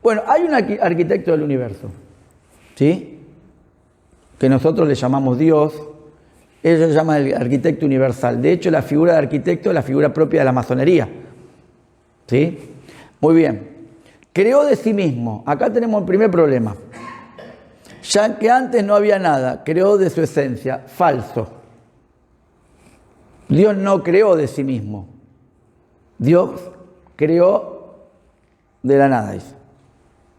Bueno, hay un arquitecto del universo, ¿sí? Que nosotros le llamamos Dios. Ellos le llaman el arquitecto universal. De hecho, la figura de arquitecto es la figura propia de la masonería, ¿sí? Muy bien. Creó de sí mismo. Acá tenemos el primer problema. Ya que antes no había nada, creó de su esencia. Falso. Dios no creó de sí mismo. Dios creó de la nada, dice.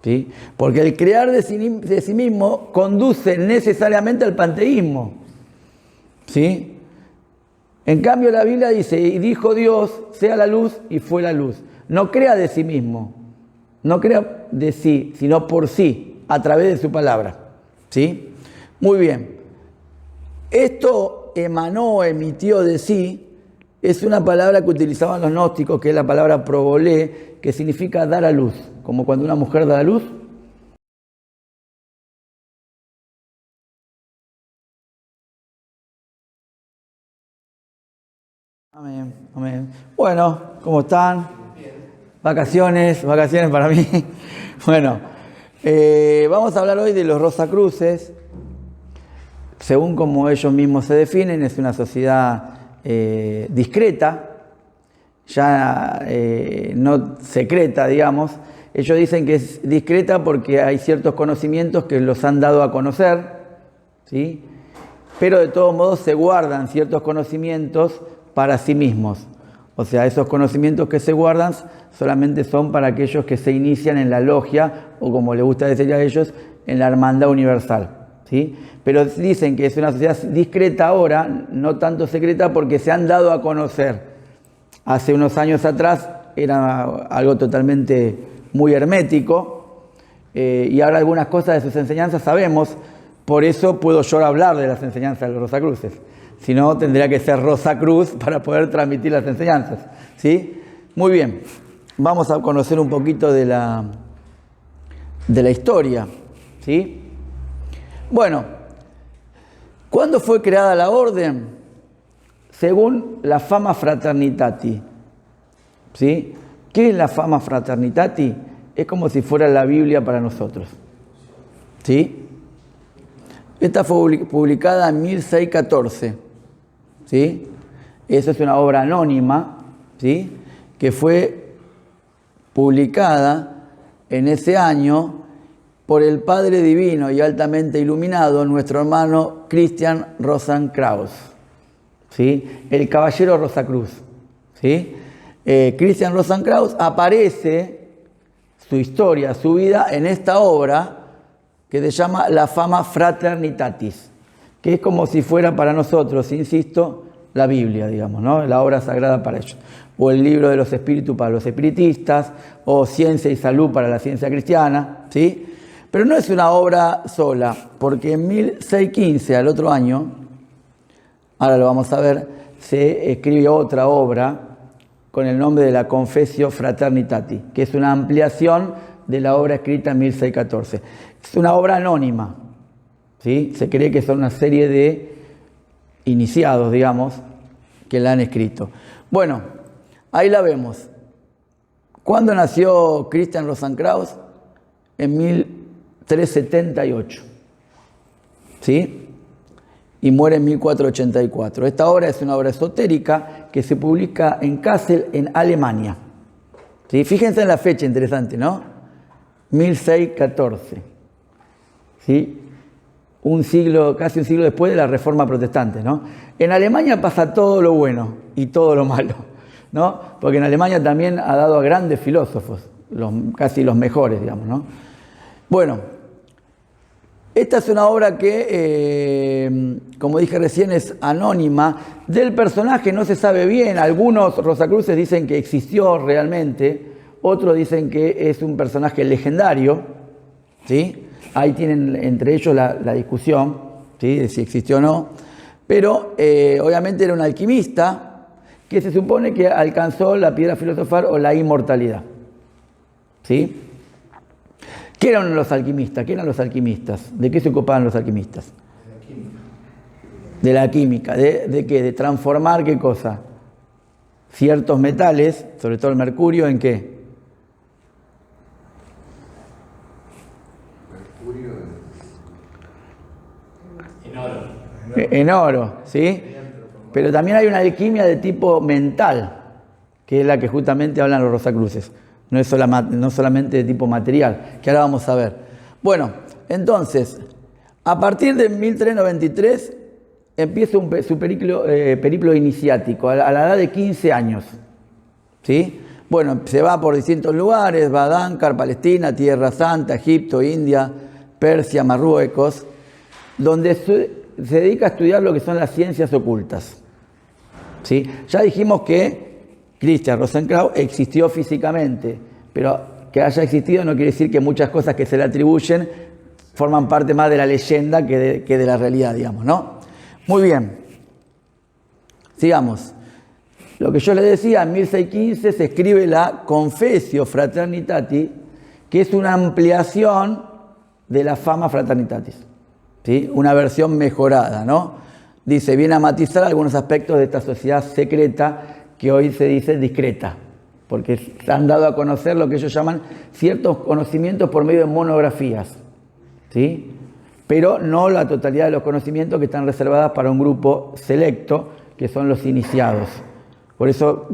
¿Sí? Porque el crear de sí mismo conduce necesariamente al panteísmo. ¿Sí? En cambio la Biblia dice, y dijo Dios, sea la luz, y fue la luz. No crea de sí mismo, no crea de sí, sino por sí, a través de su palabra. ¿Sí? Muy bien. Esto emanó, emitió de sí, es una palabra que utilizaban los gnósticos, que es la palabra probolé, que significa dar a luz, como cuando una mujer da a luz. Amén, amén. Bueno, ¿cómo están? Vacaciones para mí. Bueno, vamos a hablar hoy de los Rosacruces. Según como ellos mismos se definen, es una sociedad discreta, ya no secreta, digamos. Ellos dicen que es discreta porque hay ciertos conocimientos que los han dado a conocer, ¿sí? Pero de todos modos se guardan ciertos conocimientos para sí mismos. O sea, esos conocimientos que se guardan solamente son para aquellos que se inician en la logia, o como les gusta decir a ellos, en la hermandad universal, ¿sí? Pero dicen que es una sociedad discreta ahora, no tanto secreta, porque se han dado a conocer. Hace unos años atrás era algo totalmente muy hermético, y ahora algunas cosas de sus enseñanzas sabemos. Por eso puedo yo hablar de las enseñanzas de los Rosacruces. Si no, tendría que ser Rosacruz para poder transmitir las enseñanzas, ¿sí? Muy bien, vamos a conocer un poquito de la historia, ¿sí? Bueno, ¿cuándo fue creada la orden? Según la Fama Fraternitati, ¿sí? ¿Qué es la Fama Fraternitati? Es como si fuera la Biblia para nosotros, ¿sí? Esta fue publicada en 1614, ¿sí? Esa es una obra anónima, ¿sí? Que fue publicada en ese año por el Padre Divino y altamente iluminado, nuestro hermano Christian Rosenkrantz, ¿sí? El caballero Rosacruz, ¿sí? Christian Rosenkrantz aparece su historia, su vida en esta obra que se llama La Fama Fraternitatis, que es como si fuera para nosotros, insisto, la Biblia, digamos, ¿no? La obra sagrada para ellos. O el libro de los espíritus para los espiritistas, o Ciencia y Salud para la ciencia cristiana, ¿sí? Pero no es una obra sola, porque en 1615, al otro año, ahora lo vamos a ver, se escribió otra obra con el nombre de la Confessio Fraternitati, que es una ampliación de la obra escrita en 1614. Es una obra anónima, ¿sí? Se cree que son una serie de iniciados, digamos, que la han escrito. Bueno, ahí la vemos. ¿Cuándo nació Christian Rosenkrantz? En 1378, ¿sí? Y muere en 1484. Esta obra es una obra esotérica que se publica en Kassel, en Alemania, ¿sí? Fíjense en la fecha, interesante, ¿no? 1614, ¿sí? Casi un siglo después de la Reforma Protestante, ¿no? En Alemania pasa todo lo bueno y todo lo malo, ¿no? Porque en Alemania también ha dado a grandes filósofos, casi los mejores, digamos, ¿no? Bueno, esta es una obra que, como dije recién, es anónima. Del personaje no se sabe bien. Algunos Rosacruces dicen que existió realmente, otros dicen que es un personaje legendario, ¿sí? Ahí tienen entre ellos la discusión, ¿sí? De si existió o no. Pero obviamente era un alquimista que se supone que alcanzó la piedra filosofal o la inmortalidad, ¿sí? ¿Qué eran los alquimistas? ¿Qué eran los alquimistas? ¿De qué se ocupaban los alquimistas? De la química. ¿De qué? De transformar, ¿qué cosa? Ciertos metales, sobre todo el mercurio, ¿en qué? Mercurio En oro. En oro, ¿sí? Pero también hay una alquimia de tipo mental, que es la que justamente hablan los Rosacruces. No es no solamente de tipo material, que ahora vamos a ver. Bueno, entonces, a partir de 1393 empieza su periplo iniciático, a la edad de 15 años. ¿Sí? Bueno, se va por distintos lugares, va a Dánkar, Palestina, Tierra Santa, Egipto, India, Persia, Marruecos, donde se dedica a estudiar lo que son las ciencias ocultas. ¿Sí? Ya dijimos que Christian Rosenkrantz existió físicamente, pero que haya existido no quiere decir que muchas cosas que se le atribuyen forman parte más de la leyenda que de la realidad, digamos, ¿no? Muy bien. Sigamos. Lo que yo les decía, en 1615 se escribe la Confessio Fraternitatis, que es una ampliación de la Fama Fraternitatis, ¿sí? Una versión mejorada, ¿no? Dice, viene a matizar algunos aspectos de esta sociedad secreta que hoy se dice discreta, porque se han dado a conocer lo que ellos llaman ciertos conocimientos por medio de monografías, ¿sí? Pero no la totalidad de los conocimientos que están reservadas para un grupo selecto, que son los iniciados. Por eso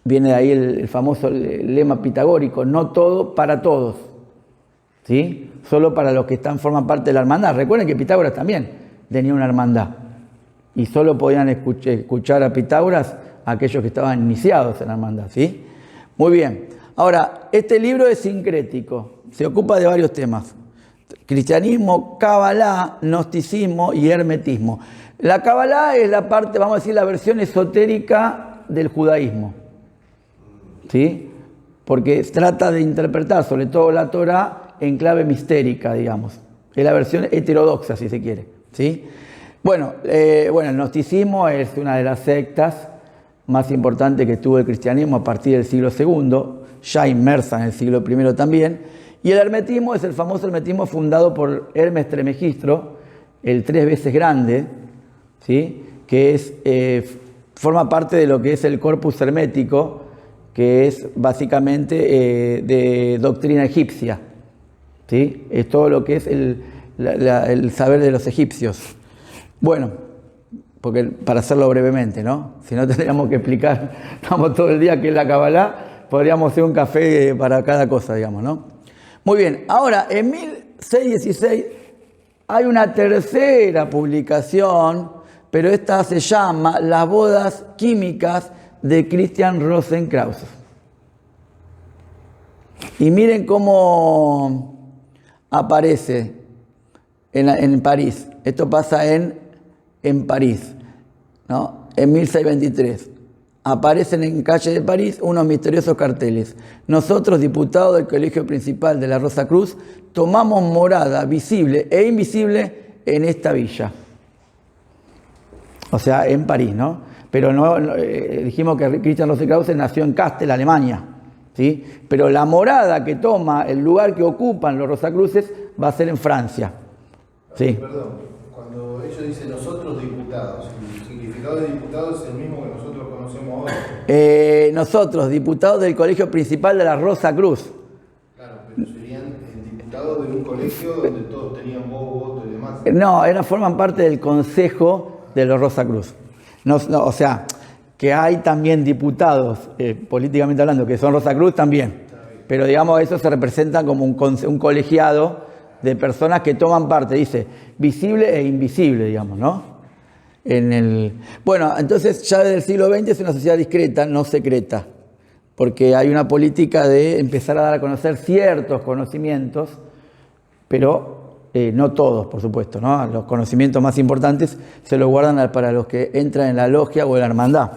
viene de ahí el famoso lema pitagórico, no todo para todos, ¿sí? Solo para los que forman parte de la hermandad. Recuerden que Pitágoras también tenía una hermandad y solo podían escuchar a Pitágoras aquellos que estaban iniciados en la hermandad, ¿sí? Muy bien. Ahora, este libro es sincrético, se ocupa de varios temas. Cristianismo, Kabbalah, gnosticismo y hermetismo. La Kabbalah es la parte, vamos a decir, la versión esotérica del judaísmo, ¿sí? Porque trata de interpretar sobre todo la Torá en clave mistérica, digamos. Es la versión heterodoxa, si se quiere, ¿sí? Bueno, el gnosticismo es una de las sectas más importantes que tuvo el cristianismo a partir del siglo II, ya inmersa en el siglo I también. Y el hermetismo es el famoso hermetismo fundado por Hermes Trismegistro, el 3 veces grande, ¿sí? Que es forma parte de lo que es el corpus hermético, que es básicamente de doctrina egipcia, ¿sí? Es todo lo que es el saber de los egipcios. Bueno, porque para hacerlo brevemente, ¿no? Si no tendríamos que explicar, estamos todo el día qué es la Kabbalah, podríamos hacer un café para cada cosa, digamos, ¿no? Muy bien, ahora en 1616 hay una tercera publicación, pero esta se llama Las bodas químicas de Christian Rosenkrantz. Y miren cómo aparece en París. Esto pasa en París, ¿no? En 1623. Aparecen en calle de París unos misteriosos carteles. Nosotros, diputados del Colegio Principal de la Rosa Cruz, tomamos morada visible e invisible en esta villa. O sea, en París, ¿no? Pero dijimos que Christian Rosenkrantz nació en Kassel, Alemania, ¿sí? Pero la morada que toma, el lugar que ocupan los Rosacruces, va a ser en Francia, ¿sí? Perdón, cuando ellos dicen nosotros diputados, ¿el significado de diputados es el mismo que nosotros conocemos ahora? Nosotros, diputados del Colegio Principal de la Rosa Cruz. Claro, pero serían diputados de un colegio donde todos tenían voto y demás. No, forman parte del Consejo de los Rosacruz. O sea, que hay también diputados, políticamente hablando, que son Rosacruz también. Pero digamos, eso se representa como un colegiado de personas que toman parte, dice, visible e invisible, digamos, ¿no? Bueno, entonces ya desde el siglo XX es una sociedad discreta, no secreta, porque hay una política de empezar a dar a conocer ciertos conocimientos, pero no todos, por supuesto, ¿no? Los conocimientos más importantes se los guardan para los que entran en la logia o en la hermandad.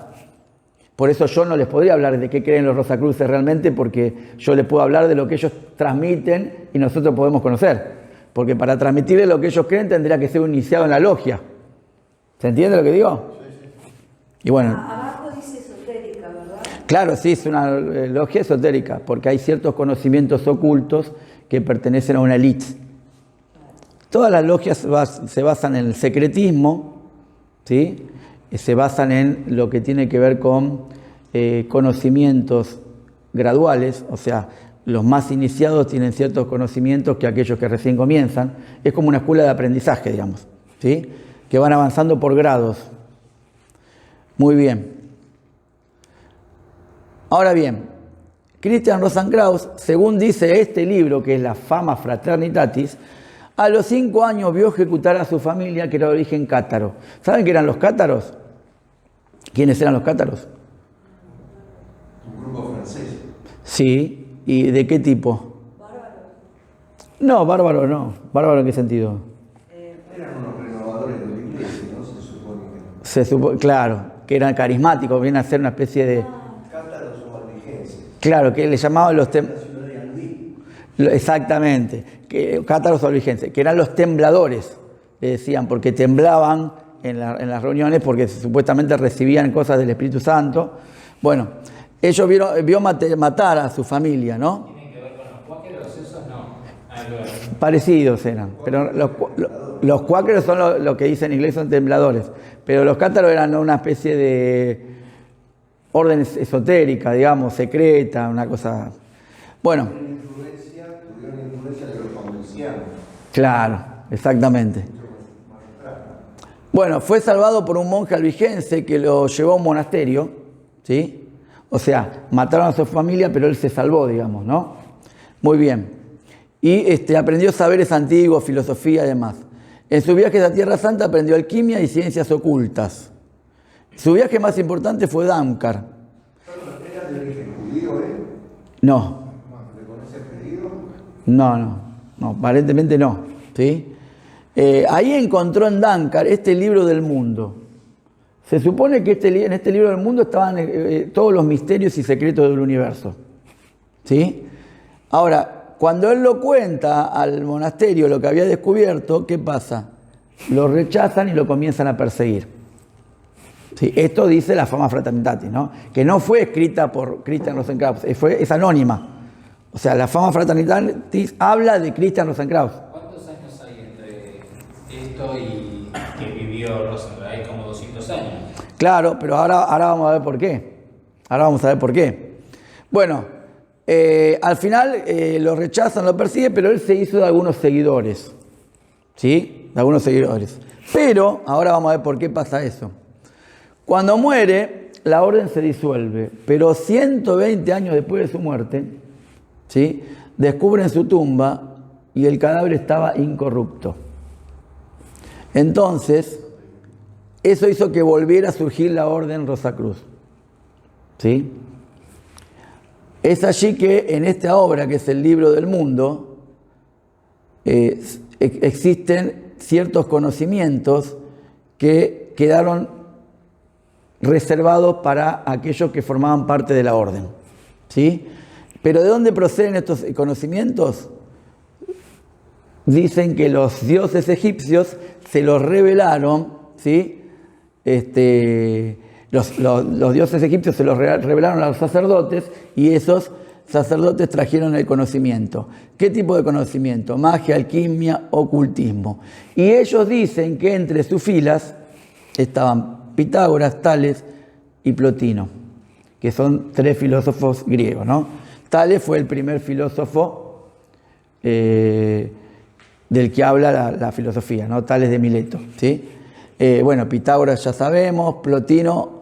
Por eso yo no les podría hablar de qué creen los Rosacruces realmente, porque yo les puedo hablar de lo que ellos transmiten y nosotros podemos conocer. Porque para transmitirles lo que ellos creen tendría que ser un iniciado en la logia. ¿Se entiende lo que digo? Sí, sí. Y bueno. Abajo dice esotérica, ¿verdad? Claro, sí, es una logia esotérica, porque hay ciertos conocimientos ocultos que pertenecen a una élite. Todas las logias se basan en el secretismo, ¿sí? Se basan en lo que tiene que ver con conocimientos graduales, o sea, los más iniciados tienen ciertos conocimientos que aquellos que recién comienzan. Es como una escuela de aprendizaje, digamos, ¿sí? Que van avanzando por grados. Muy bien. Ahora bien, Christian Rosenkrantz, según dice este libro, que es la Fama Fraternitatis, a los 5 años vio ejecutar a su familia, que era de origen cátaro. ¿Saben qué eran los cátaros? ¿Quiénes eran los cátaros? Un grupo francés. Sí. ¿Y de qué tipo? Bárbaro. No, bárbaro no. ¿Bárbaro en qué sentido? Eran unos renovadores de la iglesia, ¿no? Se supone que. Claro, que eran carismáticos, vienen a ser una especie de... Cátaros o albigenses. Claro, que le llamaban los... La ciudad de Albi. Exactamente, cátaros o albigenses, que eran los tembladores, le decían, porque temblaban en las reuniones porque supuestamente recibían cosas del Espíritu Santo. Bueno, ellos vio matar a su familia, ¿no? ¿Tienen que ver con los cuáqueros? Esos no. Parecidos eran, pero los cuáqueros son lo que dicen en inglés, son tembladores, pero los cátaros eran una especie de orden esotérica, digamos, secreta, una cosa... Bueno. Tuvieron influencia de los mauricianos. Claro, exactamente. Bueno, fue salvado por un monje albigense que lo llevó a un monasterio, ¿sí? O sea, mataron a su familia, pero él se salvó, digamos, ¿no? Muy bien. Y aprendió saberes antiguos, filosofía y demás. En sus viajes a Tierra Santa aprendió alquimia y ciencias ocultas. Su viaje más importante fue Damcar. ¿Era de origen judío, No. ¿Le conoce apellido? No, aparentemente no, ¿sí? Ahí encontró en Damcar este libro del mundo. Se supone que en este libro del mundo estaban todos los misterios y secretos del universo, ¿sí? Ahora, cuando él lo cuenta al monasterio lo que había descubierto, ¿qué pasa? Lo rechazan y lo comienzan a perseguir. Sí, esto dice la Fama Fraternitatis, ¿no? Que no fue escrita por Christian Rosenkrantz, es anónima. O sea, la Fama Fraternitatis habla de Christian Rosenkrantz. ¿Cuántos años hay entre esto y que vivió Rosenkrantz? Hay como 200 años. Claro, pero ahora vamos a ver por qué. Bueno, al final lo rechazan, lo persiguen, pero él se hizo de algunos seguidores. ¿Sí? De algunos seguidores. Pero, ahora vamos a ver por qué pasa eso. Cuando muere, la orden se disuelve, pero 120 años después de su muerte, ¿sí? Descubren su tumba y el cadáver estaba incorrupto. Entonces, eso hizo que volviera a surgir la orden Rosacruz. ¿Sí? Es allí que en esta obra, que es el Libro del Mundo, existen ciertos conocimientos que quedaron reservados para aquellos que formaban parte de la orden. ¿Sí? Pero ¿de dónde proceden estos conocimientos? Dicen que los dioses egipcios se los revelaron, ¿sí? Los dioses egipcios se los revelaron a los sacerdotes y esos sacerdotes trajeron el conocimiento. ¿Qué tipo de conocimiento? Magia, alquimia, ocultismo. Y ellos dicen que entre sus filas estaban Pitágoras, Tales y Plotino, que son 3 filósofos griegos, ¿no? Tales fue el primer filósofo del que habla la filosofía, ¿no? Tales de Mileto, ¿sí? Bueno, Pitágoras ya sabemos, Plotino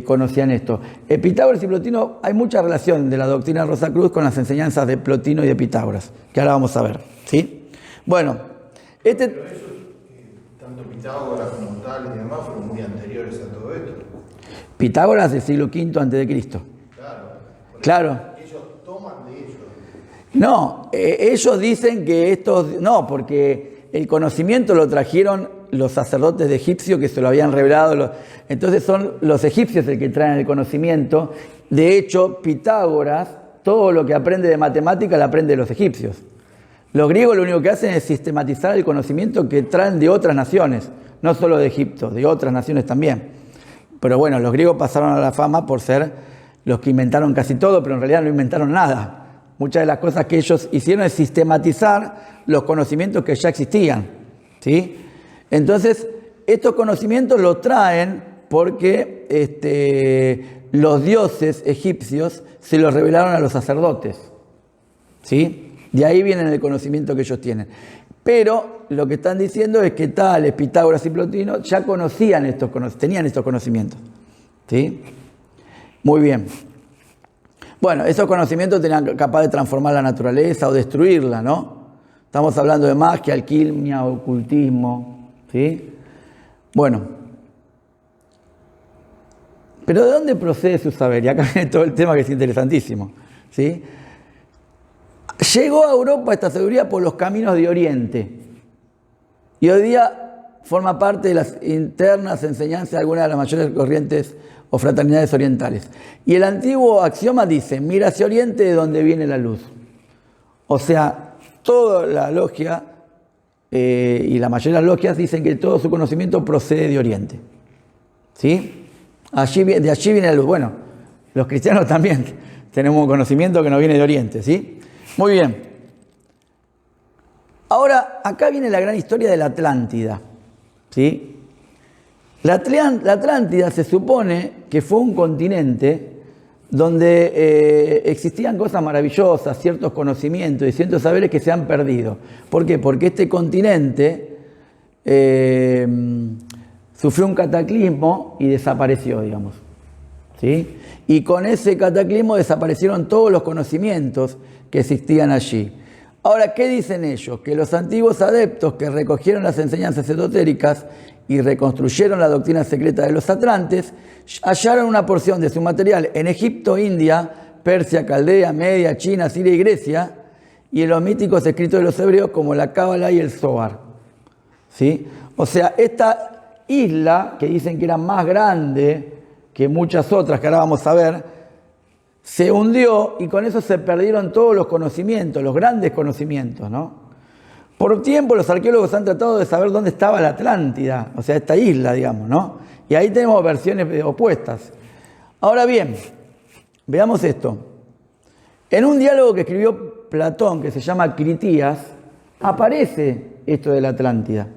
conocían esto. Pitágoras y Plotino, hay mucha relación de la doctrina de Rosacruz con las enseñanzas de Plotino y de Pitágoras, que ahora vamos a ver, ¿sí? Bueno, Pero esos, tanto Pitágoras como Tales y demás, fueron muy anteriores a todo esto. Pitágoras del siglo V a.C. Claro. Ellos toman de ellos. No, ellos dicen que estos... No, porque el conocimiento lo trajeron los sacerdotes de egipcio que se lo habían revelado. Entonces son los egipcios el que traen el conocimiento. De hecho, Pitágoras, todo lo que aprende de matemática lo aprende de los egipcios. Los griegos lo único que hacen es sistematizar el conocimiento que traen de otras naciones, no solo de Egipto, de otras naciones también. Pero bueno, los griegos pasaron a la fama por ser los que inventaron casi todo, pero en realidad no inventaron nada. Muchas de las cosas que ellos hicieron es sistematizar los conocimientos que ya existían, ¿sí? Entonces, estos conocimientos los traen porque los dioses egipcios se los revelaron a los sacerdotes, ¿sí? De ahí viene el conocimiento que ellos tienen. Pero lo que están diciendo es que Tales, Pitágoras y Plotino ya tenían estos conocimientos, ¿sí? Muy bien. Bueno, esos conocimientos tenían capaz de transformar la naturaleza o destruirla, ¿no? Estamos hablando de magia, alquimia, ocultismo, ¿sí? Bueno, pero ¿de dónde procede su saber? Y acá viene todo el tema que es interesantísimo, ¿sí? Llegó a Europa esta sabiduría por los caminos de Oriente y hoy día forma parte de las internas enseñanzas de algunas de las mayores corrientes o fraternidades orientales. Y el antiguo axioma dice, mira hacia Oriente de donde viene la luz. O sea, toda la logia y la mayoría de las logias dicen que todo su conocimiento procede de Oriente. ¿Sí? De allí viene la luz. Bueno, los cristianos también tenemos un conocimiento que nos viene de Oriente. ¿Sí? Muy bien. Ahora, acá viene la gran historia de la Atlántida. ¿Sí? La Atlántida se supone que fue un continente donde existían cosas maravillosas, ciertos conocimientos y ciertos saberes que se han perdido. ¿Por qué? Porque este continente sufrió un cataclismo y desapareció, digamos. ¿Sí? Y con ese cataclismo desaparecieron todos los conocimientos que existían allí. Ahora, ¿qué dicen ellos? Que los antiguos adeptos que recogieron las enseñanzas esotéricas y reconstruyeron la doctrina secreta de los atlantes, hallaron una porción de su material en Egipto, India, Persia, Caldea, Media, China, Siria y Grecia, y en los míticos escritos de los hebreos como la Cábala y el Zohar. ¿Sí? O sea, esta isla, que dicen que era más grande que muchas otras que ahora vamos a ver, se hundió y con eso se perdieron todos los conocimientos, los grandes conocimientos, ¿no? Por tiempo los arqueólogos han tratado de saber dónde estaba la Atlántida, o sea, esta isla, digamos, ¿no? Y ahí tenemos versiones opuestas. Ahora bien, veamos esto. En un diálogo que escribió Platón, que se llama Critías, aparece esto de la Atlántida.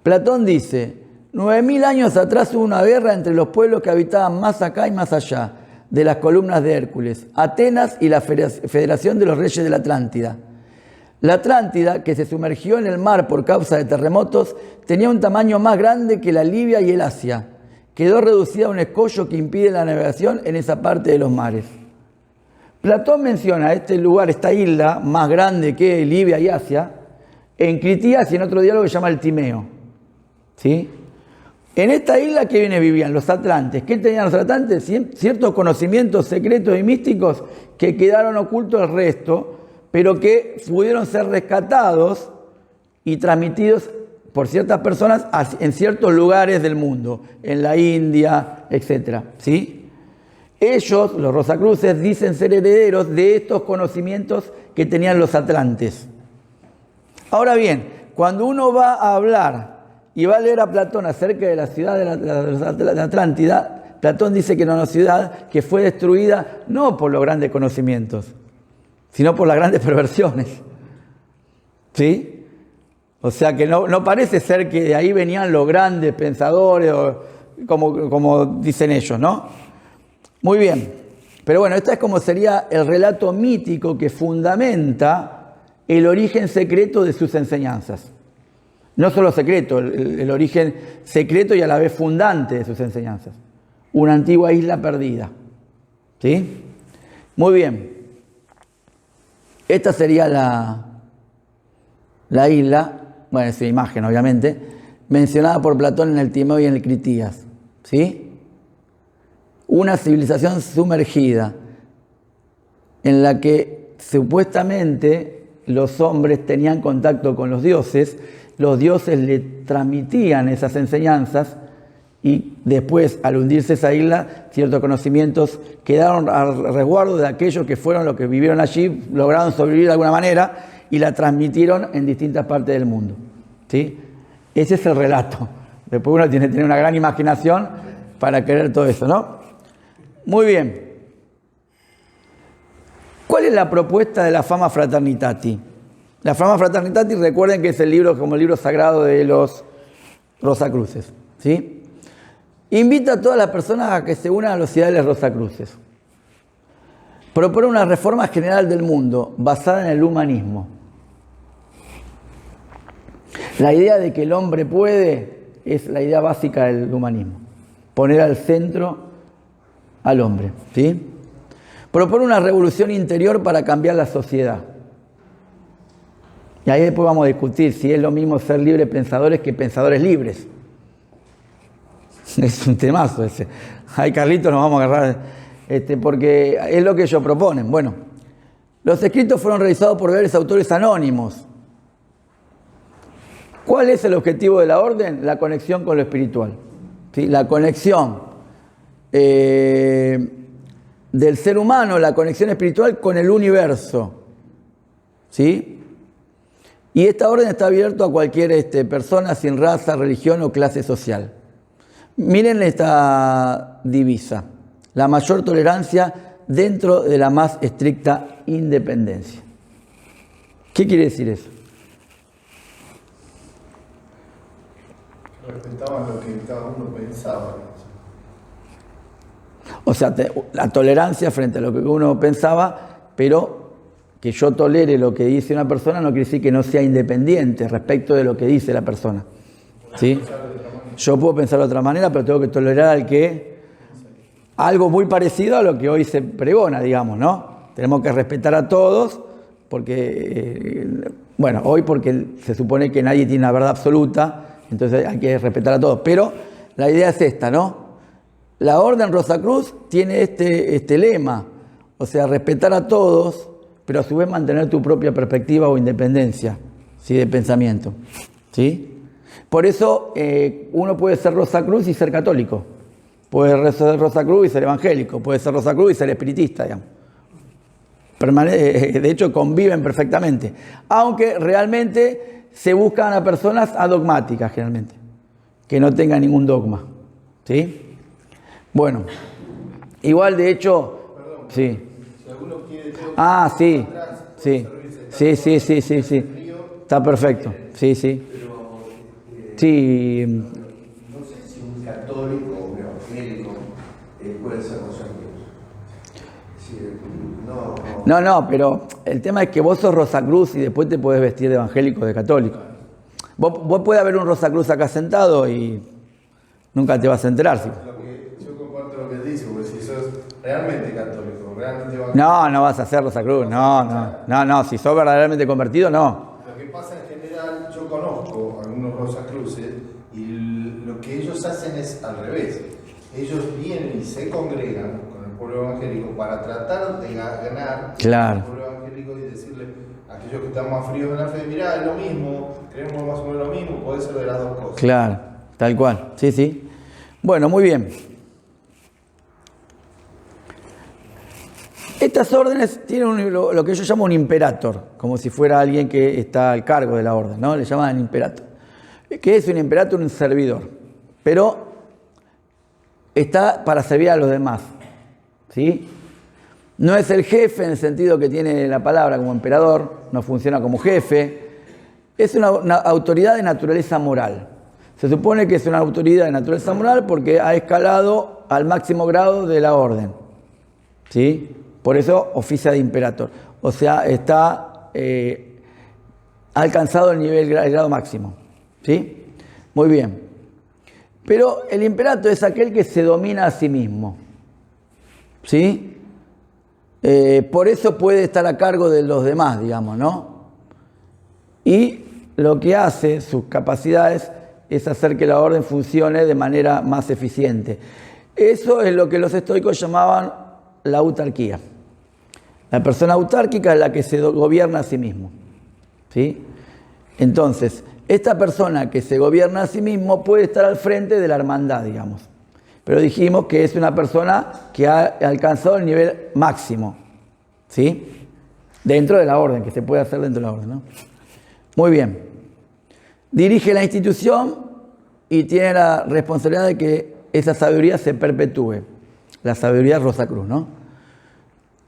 Platón dice, 9000 años atrás hubo una guerra entre los pueblos que habitaban más acá y más allá de las columnas de Hércules, Atenas y la Federación de los Reyes de la Atlántida. La Atlántida, que se sumergió en el mar por causa de terremotos, tenía un tamaño más grande que la Libia y el Asia. Quedó reducida a un escollo que impide la navegación en esa parte de los mares. Platón menciona este lugar, esta isla, más grande que Libia y Asia, en Critías y en otro diálogo que se llama el Timeo. ¿Sí? En esta isla, ¿qué vivían? Los atlantes. ¿Qué tenían los atlantes? Ciertos conocimientos secretos y místicos que quedaron ocultos al resto, pero que pudieron ser rescatados y transmitidos por ciertas personas en ciertos lugares del mundo, en la India, etc. ¿Sí? Ellos, los Rosacruces, dicen ser herederos de estos conocimientos que tenían los atlantes. Ahora bien, cuando uno va a hablar y va a leer a Platón acerca de la ciudad de la Atlántida, Platón dice que era una ciudad que fue destruida no por los grandes conocimientos, sino por las grandes perversiones. ¿Sí? O sea que no parece ser que de ahí venían los grandes pensadores, como dicen ellos, ¿no? Muy bien. Pero bueno, esta es como sería el relato mítico que fundamenta el origen secreto de sus enseñanzas. No solo secreto, el origen secreto y a la vez fundante de sus enseñanzas. Una antigua isla perdida. ¿Sí? Muy bien. Esta sería la isla, bueno, esa imagen obviamente, mencionada por Platón en el Timeo y en el Critías. ¿Sí? Una civilización sumergida en la que supuestamente los hombres tenían contacto con los dioses le transmitían esas enseñanzas y después, al hundirse esa isla, ciertos conocimientos quedaron al resguardo de aquellos que fueron los que vivieron allí, lograron sobrevivir de alguna manera y la transmitieron en distintas partes del mundo. ¿Sí? Ese es el relato. Después uno tiene que tener una gran imaginación para querer todo eso, ¿no? Muy bien. ¿Cuál es la propuesta de la Fama Fraternitati? La Fama Fraternitati, recuerden que es el libro como el libro sagrado de los Rosacruces. ¿Sí? Invita a todas las personas a que se unan a los ideales Rosacruces. Propone una reforma general del mundo basada en el humanismo. La idea de que el hombre puede es la idea básica del humanismo. Poner al centro al hombre, ¿sí? Propone una revolución interior para cambiar la sociedad. Y ahí después vamos a discutir si es lo mismo ser libres pensadores que pensadores libres. Es un temazo ese. Ay, Carlitos, nos vamos a agarrar, porque es lo que ellos proponen. Bueno, los escritos fueron realizados por varios autores anónimos. ¿Cuál es el objetivo de la orden? La conexión con lo espiritual. ¿Sí? La conexión del ser humano, la conexión espiritual con el universo. ¿Sí? Y esta orden está abierta a cualquier persona sin raza, religión o clase social. Miren esta divisa: la mayor tolerancia dentro de la más estricta independencia. ¿Qué quiere decir eso? Respetaban lo que cada uno pensaba. O sea, la tolerancia frente a lo que uno pensaba, pero que yo tolere lo que dice una persona no quiere decir que no sea independiente respecto de lo que dice la persona. ¿Sí? Yo puedo pensar de otra manera, pero tengo que tolerar al que algo muy parecido a lo que hoy se pregona, digamos, ¿no? Tenemos que respetar a todos, porque, hoy porque se supone que nadie tiene una verdad absoluta, entonces hay que respetar a todos. Pero la idea es esta, ¿no? La Orden Rosacruz tiene este lema, o sea, respetar a todos, pero a su vez mantener tu propia perspectiva o independencia, ¿sí? De pensamiento, ¿sí? Por eso uno puede ser Rosacruz y ser católico, puede ser Rosacruz y ser evangélico, puede ser Rosacruz y ser espiritista, digamos. De hecho, conviven perfectamente, aunque realmente se buscan a personas adogmáticas generalmente, que no tengan ningún dogma, ¿sí? Bueno, igual de hecho, Perdón, sí. Si alguno quiere Sí, atrás, sí, puede servirse sí. Está perfecto, sí. Sí, No sé si un católico o un evangélico puede ser Rosacruz. Sí, no, pero el tema es que vos sos Rosacruz y después te podés vestir de evangélico o de católico. Vos puede haber un Rosacruz acá sentado y nunca te vas a enterar. ¿Sí? Yo comparto lo que él dice, porque si sos realmente católico, realmente evangélico. No vas a ser Rosacruz, no, si sos verdaderamente convertido, no. Lo que pasa en general, yo conozco algunos Rosacruces y lo que ellos hacen es al revés. Ellos vienen y se congregan con el pueblo evangélico para tratar de ganar Claro. al pueblo evangélico y decirle a aquellos que están más fríos en la fe, mirá, es lo mismo, creemos más o menos lo mismo, puede ser de las dos cosas. Claro, tal cual, sí. Bueno, muy bien. Estas órdenes tienen lo que yo llamo un imperator, como si fuera alguien que está al cargo de la orden, ¿no? Le llaman imperator. ¿Qué es un imperator? Un servidor. Pero está para servir a los demás, ¿sí? No es el jefe en el sentido que tiene la palabra como emperador, no funciona como jefe. Es una autoridad de naturaleza moral. Se supone que es una autoridad de naturaleza moral porque ha escalado al máximo grado de la orden, ¿sí? Por eso oficia de imperator. O sea, ha alcanzado el grado máximo, ¿sí? Muy bien. Pero el imperator es aquel que se domina a sí mismo, ¿sí? Por eso puede estar a cargo de los demás, digamos, ¿no? Y lo que hace, sus capacidades, es hacer que la orden funcione de manera más eficiente. Eso es lo que los estoicos llamaban la autarquía. La persona autárquica es la que se gobierna a sí mismo, ¿sí? Entonces, esta persona que se gobierna a sí mismo puede estar al frente de la hermandad, digamos. Pero dijimos que es una persona que ha alcanzado el nivel máximo, ¿sí? Dentro de la orden, que se puede hacer dentro de la orden, ¿no? Muy bien. Dirige la institución y tiene la responsabilidad de que esa sabiduría se perpetúe. La sabiduría Rosacruz, ¿no?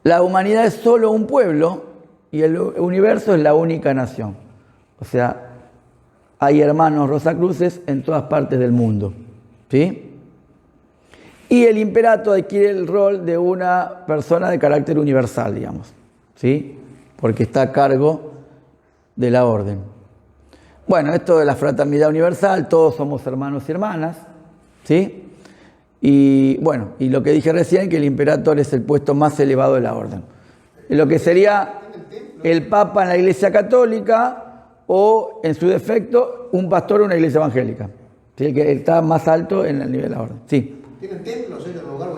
La humanidad es solo un pueblo y el universo es la única nación. O sea, hay hermanos Rosacruces en todas partes del mundo, ¿sí? Y el imperator adquiere el rol de una persona de carácter universal, digamos, ¿sí? Porque está a cargo de la orden. Bueno, esto de la fraternidad universal, todos somos hermanos y hermanas, ¿sí? Y bueno, y lo que dije recién, que el imperator es el puesto más elevado de la orden. Lo que sería el papa en la iglesia católica o, en su defecto, un pastor en una iglesia evangélica. ¿Sí? El que está más alto en el nivel de la orden. Sí. ¿Tienen templos en el lugar?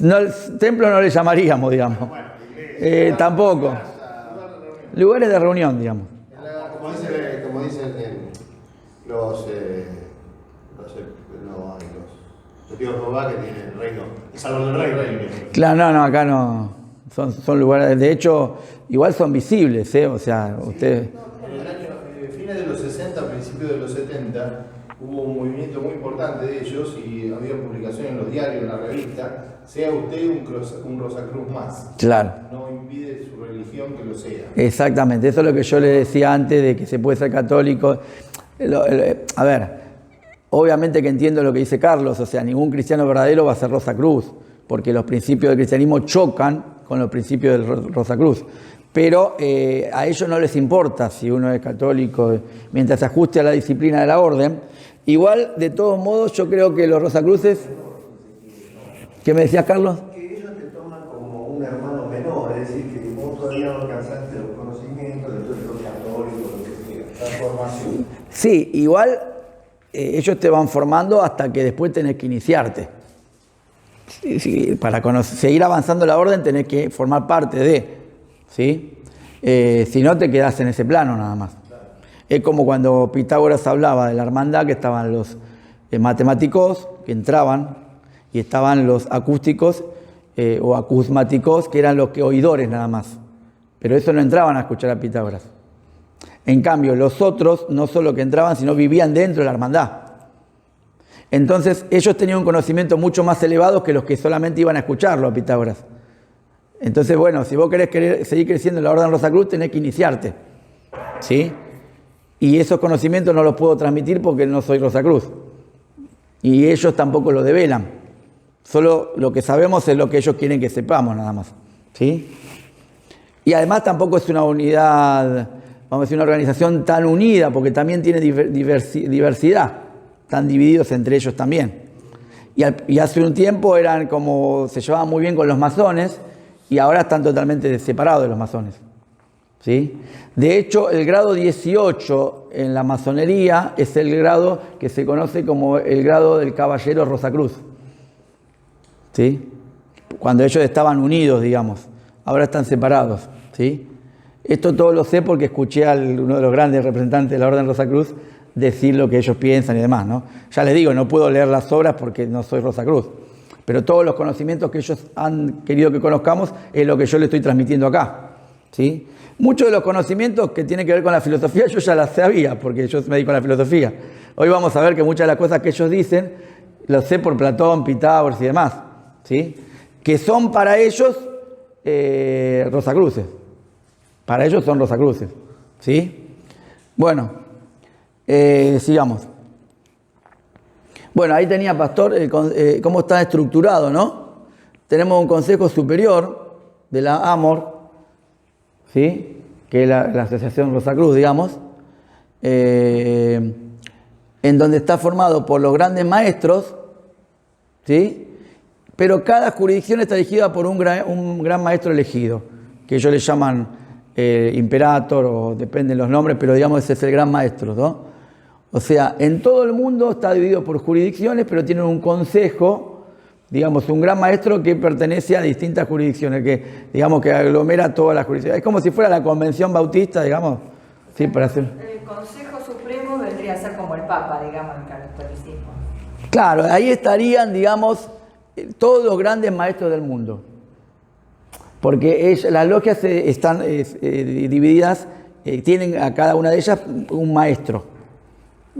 No, templo no le llamaríamos, digamos. Tampoco. Lugares de reunión, digamos. Como dicen los tíos Jehová que tienen el reino, el salón del reino. Claro, no, acá no. Son lugares, de hecho, igual son visibles, ¿eh? O sea, ustedes... En el año, fines de los 60, principios de los 70, hubo un movimiento muy importante de ellos y había publicaciones en los diarios, en la revista, sea usted un Rosacruz más. Claro. No impide su religión que lo sea. Exactamente, eso es lo que yo le decía antes de que se puede ser católico. A ver, obviamente que entiendo lo que dice Carlos, o sea, ningún cristiano verdadero va a ser Rosacruz, porque los principios del cristianismo chocan con los principios del Rosacruz. Pero a ellos no les importa si uno es católico, mientras se ajuste a la disciplina de la orden. Igual, de todos modos, yo creo que los Rosacruces... ¿Qué me decías, Carlos? Que ellos te toman como un hermano menor, es decir, que vos todavía no alcanzaste los conocimientos, entonces los católicos, lo que sea, la formación. Sí, igual ellos te van formando hasta que después tenés que iniciarte. Sí, para seguir avanzando la orden tenés que formar parte de, ¿sí? Si no te quedás en ese plano nada más. Es como cuando Pitágoras hablaba de la hermandad, que estaban los matemáticos que entraban y estaban los acústicos o acusmáticos, que eran los que oidores nada más. Pero eso no entraban a escuchar a Pitágoras. En cambio, los otros no solo que entraban, sino vivían dentro de la hermandad. Entonces, ellos tenían un conocimiento mucho más elevado que los que solamente iban a escucharlo a Pitágoras. Entonces, bueno, si vos querés seguir creciendo en la Orden Rosacruz, tenés que iniciarte, ¿sí? Y esos conocimientos no los puedo transmitir porque no soy Rosacruz. Y ellos tampoco lo develan. Solo lo que sabemos es lo que ellos quieren que sepamos, nada más, ¿sí? Y además tampoco es una unidad, vamos a decir, una organización tan unida, porque también tiene diversidad. Están divididos entre ellos también. Y hace un tiempo eran como, se llevaban muy bien con los masones, y ahora están totalmente separados de los masones, ¿sí? De hecho, el grado 18 en la masonería es el grado que se conoce como el grado del caballero Rosacruz, ¿sí? Cuando ellos estaban unidos, digamos. Ahora están separados, ¿sí? Esto todo lo sé porque escuché a uno de los grandes representantes de la Orden Rosacruz decir lo que ellos piensan y demás, ¿no? Ya les digo, no puedo leer las obras porque no soy Rosacruz, pero todos los conocimientos que ellos han querido que conozcamos es lo que yo les estoy transmitiendo acá, ¿sí? Muchos de los conocimientos que tienen que ver con la filosofía yo ya las sabía porque yo me dedico a la filosofía. Hoy vamos a ver que muchas de las cosas que ellos dicen las sé por Platón, Pitágoras y demás, ¿sí? Que son para ellos Rosacruces. Para ellos son Rosacruces, ¿sí? Bueno, sigamos. Bueno, ahí tenía Pastor cómo está estructurado, ¿no? Tenemos un consejo superior de la AMOR, ¿sí? Que es la Asociación Rosacruz, digamos, en donde está formado por los grandes maestros, ¿sí? Pero cada jurisdicción está dirigida por un gran maestro elegido, que ellos le llaman imperator, o dependen los nombres, pero digamos ese es el gran maestro, ¿no? O sea, en todo el mundo está dividido por jurisdicciones, pero tienen un consejo, digamos, un gran maestro que pertenece a distintas jurisdicciones, que digamos que aglomera todas las jurisdicciones. Es como si fuera la convención bautista, digamos. Sí, para hacer... El Consejo Supremo vendría a ser como el Papa, digamos, en catolicismo. Claro, ahí estarían, digamos, todos los grandes maestros del mundo. Porque las logias están divididas, tienen a cada una de ellas un maestro.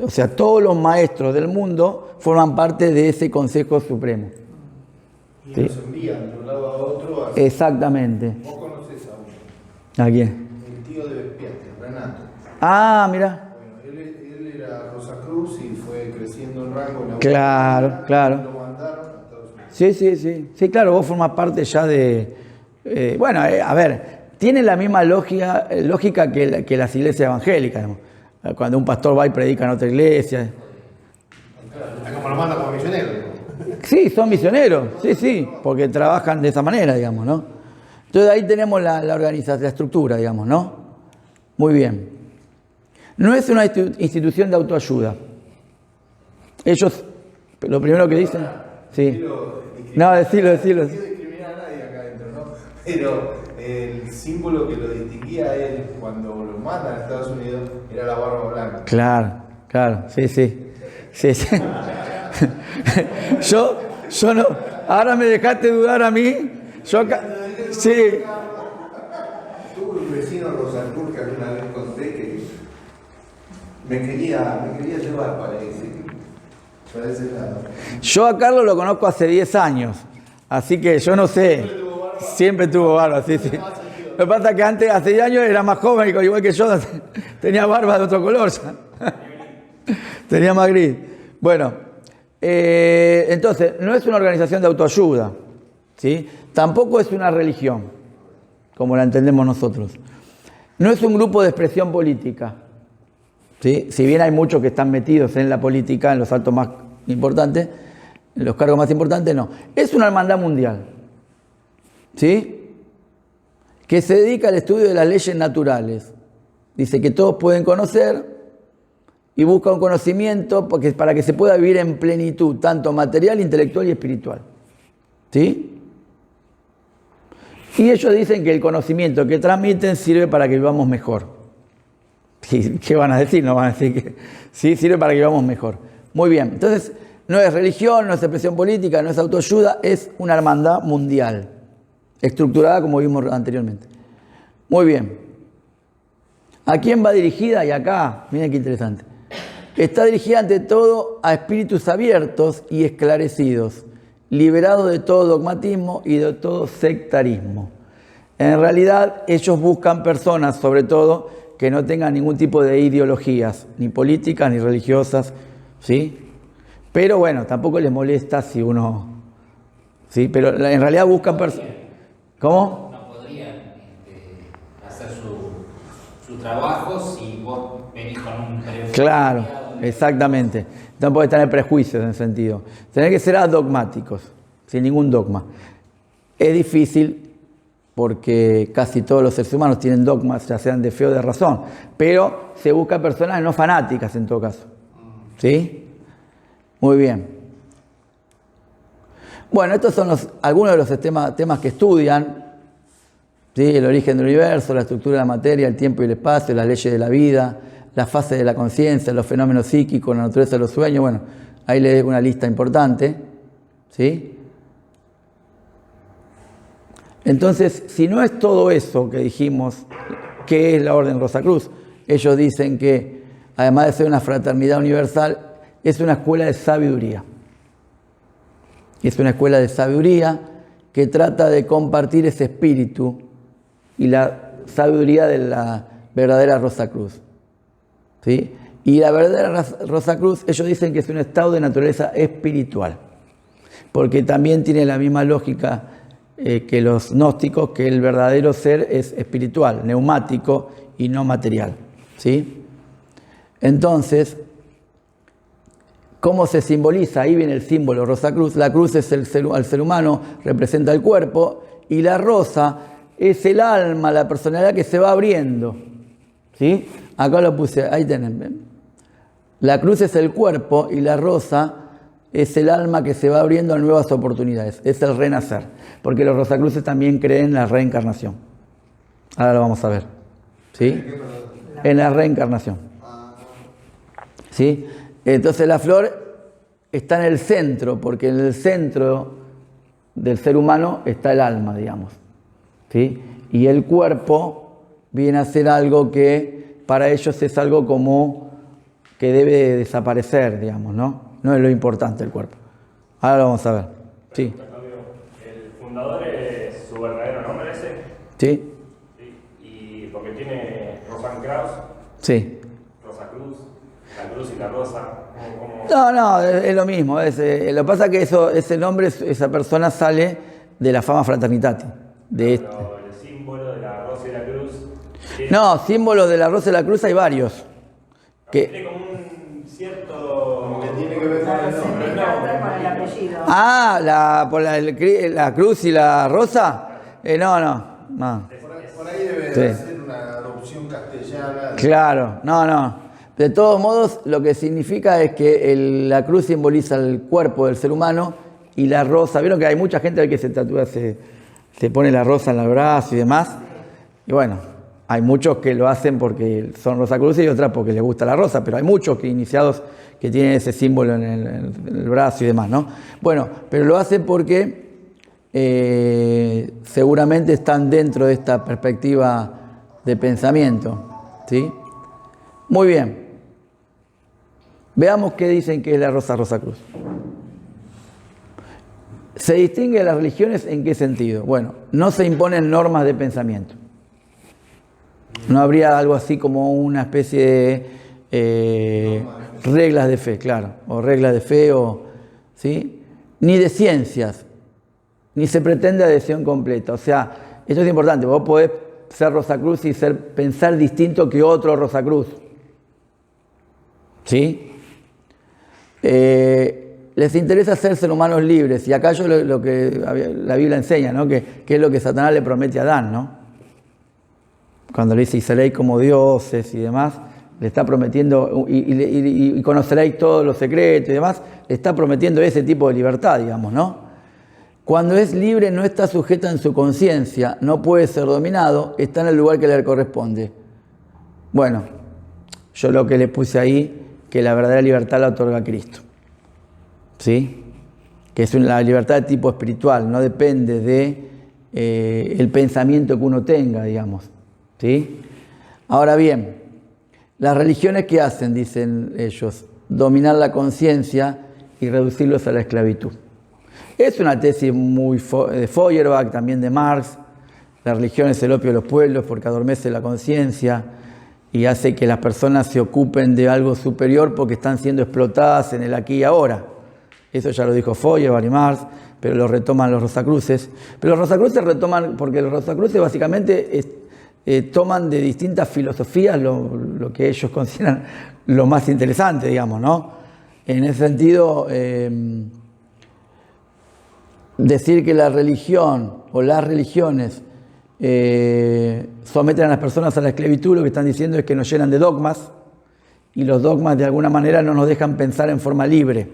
O sea, todos los maestros del mundo forman parte de ese Consejo Supremo. Y ¿sí? los envían de un lado a otro. Exactamente. Vos conocés a uno. ¿A quién? El tío de Vespiate, Renato. Ah, mira. Bueno, él era Rosacruz y fue fue creciendo en rango en la Claro, Argentina, claro. y lo mandaron a Estados Unidos. Sí, claro, vos formás parte ya de... a ver, tiene la misma lógica que las iglesias evangélicas, ¿no? Cuando un pastor va y predica en otra iglesia. Es como lo mandan como misionero. Sí, son misioneros, sí, porque trabajan de esa manera, digamos, ¿no? Entonces ahí tenemos la organización, la estructura, digamos, ¿no? Muy bien. No es una institución de autoayuda. Ellos, lo primero que dicen... Sí. No, decilo. No quiero discriminar a nadie acá adentro, ¿no? Pero el símbolo que lo distinguía a él cuando lo mandan a Estados Unidos era la barba blanca. Claro, sí. Yo no, ahora me dejaste dudar a mí, yo acá, sí. Tuve un vecino Rosacruz que alguna vez conté que me quería llevar para ese lado. Yo a Carlos lo conozco hace 10 años, así que yo no sé, siempre tuvo barba, sí. Lo que pasa es que antes, hace 10 años, era más joven, igual que yo, tenía barba de otro color ya. Tenía más gris. Bueno, entonces, no es una organización de autoayuda, ¿sí? Tampoco es una religión, como la entendemos nosotros. No es un grupo de expresión política, ¿sí? Si bien hay muchos que están metidos en la política, en los altos más importantes, en los cargos más importantes, no. Es una hermandad mundial, ¿sí? Que se dedica al estudio de las leyes naturales. Dice que todos pueden conocer y busca un conocimiento para que se pueda vivir en plenitud, tanto material, intelectual y espiritual. ¿Sí? Y ellos dicen que el conocimiento que transmiten sirve para que vivamos mejor. ¿Qué van a decir? No van a decir que sí, sirve para que vivamos mejor. Muy bien, entonces no es religión, no es expresión política, no es autoayuda, es una hermandad mundial, estructurada como vimos anteriormente. Muy bien. ¿A quién va dirigida? Y acá, miren qué interesante. Está dirigida ante todo a espíritus abiertos y esclarecidos, liberados de todo dogmatismo y de todo sectarismo. En realidad, ellos buscan personas, sobre todo, que no tengan ningún tipo de ideologías, ni políticas ni religiosas, ¿sí? Pero bueno, tampoco les molesta si uno... ¿sí? Pero en realidad buscan personas... ¿Cómo? No podrían hacer su trabajo si vos venís con un... Claro, exactamente. No podés tener prejuicios en ese sentido. Tenés que ser adogmáticos, sin ningún dogma. Es difícil porque casi todos los seres humanos tienen dogmas, ya sean de fe o de razón, pero se busca personas no fanáticas en todo caso. ¿Sí? Muy bien. Bueno, estos son algunos de los temas que estudian. ¿Sí? El origen del universo, la estructura de la materia, el tiempo y el espacio, las leyes de la vida, las fases de la conciencia, los fenómenos psíquicos, la naturaleza de los sueños. Bueno, ahí les dejo una lista importante. ¿Sí? Entonces, si no es todo eso que dijimos, ¿qué es la Orden Rosacruz? Ellos dicen que, además de ser una fraternidad universal, es una escuela de sabiduría. Es una escuela de sabiduría que trata de compartir ese espíritu y la sabiduría de la verdadera Rosacruz. ¿Sí? Y la verdadera Rosacruz, ellos dicen que es un estado de naturaleza espiritual, porque también tiene la misma lógica que los gnósticos, que el verdadero ser es espiritual, neumático y no material. ¿Sí? Entonces, ¿cómo se simboliza? Ahí viene el símbolo Rosacruz. La cruz es el ser humano, representa el cuerpo, y la rosa es el alma, la personalidad que se va abriendo. ¿Sí? Acá lo puse, ahí tienen. ¿Ven? La cruz es el cuerpo y la rosa es el alma que se va abriendo a nuevas oportunidades. Es el renacer. Porque los rosacruces también creen en la reencarnación. Ahora lo vamos a ver. ¿Sí? En la reencarnación. ¿Sí? Entonces la flor está en el centro, porque en el centro del ser humano está el alma, digamos. ¿Sí? Y el cuerpo viene a ser algo que para ellos es algo como que debe desaparecer, digamos, ¿no? No es lo importante el cuerpo. Ahora lo vamos a ver. Sí. ¿El fundador es su verdadero nombre ese? Sí. Sí. Y porque tiene Rosencrantz, Sí. Rosacruz, la cruz y la rosa. No, es lo mismo. Lo que pasa es que ese nombre, esa persona sale de la Fama Fraternitatis. Pero el símbolo de la rosa y la cruz. No, símbolos de la rosa y la cruz hay varios. Tiene como un cierto. Que tiene que ver con el nombre. Se trata con el apellido. Por la cruz y la rosa. No. Por ahí debe Sí. de ser una adopción castellana. Claro, no. De todos modos, lo que significa es que la cruz simboliza el cuerpo del ser humano y la rosa. Vieron que hay mucha gente que se tatúa, se pone la rosa en el brazo y demás. Y bueno, hay muchos que lo hacen porque son rosacruces y otras porque les gusta la rosa, pero hay muchos que iniciados que tienen ese símbolo en el brazo y demás, ¿no? Bueno, pero lo hacen porque seguramente están dentro de esta perspectiva de pensamiento, ¿sí? Muy bien. Veamos qué dicen que es la rosa Rosacruz. ¿Se distingue de las religiones en qué sentido? Bueno, no se imponen normas de pensamiento. No habría algo así como una especie de reglas de fe, claro, o reglas de fe, ¿sí? Ni de ciencias, ni se pretende adhesión completa. O sea, esto es importante, vos podés ser Rosacruz y pensar distinto que otro Rosacruz. ¿Sí? Les interesa ser seres humanos libres, y acá lo que la Biblia enseña, ¿no? Que es lo que Satanás le promete a Adán, ¿no? Cuando le dice, y seréis como dioses y demás, le está prometiendo, y conoceréis todos los secretos y demás, le está prometiendo ese tipo de libertad, digamos, ¿no? Cuando es libre no está sujeta en su conciencia, no puede ser dominado, está en el lugar que le corresponde. Bueno, yo lo que le puse ahí, que la verdadera libertad la otorga Cristo, ¿sí? Que es la libertad de tipo espiritual, no depende de el pensamiento que uno tenga, digamos, ¿sí? Ahora bien, las religiones, ¿qué hacen? Dicen ellos, dominar la conciencia y reducirlos a la esclavitud. Es una tesis muy de Feuerbach, también de Marx. La religión es el opio de los pueblos porque adormece la conciencia y hace que las personas se ocupen de algo superior porque están siendo explotadas en el aquí y ahora. Eso ya lo dijo Feuerbach y Marx, pero lo retoman los Rosacruces. Pero los Rosacruces retoman, porque los Rosacruces básicamente toman de distintas filosofías lo que ellos consideran lo más interesante, digamos, ¿no? En ese sentido, decir que la religión o las religiones someten a las personas a la esclavitud, lo que están diciendo es que nos llenan de dogmas, y los dogmas de alguna manera no nos dejan pensar en forma libre,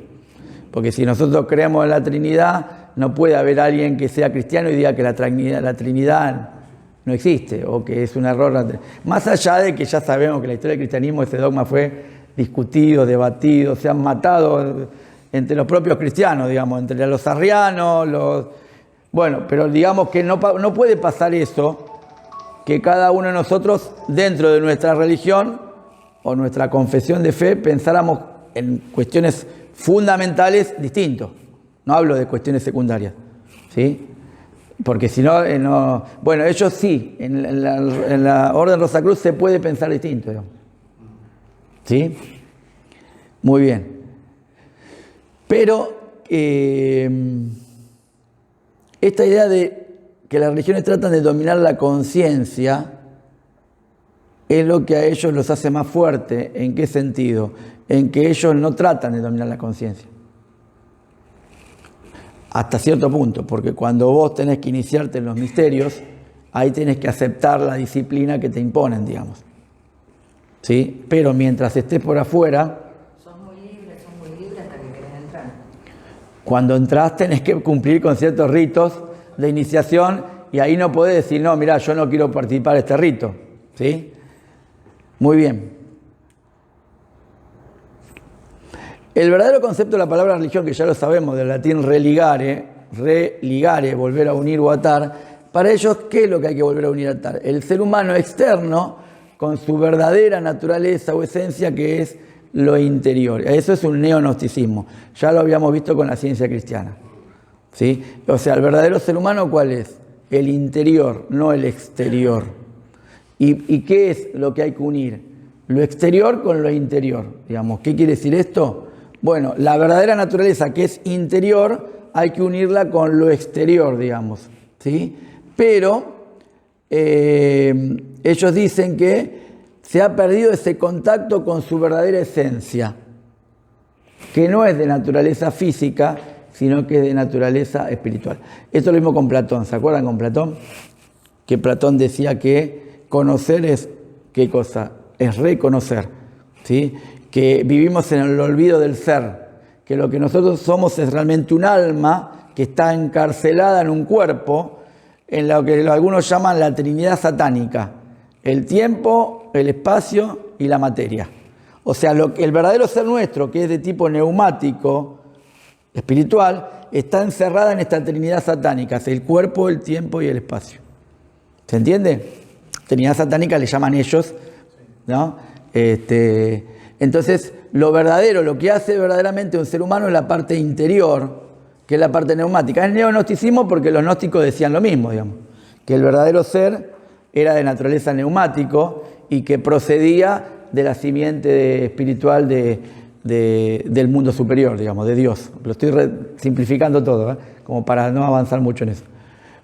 porque si nosotros creemos en la Trinidad, no puede haber alguien que sea cristiano y diga que la Trinidad no existe, o que es un error. Más allá de que ya sabemos que en la historia del cristianismo ese dogma fue discutido, debatido, se han matado entre los propios cristianos, digamos, entre los arrianos, bueno, pero digamos que no puede pasar eso, que cada uno de nosotros, dentro de nuestra religión o nuestra confesión de fe, pensáramos en cuestiones fundamentales distintos. No hablo de cuestiones secundarias, ¿sí? Porque si no, bueno, ellos sí, en la Orden Rosacruz se puede pensar distinto, digamos. ¿Sí? Muy bien. Pero esta idea de que las religiones tratan de dominar la conciencia es lo que a ellos los hace más fuertes. ¿En qué sentido? En que ellos no tratan de dominar la conciencia. Hasta cierto punto, porque cuando vos tenés que iniciarte en los misterios, ahí tenés que aceptar la disciplina que te imponen, digamos. ¿Sí? Pero mientras estés por afuera, Sos muy libre hasta que querés entrar. cuando entrás tenés que cumplir con ciertos ritos de iniciación y ahí no podés decir, no, mirá, yo no quiero participar de este rito. ¿Sí? Muy bien. El verdadero concepto de la palabra religión, que ya lo sabemos, del latín religare, volver a unir o atar, para ellos, ¿qué es lo que hay que volver a unir o atar? El ser humano externo con su verdadera naturaleza o esencia, que es lo interior. Eso es un neognosticismo. Ya lo habíamos visto con la ciencia cristiana. ¿Sí? O sea, el verdadero ser humano, ¿cuál es? El interior, no el exterior. ¿Y qué es lo que hay que unir? lo exterior con lo interior, digamos. ¿Qué quiere decir esto? Bueno, la verdadera naturaleza que es interior hay que unirla con lo exterior, digamos, ¿sí? Pero ellos dicen que se ha perdido ese contacto con su verdadera esencia, que no es de naturaleza física, sino que es de naturaleza espiritual. Esto es lo mismo con Platón, ¿se acuerdan con Platón? Que Platón decía que conocer es, ¿qué cosa? Es reconocer, ¿sí? Que vivimos en el olvido del ser, que lo que nosotros somos es realmente un alma que está encarcelada en un cuerpo, en lo que algunos llaman la Trinidad satánica, el tiempo, el espacio y la materia. O sea, el verdadero ser nuestro, que es de tipo neumático, espiritual, está encerrada en esta Trinidad satánica, es el cuerpo, el tiempo y el espacio. ¿Se entiende? Trinidad satánica le llaman ellos, ¿no? Entonces, lo verdadero, lo que hace verdaderamente un ser humano es la parte interior, que es la parte neumática. Es neognosticismo porque los gnósticos decían lo mismo, digamos, que el verdadero ser era de naturaleza neumático y que procedía de la simiente espiritual del mundo superior, digamos, de Dios. Lo estoy simplificando todo, como para no avanzar mucho en eso.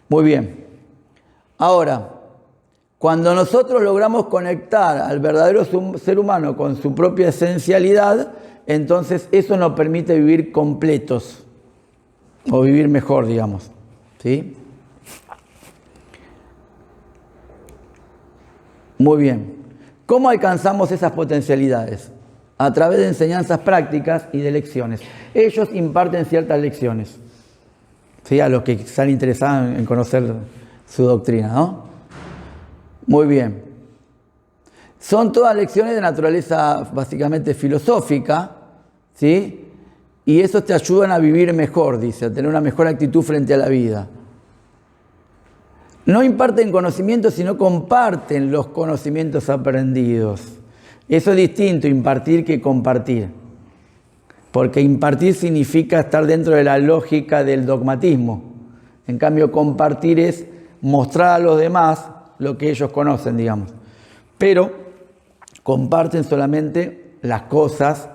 Muy bien. Ahora, cuando nosotros logramos conectar al verdadero ser humano con su propia esencialidad, entonces eso nos permite vivir completos, o vivir mejor, digamos, ¿sí? Muy bien. ¿Cómo alcanzamos esas potencialidades? A través de enseñanzas prácticas y de lecciones. Ellos imparten ciertas lecciones, ¿sí? A los que están interesados en conocer su doctrina, ¿no? Muy bien. Son todas lecciones de naturaleza básicamente filosófica, ¿sí? Y eso te ayudan a vivir mejor, dice, a tener una mejor actitud frente a la vida. No imparten conocimientos, sino comparten los conocimientos aprendidos. Eso es distinto, impartir que compartir. Porque impartir significa estar dentro de la lógica del dogmatismo. En cambio, compartir es mostrar a los demás lo que ellos conocen, digamos. Pero comparten solamente las cosas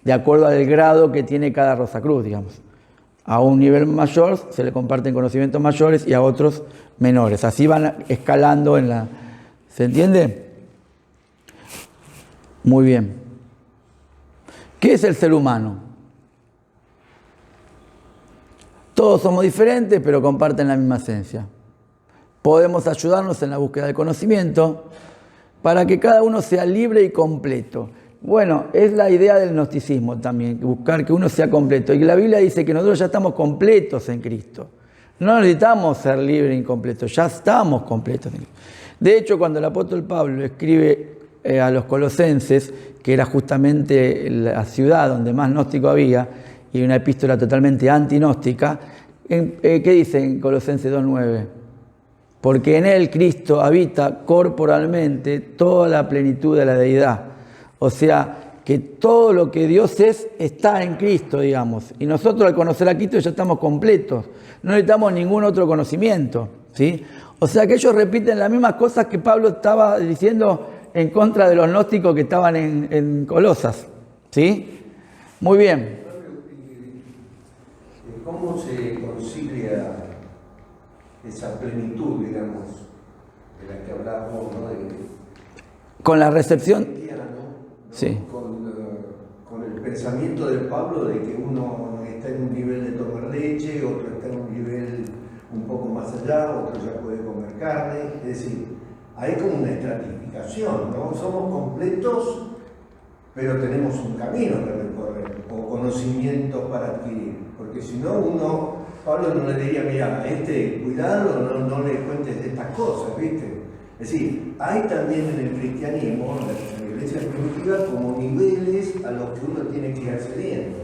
de acuerdo al grado que tiene cada Rosacruz, digamos. A un nivel mayor se le comparten conocimientos mayores y a otros menores. Así van escalando en la... ¿Se entiende? Muy bien. ¿Qué es el ser humano? Todos somos diferentes, pero comparten la misma esencia. Podemos ayudarnos en la búsqueda del conocimiento para que cada uno sea libre y completo. Bueno, es la idea del gnosticismo también, buscar que uno sea completo. Y la Biblia dice que nosotros ya estamos completos en Cristo. No necesitamos ser libres y completos, ya estamos completos en Cristo. De hecho, cuando el apóstol Pablo escribe a los colosenses, que era justamente la ciudad donde más gnóstico había, y una epístola totalmente antinóstica, ¿qué dice en Colosenses 2:9? Porque en él Cristo habita corporalmente toda la plenitud de la deidad. O sea, que todo lo que Dios es está en Cristo, digamos. Y nosotros al conocer a Cristo ya estamos completos. No necesitamos ningún otro conocimiento, ¿sí? O sea que ellos repiten las mismas cosas que Pablo estaba diciendo en contra de los gnósticos que estaban en Colosas, ¿sí? Muy bien. ¿Cómo se concilia esa plenitud, digamos, de la que hablábamos, ¿no? Con la recepción... ¿no? Sí. Con el pensamiento de Pablo de que uno está en un nivel de tomar leche, otro está en un nivel un poco más allá, otro ya puede comer carne, es decir, hay como una estratificación, ¿no? Somos completos, pero tenemos un camino que recorrer, o conocimientos para adquirir, porque si no Pablo no le diría, mira, cuidado, no le cuentes de estas cosas, ¿viste? Es decir, hay también en el cristianismo, en la iglesia primitiva, como niveles a los que uno tiene que ir accediendo.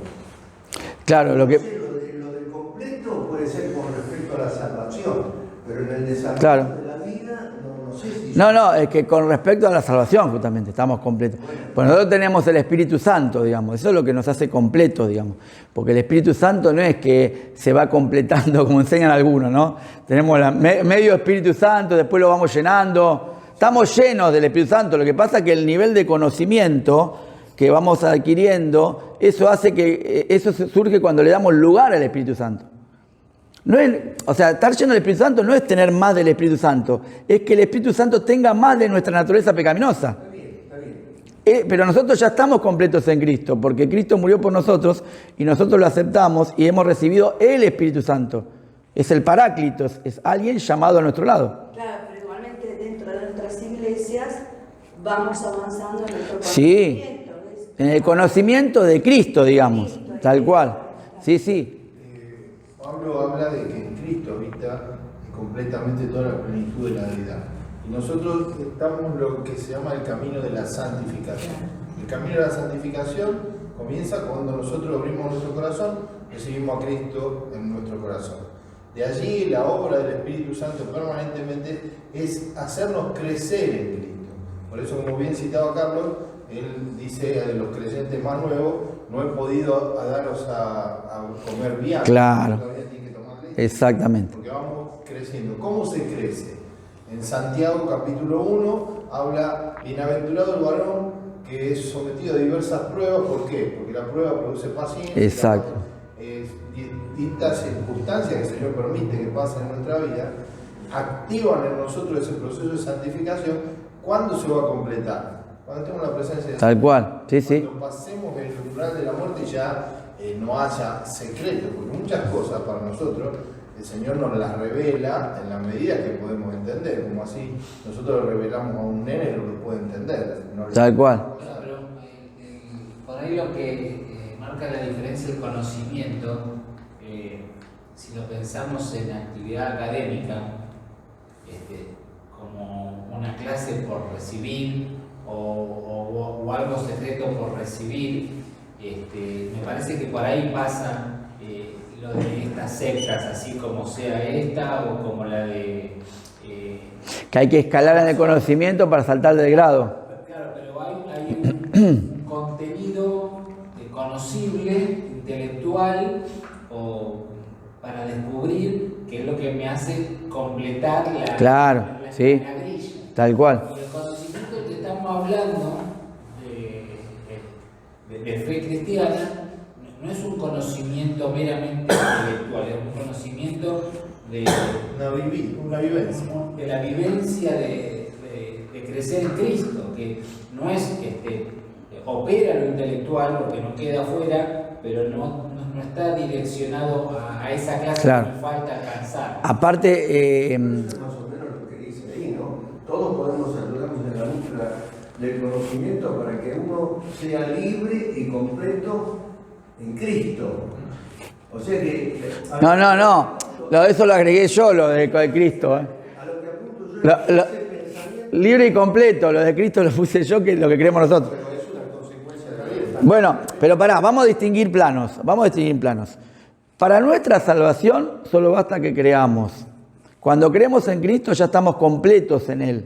Claro, lo del completo puede ser con respecto a la salvación, pero en el desarrollo de la vida, no sé si... No, es que con respecto a la salvación, justamente, estamos completos. Pues nosotros tenemos el Espíritu Santo, digamos, eso es lo que nos hace completos, digamos. Porque el Espíritu Santo no es que se va completando, como enseñan algunos, ¿no? Tenemos medio Espíritu Santo, después lo vamos llenando, estamos llenos del Espíritu Santo. Lo que pasa es que el nivel de conocimiento que vamos adquiriendo, eso hace que eso surge cuando le damos lugar al Espíritu Santo. No es, o sea, estar lleno del Espíritu Santo no es tener más del Espíritu Santo, es que el Espíritu Santo tenga más de nuestra naturaleza pecaminosa. Pero nosotros ya estamos completos en Cristo, porque Cristo murió por nosotros y nosotros lo aceptamos y hemos recibido el Espíritu Santo. Es el Paráclitos, es alguien llamado a nuestro lado. Claro, pero igualmente dentro de nuestras iglesias vamos avanzando en nuestro Sí, conocimiento. en el conocimiento de Cristo, digamos, tal cual. Sí, sí. Pablo habla de que en Cristo habita completamente toda la plenitud de la deidad. Y nosotros estamos en lo que se llama el camino de la santificación. El camino de la santificación comienza cuando nosotros abrimos nuestro corazón, recibimos a Cristo en nuestro corazón. De allí la obra del Espíritu Santo permanentemente es hacernos crecer en Cristo. Por eso, como bien citaba Carlos, él dice a los creyentes más nuevos, no he podido daros a comer vianda. Claro. Todavía tienen que tomar leche. Exactamente. Porque vamos creciendo. ¿Cómo se crece? En Santiago capítulo 1 habla, bienaventurado el varón que es sometido a diversas pruebas. ¿Por qué? Porque la prueba produce paciencia. Exacto. Distintas circunstancias que el Señor permite que pasen en nuestra vida activan en nosotros ese proceso de santificación. ¿Cuándo se va a completar? Cuando tenemos la presencia de Dios. Tal cual, sí, sí. Cuando pasemos el umbral de la muerte y ya no haya secreto, porque muchas cosas para nosotros el Señor nos las revela en la medida que podemos entender, como así nosotros le revelamos a un nene no lo puede entender. No le- Tal cual. Bueno, pero por ahí lo que marca la diferencia el conocimiento, si lo pensamos en actividad académica, como una clase por recibir o algo secreto por recibir, me parece que por ahí pasa lo de estas sectas, así como sea esta o como la de... Que hay que escalar en el conocimiento para saltar del grado. Claro, pero hay un contenido conocible, intelectual, o para descubrir qué es lo que me hace completar la, Claro, sí. la grilla. Tal cual. Y el conocimiento que estamos hablando de fe cristiana no es un conocimiento meramente intelectual, es un conocimiento de una vivencia. de la vivencia de crecer en Cristo, que no es opera lo intelectual porque no queda afuera, pero no está direccionado a esa clase Claro. que nos falta alcanzar. Aparte, Eso es más o menos lo que dice ahí, ¿no? Todos podemos ayudarnos en la búsqueda del conocimiento para que uno sea libre y completo en Cristo. O sea que... no. Eso lo agregué yo, lo de Cristo. A lo que apunto yo es ese pensamiento, Libre y completo, lo de Cristo lo puse yo, que es lo que creemos nosotros. pero es una consecuencia de la vida. Bueno, pero pará, vamos a distinguir planos. Para nuestra salvación solo basta que creamos. Cuando creemos en Cristo ya estamos completos en Él.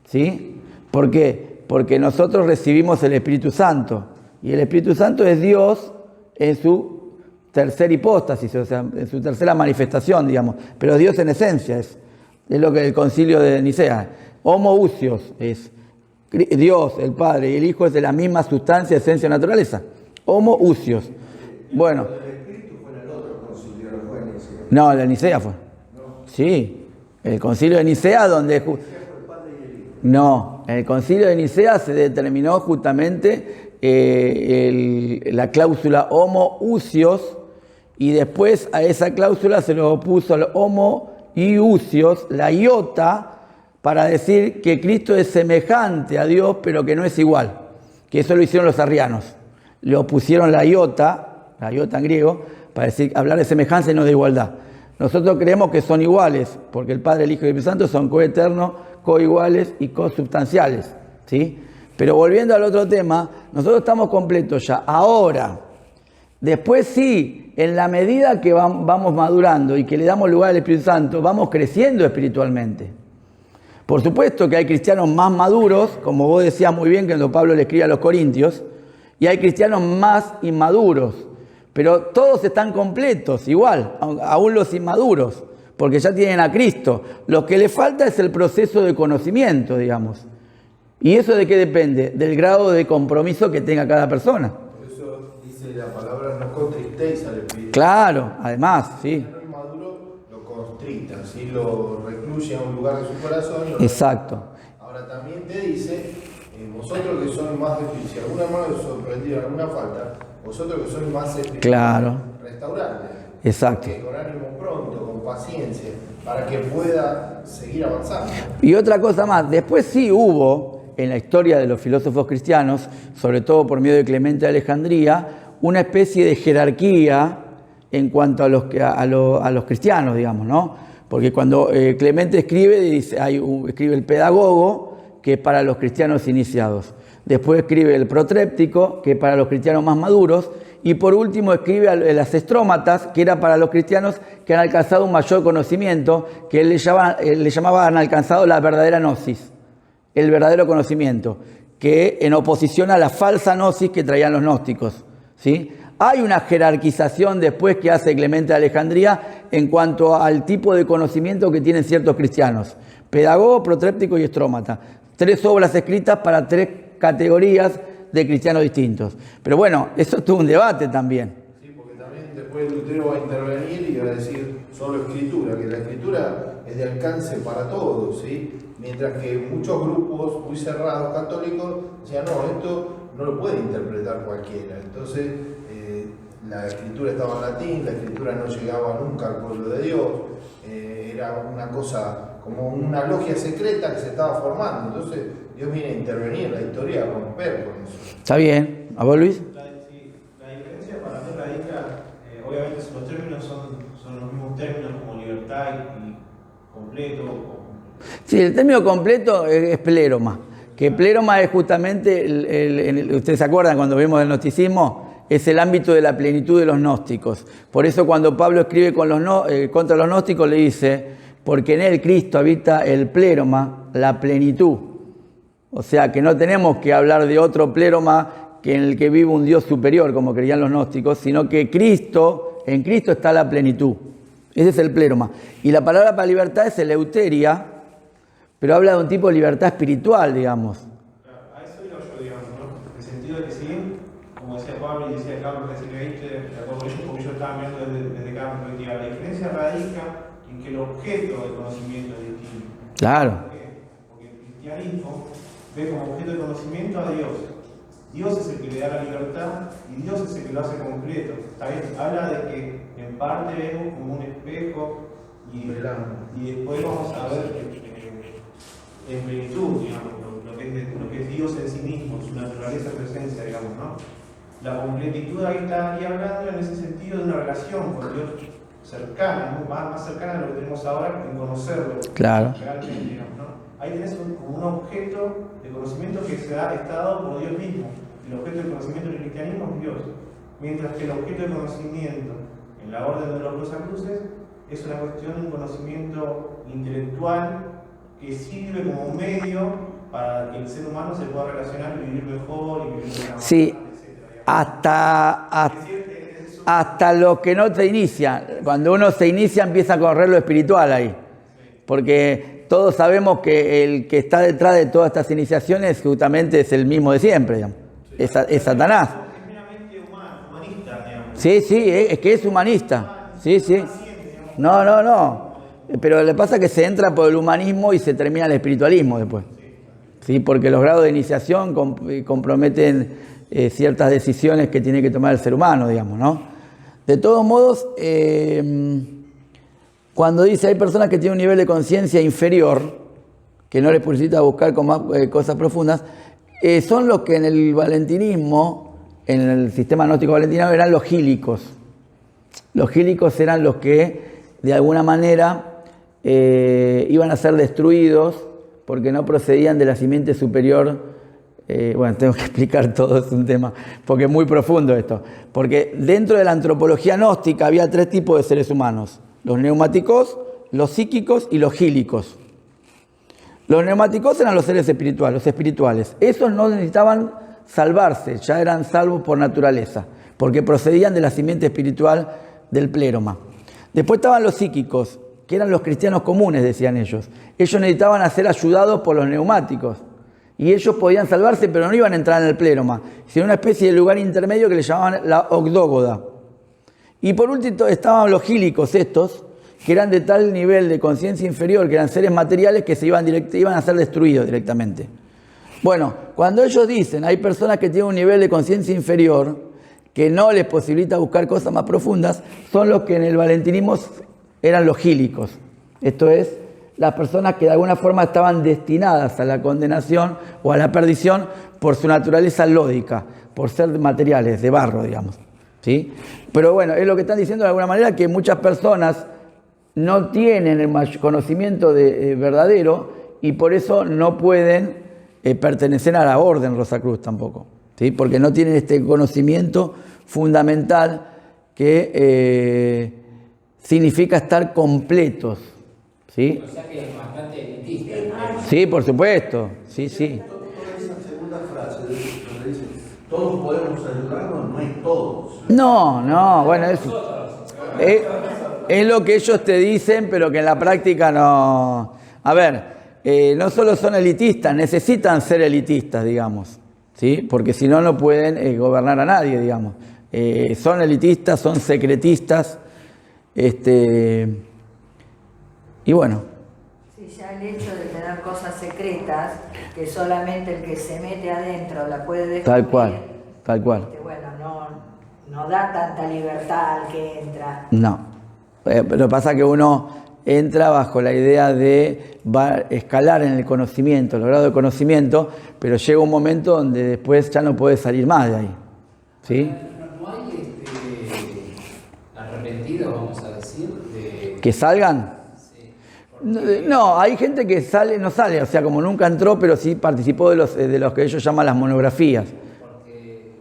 ¿Sí? ¿Por qué? Porque nosotros recibimos el Espíritu Santo. Y el Espíritu Santo es Dios en su tercera hipóstasis, o sea, en su tercera manifestación, digamos. Pero Dios en esencia es lo que el concilio de Nicea. Homoousios es Dios, el Padre y el Hijo es de la misma sustancia, esencia, naturaleza. Homoousios. Bueno. El Espíritu fue en el otro concilio, no fue en ese. No, la Nicea fue. Sí, el concilio de Nicea donde... No, en el concilio de Nicea se determinó justamente la cláusula homoousios y después a esa cláusula se le opuso el homoiousios, la iota, para decir que Cristo es semejante a Dios pero que no es igual. Que eso lo hicieron los arrianos. Le opusieron la iota en griego, para decir, hablar de semejanza y no de igualdad. Nosotros creemos que son iguales, porque el Padre, el Hijo y el Espíritu Santo son coeternos, coiguales y consubstanciales, ¿sí? Pero volviendo al otro tema, nosotros estamos completos ya. Ahora, después sí, en la medida que vamos madurando y que le damos lugar al Espíritu Santo, vamos creciendo espiritualmente. Por supuesto que hay cristianos más maduros, como vos decías muy bien cuando Pablo le escribe a los Corintios, y hay cristianos más inmaduros. Pero todos están completos, igual, aún los inmaduros. porque ya tienen a Cristo. Lo que les falta es el proceso de conocimiento, digamos. ¿Y eso de qué depende? Del grado de compromiso que tenga cada persona. Por eso dice la palabra, no contristéis al Espíritu. Claro, además, sí. El maduro lo constrita, ¿sí? Lo recluye a un lugar de su corazón. Exacto. Ahora también te dice, vosotros que sois más espirituales, si alguna mano os sorprendió en alguna falta, vosotros que sois más espirituales, Claro. restaurarle. Exacto. Con ánimo pronto, con paciencia, para que pueda seguir avanzando. Y otra cosa más, después sí hubo en la historia de los filósofos cristianos, sobre todo por medio de Clemente de Alejandría, una especie de jerarquía en cuanto a los cristianos, digamos, ¿no? Porque cuando Clemente escribe, dice, escribe el pedagogo, que es para los cristianos iniciados. Después escribe el protréptico, que es para los cristianos más maduros. Y por último escribe las estrómatas, que era para los cristianos que han alcanzado un mayor conocimiento, que él le llamaba han alcanzado la verdadera gnosis, el verdadero conocimiento, que en oposición a la falsa gnosis que traían los gnósticos, ¿sí? Hay una jerarquización después que hace Clemente de Alejandría en cuanto al tipo de conocimiento que tienen ciertos cristianos: pedagogo, protréptico y estrómata. 3 obras escritas para 3 categorías de cristianos distintos. Pero bueno, eso tuvo un debate también. Sí, porque también después Lutero va a intervenir y va a decir solo escritura, que la escritura es de alcance para todos, ¿sí? Mientras que muchos grupos muy cerrados católicos decían, no, esto no lo puede interpretar cualquiera. Entonces, la escritura estaba en latín, la escritura no llegaba nunca al pueblo de Dios, era una cosa como una logia secreta que se estaba formando. Entonces, Dios viene a intervenir en la historia, a romper con eso. ¿Está bien? ¿A vos, Luis? La diferencia para mí radica, obviamente los términos son los mismos términos como libertad y completo. Sí, el término completo es pléroma, que pléroma es justamente, ustedes se acuerdan cuando vimos el gnosticismo, es el ámbito de la plenitud de los gnósticos. Por eso cuando Pablo escribe contra los gnósticos le dice, porque en él Cristo habita el pléroma, la plenitud. O sea que no tenemos que hablar de otro pléroma que en el que vive un Dios superior, como creían los gnósticos, sino que en Cristo está la plenitud. Ese es el pléroma. Y la palabra para libertad es eleuteria, pero habla de un tipo de libertad espiritual, digamos. A eso digo yo, digamos, ¿no? En el sentido de que sí, como decía Pablo y decía Carlos recién que viste, de acuerdo con ellos, porque yo estaba mirando desde cada perspectiva, la diferencia radica en que el objeto del conocimiento es distinto. Claro. ¿Por qué? Porque el cristianismo ve como objeto de conocimiento a Dios. Dios es el que le da la libertad y Dios es el que lo hace concreto. ¿Está bien? Habla de que en parte vemos como un espejo y después vamos a ver en plenitud, digamos, lo que es Dios en sí mismo, su naturaleza, presencia, digamos, ¿no? La completitud ahí está aquí hablando en ese sentido de una relación con Dios cercana, ¿no? Más cercana a lo que tenemos ahora en conocerlo. Claro. Realmente, digamos, ¿no? Ahí tenés como un objeto de conocimiento que está dado por Dios mismo. El objeto de conocimiento del cristianismo es Dios. Mientras que el objeto de conocimiento en la orden de los Rosacruces es una cuestión de un conocimiento intelectual que sirve como un medio para que el ser humano se pueda relacionar y vivir mejor y vivir de una manera, Sí, etcétera. hasta lo que no te inicia. Cuando uno se inicia empieza a correr lo espiritual ahí. Porque todos sabemos que el que está detrás de todas estas iniciaciones justamente es el mismo de siempre, digamos. Es Satanás. Es meramente humanista, digamos. Sí, es que es humanista. Sí. No. Pero le pasa que se entra por el humanismo y se termina el espiritualismo después. ¿Sí? Porque los grados de iniciación comprometen ciertas decisiones que tiene que tomar el ser humano, digamos, ¿no? De todos modos, cuando dice hay personas que tienen un nivel de conciencia inferior, que no les necesita buscar con más cosas profundas, son los que en el valentinismo, en el sistema gnóstico valentiniano, eran los gílicos. Los gílicos eran los que, de alguna manera, iban a ser destruidos porque no procedían de la simiente superior. Bueno, tengo que explicar todo, es un tema, porque es muy profundo esto. Porque dentro de la antropología gnóstica había 3 tipos de seres humanos: los neumáticos, los psíquicos y los gílicos. Los neumáticos eran los seres espirituales, los espirituales. Esos no necesitaban salvarse, ya eran salvos por naturaleza, porque procedían de la simiente espiritual del pléroma. Después estaban los psíquicos, que eran los cristianos comunes, decían ellos. Ellos necesitaban ser ayudados por los neumáticos. Y ellos podían salvarse, pero no iban a entrar en el pleroma, sino una especie de lugar intermedio que le llamaban la ogdógoda. Y por último estaban los gílicos estos, que eran de tal nivel de conciencia inferior, que eran seres materiales que iban a ser destruidos directamente. Bueno, cuando ellos dicen, hay personas que tienen un nivel de conciencia inferior, que no les posibilita buscar cosas más profundas, son los que en el valentinismo eran los gílicos. Esto es, las personas que de alguna forma estaban destinadas a la condenación o a la perdición por su naturaleza lódica, por ser materiales, de barro, digamos. ¿Sí? Pero bueno, es lo que están diciendo de alguna manera, que muchas personas no tienen el conocimiento verdadero y por eso no pueden pertenecer a la orden Rosacruz tampoco, ¿sí? Porque no tienen este conocimiento fundamental que significa estar completos, ¿sí? O sea que es bastante elitista. Sí, por supuesto, sí, sí. Esa segunda frase donde dice, todos podemos ayudarnos, no es todos. No, bueno, es lo que ellos te dicen, pero que en la práctica no. A ver, no solo son elitistas, necesitan ser elitistas, digamos, ¿sí? Porque si no, no pueden gobernar a nadie, digamos. Son elitistas, son secretistas, y bueno. Sí, ya el hecho de tener cosas secretas, que solamente el que se mete adentro la puede descubrir. Tal cual. Bueno, no da tanta libertad al que entra. No. Lo que pasa es que uno entra bajo la idea de escalar en el conocimiento, el grado de conocimiento, pero llega un momento donde después ya no puede salir más de ahí. ¿Sí? ¿No hay arrepentidos, vamos a decir? ¿Que salgan? Sí. No, hay gente que no sale, o sea, como nunca entró, pero sí participó de los que ellos llaman las monografías. Porque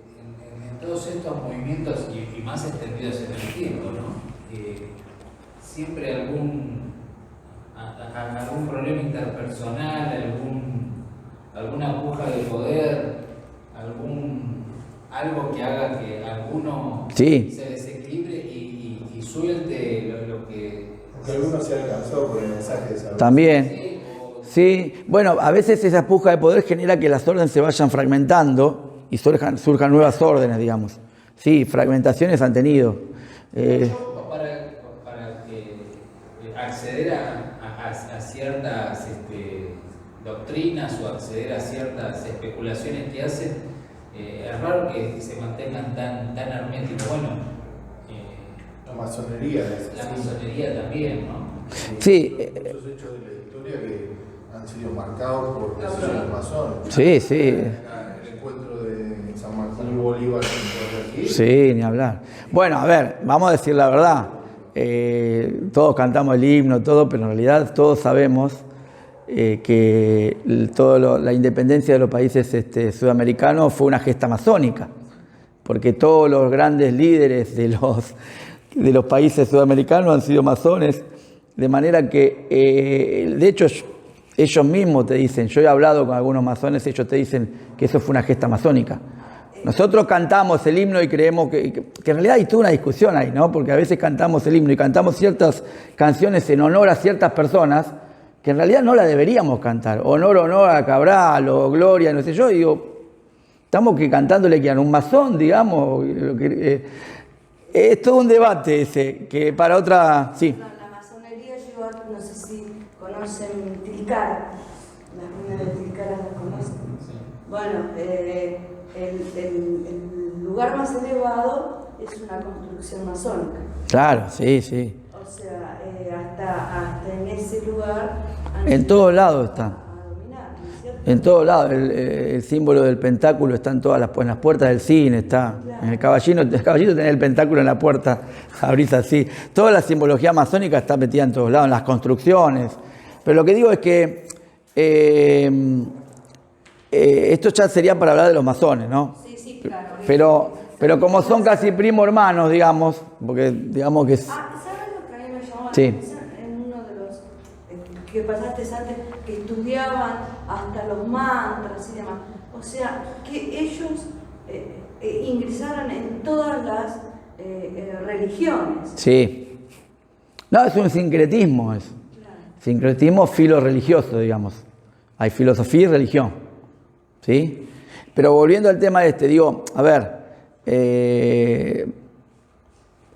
en todos estos movimientos, y más extendidos en el tiempo, ¿no? Siempre algún problema interpersonal, alguna puja de poder, algo que haga que alguno Sí. se desequilibre y suelte lo que... Que alguno se alcanzó por el mensaje de salvación. También. Sí, bueno, a veces esa puja de poder genera que las órdenes se vayan fragmentando y surjan nuevas órdenes, digamos. Sí, fragmentaciones han tenido. Para acceder a ciertas doctrinas o acceder a ciertas especulaciones que hacen, es raro que se mantengan tan herméticos. Bueno, La masonería. la masonería también, ¿no? Sí. Muchos hechos de la historia que han sido marcados por decisiones masones. Sí, sí. El encuentro de San Martín y Bolívar en aquí. Sí, ni hablar. Bueno, a ver, vamos a decir la verdad. Todos cantamos el himno, todo, pero en realidad todos sabemos que la independencia de los países sudamericanos fue una gesta masónica, porque todos los grandes líderes de los países sudamericanos han sido masones, de manera que, de hecho, ellos mismos te dicen, yo he hablado con algunos masones, ellos te dicen que eso fue una gesta masónica. Nosotros cantamos el himno y creemos que en realidad hay toda una discusión ahí, ¿no? Porque a veces cantamos el himno y cantamos ciertas canciones en honor a ciertas personas que en realidad no la deberíamos cantar. Honor a Cabral o Gloria, no sé yo. Digo, estamos cantándole que a un masón, digamos. Es todo un debate ese, que para otra... Sí. La masonería lleva, no sé si conocen Tilcara. Las ruinas de Tilcara las conocen. Sí. Bueno, el lugar más elevado es una construcción masónica. Claro, sí, sí. O sea, hasta en ese lugar... En todos lados está. A dominar, ¿no es cierto? En todos lados. El símbolo del pentáculo está en todas en las puertas del cine, está. En el caballito tenés el pentáculo en la puerta, abrís así. Toda la simbología masónica está metida en todos lados, en las construcciones. Pero lo que digo es que esto ya sería para hablar de los masones, ¿no? Sí, claro. Pero como son casi primo hermanos, digamos, porque digamos que es... ¿Sabes lo que a mí me llamó la Sí. atención? En uno de los que pasaste antes, que estudiaban hasta los mantras y demás. O sea, que ellos ingresaran en todas las religiones. Sí. No, es un sincretismo eso. Sincretismo filo-religioso, digamos. Hay filosofía y religión. ¿Sí? Pero volviendo al tema digo, a ver,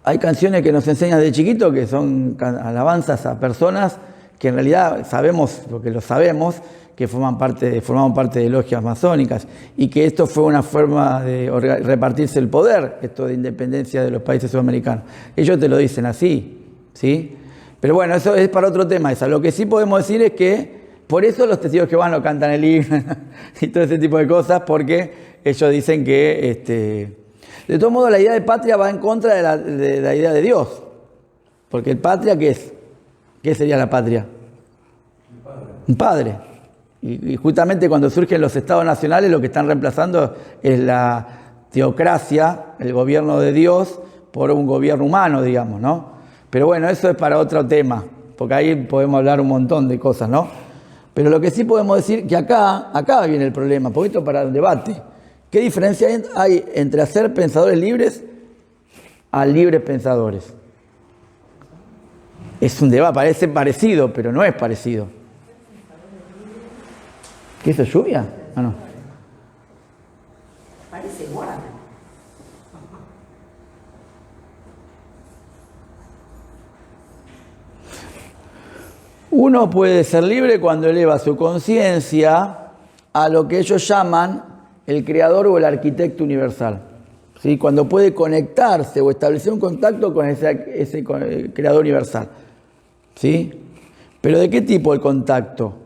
hay canciones que nos enseñan de chiquito que son alabanzas a personas que en realidad sabemos, porque lo sabemos, que formaban parte de logias masónicas y que esto fue una forma de repartirse el poder, esto de independencia de los países sudamericanos. Ellos te lo dicen así, ¿sí? Pero bueno, eso es para otro tema. Lo que sí podemos decir es que por eso los testigos de Jehová no cantan el himno y todo ese tipo de cosas, porque ellos dicen que, de todo modo, la idea de patria va en contra de la idea de Dios. Porque el patria, ¿qué es? ¿Qué sería la patria? Un padre. Y justamente cuando surgen los estados nacionales, lo que están reemplazando es la teocracia, el gobierno de Dios, por un gobierno humano, digamos, ¿no? Pero bueno, eso es para otro tema, porque ahí podemos hablar un montón de cosas, ¿no? Pero lo que sí podemos decir que acá viene el problema, porque esto para el debate. ¿Qué diferencia hay entre hacer pensadores libres a libres pensadores? Es un debate, parece parecido, pero no es parecido. ¿Qué es eso, lluvia? Ah, no. Parece igual. Uno puede ser libre cuando eleva su conciencia a lo que ellos llaman el creador o el arquitecto universal. ¿Sí? Cuando puede conectarse o establecer un contacto con ese creador universal. ¿Sí? ¿Pero de qué tipo el contacto?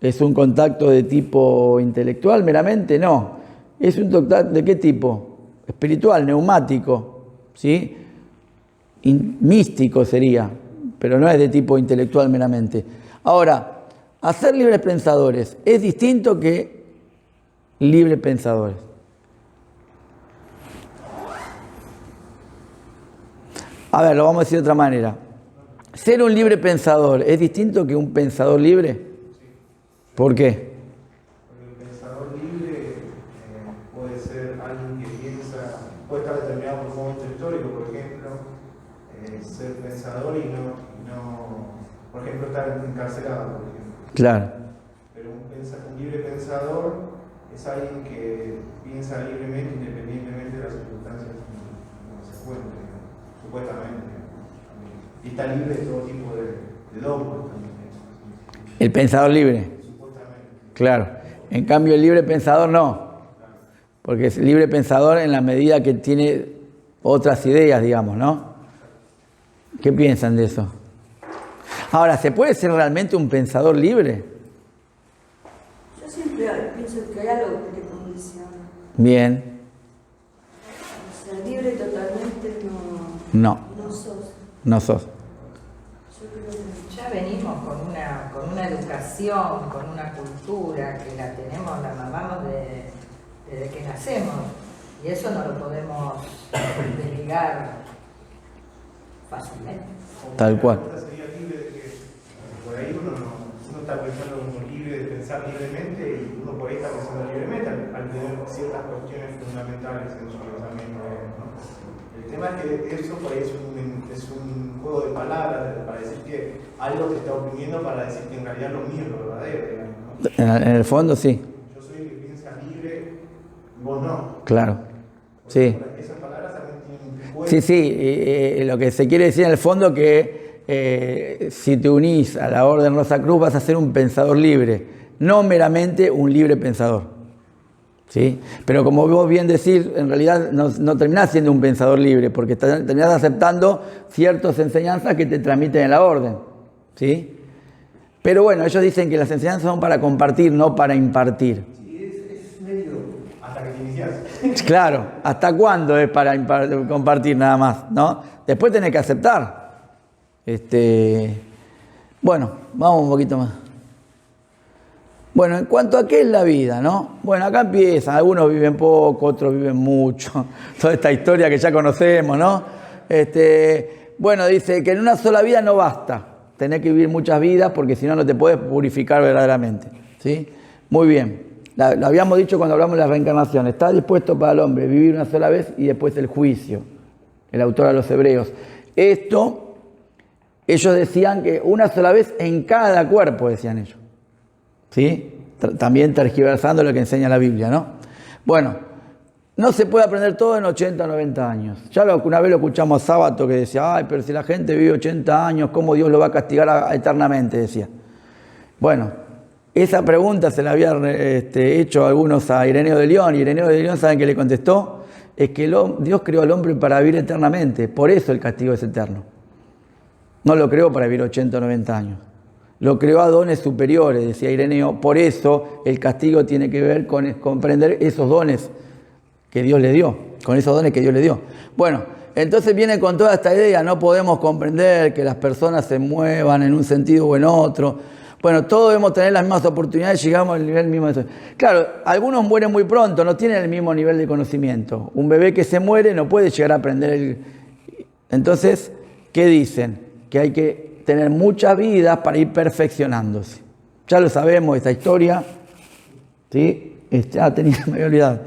¿Es un contacto de tipo intelectual meramente? No. ¿Es un contacto de qué tipo? Espiritual, neumático, ¿sí? Místico sería, pero no es de tipo intelectual meramente. Ahora, hacer libres pensadores es distinto que libres pensadores. A ver, lo vamos a decir de otra manera. ¿Ser un libre pensador es distinto que un pensador libre? ¿Por qué? Porque el pensador libre puede ser alguien que piensa, puede estar determinado por un momento histórico, por ejemplo, ser pensador y no, por ejemplo, estar encarcelado, por ejemplo. Claro. Pero un libre pensador es alguien que piensa libremente, independientemente de las circunstancias en que se encuentre, supuestamente. Y está libre de todo tipo de dogmas también. El pensador libre. Claro. En cambio, el libre pensador no. Porque es libre pensador en la medida que tiene otras ideas, digamos, ¿no? ¿Qué piensan de eso? Ahora, ¿se puede ser realmente un pensador libre? Yo siempre pienso que hay algo que te condiciona. Bien. O sea, libre totalmente No. no sos. No sos. Yo creo que Ya venimos con una educación, con una cultura que la tenemos, la mamamos desde que nacemos. Y eso no lo podemos desligar fácilmente. Tal cual. La pregunta sería libre de que por ahí uno está pensando como libre de pensar libremente y uno por ahí está pensando libremente al tener ciertas cuestiones fundamentales en su pensamiento, ¿no? El tema es que eso por ahí es un juego de palabras para decir que algo te está oprimiendo, para decir que en realidad lo mío es lo verdadero, digamos, ¿no? En el fondo, sí. Yo soy el que piensa libre, vos no. Claro. Sí. Esas palabras también tienen un juego. Sí, lo que se quiere decir en el fondo que si te unís a la Orden Rosa Cruz vas a ser un pensador libre, no meramente un libre pensador. ¿Sí? Pero como vos bien decís, en realidad no terminás siendo un pensador libre, porque terminás aceptando ciertas enseñanzas que te transmiten en la Orden. ¿Sí? Pero bueno, ellos dicen que las enseñanzas son para compartir, no para impartir. Sí, es medio. Hasta que te iniciás. Claro, ¿hasta cuándo es para compartir nada más? ¿No? Después tenés que aceptar. Bueno, vamos un poquito más. Bueno, en cuanto a qué es la vida, ¿no? Bueno, acá empieza, algunos viven poco, otros viven mucho, toda esta historia que ya conocemos, ¿no? Bueno, dice que en una sola vida no basta, tenés que vivir muchas vidas porque si no, no te puedes purificar verdaderamente, ¿sí? Muy bien, lo habíamos dicho cuando hablamos de la reencarnación, está dispuesto para el hombre vivir una sola vez y después el juicio, el autor a los Hebreos. Esto ellos decían que una sola vez en cada cuerpo, decían ellos. ¿Sí? También tergiversando lo que enseña la Biblia, ¿no? Bueno, no se puede aprender todo en 80 o 90 años. Ya una vez lo escuchamos a Sábato que decía, ay, pero si la gente vive 80 años, ¿cómo Dios lo va a castigar eternamente? Decía. Bueno, esa pregunta se la había hecho algunos a Ireneo de León, y Ireneo de León, ¿saben qué le contestó? Es que Dios creó al hombre para vivir eternamente, por eso el castigo es eterno. No lo creó para vivir 80 o 90 años. Lo creó a dones superiores, decía Ireneo, por eso el castigo tiene que ver con comprender esos dones que Dios le dio, con esos dones que Dios le dio. Bueno, entonces viene con toda esta idea, no podemos comprender que las personas se muevan en un sentido o en otro. Bueno, todos debemos tener las mismas oportunidades, llegamos al nivel mismo de eso. Claro, algunos mueren muy pronto, no tienen el mismo nivel de conocimiento. Un bebé que se muere no puede llegar a aprender. Entonces, ¿qué dicen? Que hay que tener muchas vidas para ir perfeccionándose. Ya lo sabemos, esta historia. ¿Sí? Me había olvidado.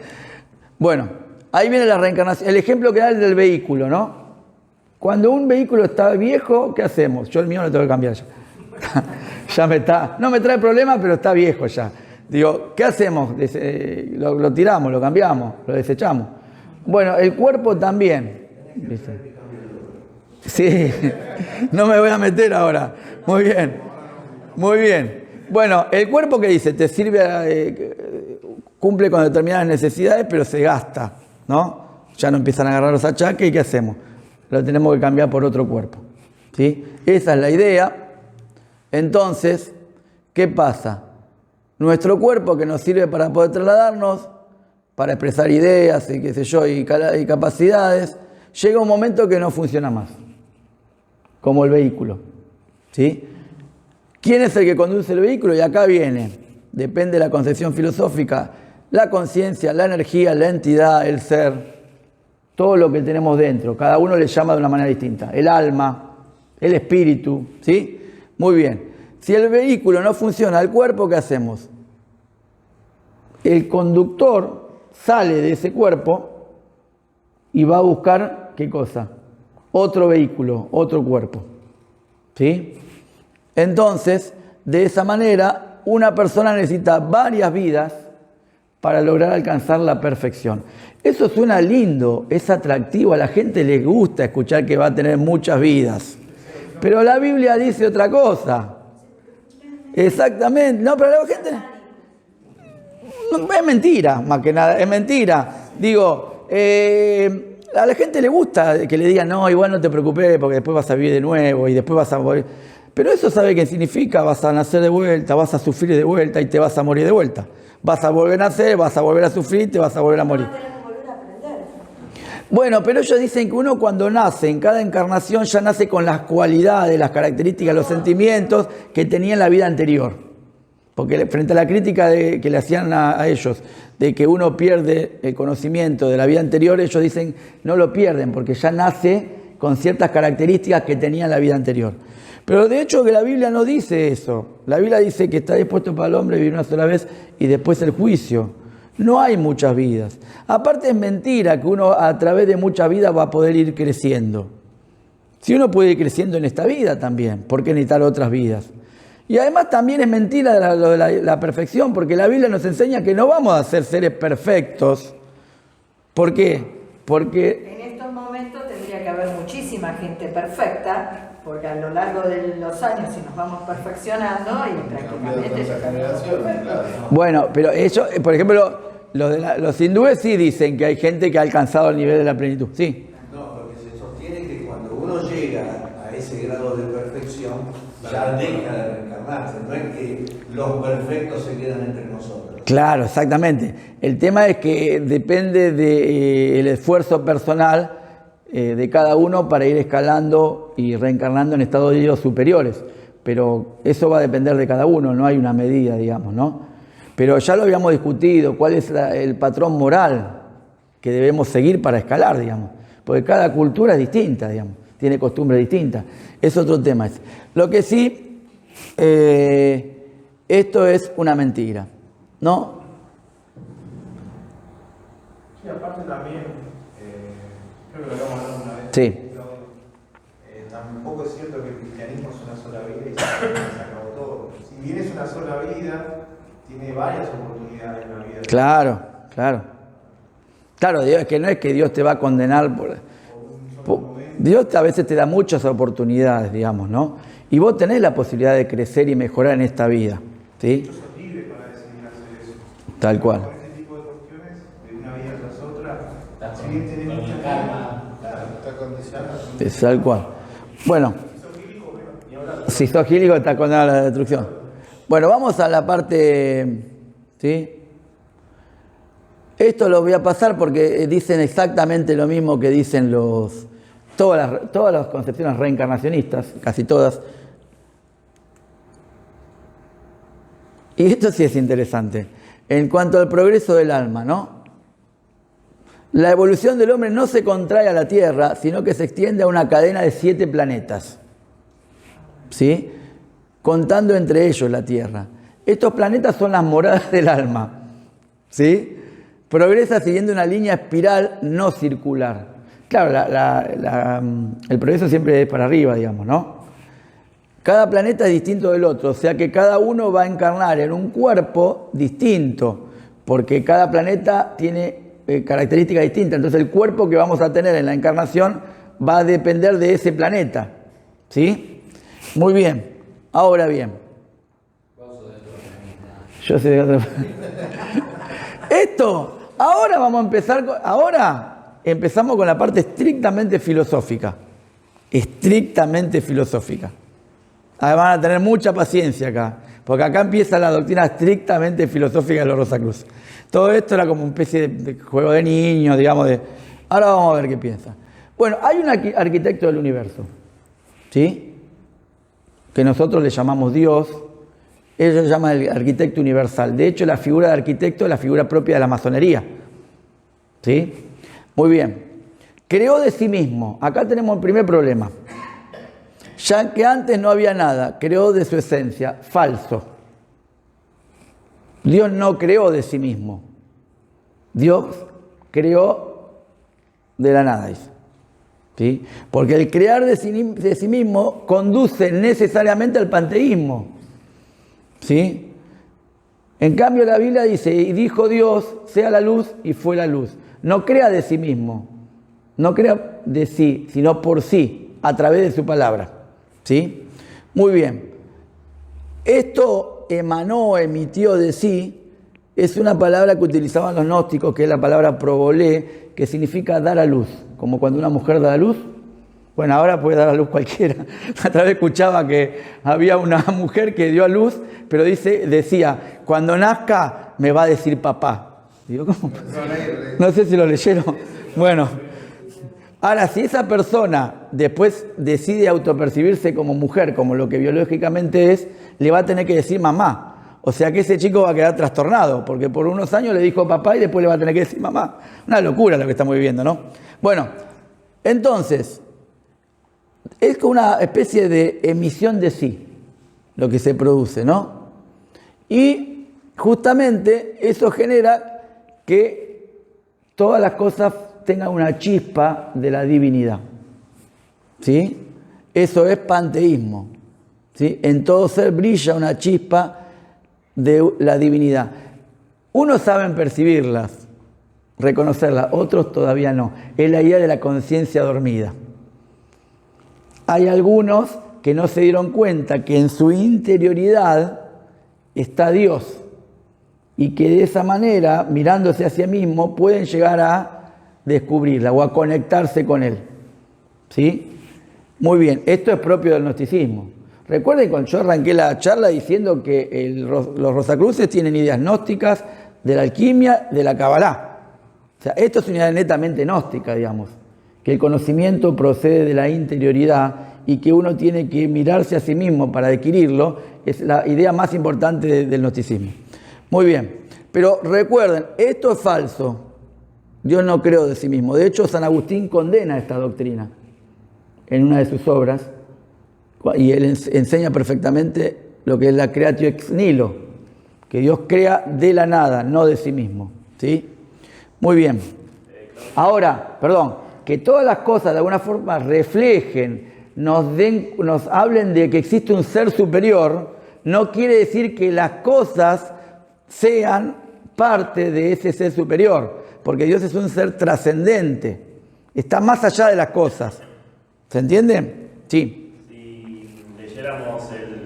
Bueno, ahí viene la reencarnación. El ejemplo que da el del vehículo, ¿no? Cuando un vehículo está viejo, ¿qué hacemos? Yo el mío lo tengo que cambiar ya. No me trae problema, pero está viejo ya. Digo, ¿qué hacemos? Lo tiramos, lo cambiamos, lo desechamos. Bueno, el cuerpo también. ¿Viste? Sí, no me voy a meter ahora. Muy bien, muy bien. Bueno, el cuerpo, ¿qué dice? Te sirve, cumple con determinadas necesidades, pero se gasta, ¿no? Ya no empiezan a agarrar los achaques, ¿y qué hacemos? Lo tenemos que cambiar por otro cuerpo, ¿sí? Esa es la idea. Entonces, ¿qué pasa? Nuestro cuerpo, que nos sirve para poder trasladarnos, para expresar ideas y qué sé yo, y capacidades, llega un momento que no funciona más, como el vehículo, ¿sí? ¿Quién es el que conduce el vehículo? Y acá viene, depende de la concepción filosófica, la conciencia, la energía, la entidad, el ser, todo lo que tenemos dentro. Cada uno le llama de una manera distinta. El alma, el espíritu, ¿sí? Muy bien. Si el vehículo no funciona, el cuerpo, ¿qué hacemos? El conductor sale de ese cuerpo y va a buscar, ¿qué cosa? Otro vehículo, otro cuerpo, ¿sí? Entonces, de esa manera, una persona necesita varias vidas para lograr alcanzar la perfección. Eso suena lindo, es atractivo, a la gente le gusta escuchar que va a tener muchas vidas. Pero la Biblia dice otra cosa. Exactamente. No, pero la gente... No, es mentira, más que nada, es mentira. Digo, a la gente le gusta que le digan, no, igual no te preocupes porque después vas a vivir de nuevo y después vas a morir. Pero eso sabe qué significa, vas a nacer de vuelta, vas a sufrir de vuelta y te vas a morir de vuelta. Vas a volver a nacer, vas a volver a sufrir y te vas a volver a morir. Bueno, pero ellos dicen que uno cuando nace, en cada encarnación, ya nace con las cualidades, las características, los sentimientos que tenía en la vida anterior. Porque frente a la crítica que le hacían a ellos, de que uno pierde el conocimiento de la vida anterior, ellos dicen, no lo pierden, porque ya nace con ciertas características que tenía en la vida anterior. Pero de hecho que la Biblia no dice eso. La Biblia dice que está dispuesto para el hombre vivir una sola vez y después el juicio. No hay muchas vidas. Aparte es mentira que uno a través de muchas vidas va a poder ir creciendo. Si uno puede ir creciendo en esta vida también, ¿por qué necesitar otras vidas? Y además también es mentira lo de la perfección, porque la Biblia nos enseña que no vamos a ser seres perfectos. ¿Por qué? Porque en estos momentos tendría que haber muchísima gente perfecta, porque a lo largo de los años si nos vamos perfeccionando y prácticamente se generación, claro. Bueno, pero eso, por ejemplo, los hindúes sí dicen que hay gente que ha alcanzado el nivel de la plenitud. Sí. No, porque se sostiene que cuando uno llega a ese grado de perfección, ya deja de reencarnarse. No es que los perfectos se quedan entre nosotros. Claro, exactamente. El tema es que depende del esfuerzo personal de cada uno para ir escalando y reencarnando en estados de Dios superiores. Pero eso va a depender de cada uno, no hay una medida, digamos, ¿no? Pero ya lo habíamos discutido, cuál es el patrón moral que debemos seguir para escalar, digamos. Porque cada cultura es distinta, digamos, tiene costumbres distintas. Es otro tema. Lo que sí, esto es una mentira, ¿no? Sí, aparte también, creo que lo habíamos hablado una vez. Sí. tampoco es cierto que el cristianismo es una sola vida y se acabó todo. Si bien es una sola vida, tiene varias oportunidades en la vida. Claro, claro. Claro, Dios, es que no es que Dios te va a condenar Dios a veces te da muchas oportunidades, digamos, ¿no? Y vos tenés la posibilidad de crecer y mejorar en esta vida, ¿sí? Muchos son libres para decidir hacer eso. Tal cual. Con este tipo de cuestiones, de una vida tras otra, Está si bien tenés con mucha el karma. claro, Está condicionado. Es tal cual. Bueno, si sos gírico, bueno, ni hablar. si sos gílico estás condenado a la destrucción. Bueno, vamos a la parte, ¿sí? Esto lo voy a pasar porque dicen exactamente lo mismo que dicen todas las concepciones reencarnacionistas, casi todas. Y esto sí es interesante. En cuanto al progreso del alma, ¿no? La evolución del hombre no se contrae a la Tierra, sino que se extiende a una cadena de 7 planetas, ¿sí? Contando entre ellos la Tierra. Estos planetas son las moradas del alma, ¿sí? Progresa siguiendo una línea espiral no circular. Claro, el progreso siempre es para arriba, digamos, ¿no? Cada planeta es distinto del otro, o sea que cada uno va a encarnar en un cuerpo distinto, porque cada planeta tiene características distintas. Entonces el cuerpo que vamos a tener en la encarnación va a depender de ese planeta, ¿sí? Muy bien. Ahora bien. Yo soy de otro planeta. Esto, ahora vamos a empezar, ahora empezamos con la parte estrictamente filosófica. Estrictamente filosófica. Van a tener mucha paciencia acá, porque acá empieza la doctrina estrictamente filosófica de los Rosacruz. Todo esto era como una especie de juego de niños, digamos. Ahora vamos a ver qué piensa. Bueno, hay un arquitecto del universo, ¿sí? Que nosotros le llamamos Dios. Ellos lo llaman el arquitecto universal. De hecho, la figura de arquitecto es la figura propia de la masonería, ¿sí? Muy bien. Creó de sí mismo. Acá tenemos el primer problema. Ya que antes no había nada, creó de su esencia. Falso. Dios no creó de sí mismo. Dios creó de la nada, dice. ¿Sí? Porque el crear de sí mismo conduce necesariamente al panteísmo. ¿Sí? En cambio la Biblia dice, y dijo Dios, sea la luz, y fue la luz. No crea de sí mismo. No crea de sí, sino por sí, a través de su palabra. ¿Sí? Muy bien. Esto emitió de sí, es una palabra que utilizaban los gnósticos, que es la palabra probolé, que significa dar a luz, como cuando una mujer da a luz. Bueno, ahora puede dar a luz cualquiera. Otra vez escuchaba que había una mujer que dio a luz, pero decía, cuando nazca me va a decir papá. Digo, ¿cómo? No sé si lo leyeron. Bueno, ahora, si esa persona después decide autopercibirse como mujer, como lo que biológicamente es, le va a tener que decir mamá. O sea que ese chico va a quedar trastornado, porque por unos años le dijo papá y después le va a tener que decir mamá. Una locura lo que estamos viviendo, ¿no? Bueno, entonces, es como una especie de emisión de sí, lo que se produce, ¿no? Y justamente eso genera que todas las cosas tengan una chispa de la divinidad, ¿sí? Eso es panteísmo, ¿sí? En todo ser brilla una chispa de la divinidad. Unos saben percibirlas, reconocerlas, otros todavía no. Es la idea de la conciencia dormida. Hay algunos que no se dieron cuenta que en su interioridad está Dios y que de esa manera, mirándose hacia sí mismo, pueden llegar a descubrirla o a conectarse con Él. ¿Sí? Muy bien, esto es propio del gnosticismo. Recuerden cuando yo arranqué la charla diciendo que los Rosacruces tienen ideas gnósticas de la alquimia, de la Kabbalah. O sea, esto es una idea netamente gnóstica, digamos. Que el conocimiento procede de la interioridad y que uno tiene que mirarse a sí mismo para adquirirlo, es la idea más importante del gnosticismo. Muy bien, pero recuerden, esto es falso. Dios no creó de sí mismo. De hecho, San Agustín condena esta doctrina en una de sus obras y él enseña perfectamente lo que es la creatio ex nihilo, que Dios crea de la nada, no de sí mismo. ¿Sí? Muy bien. Ahora, que todas las cosas de alguna forma reflejen nos hablen de que existe un ser superior, no quiere decir que las cosas sean parte de ese ser superior, porque Dios es un ser trascendente, está más allá de las cosas. ¿Se entiende? Sí. Si leyéramos el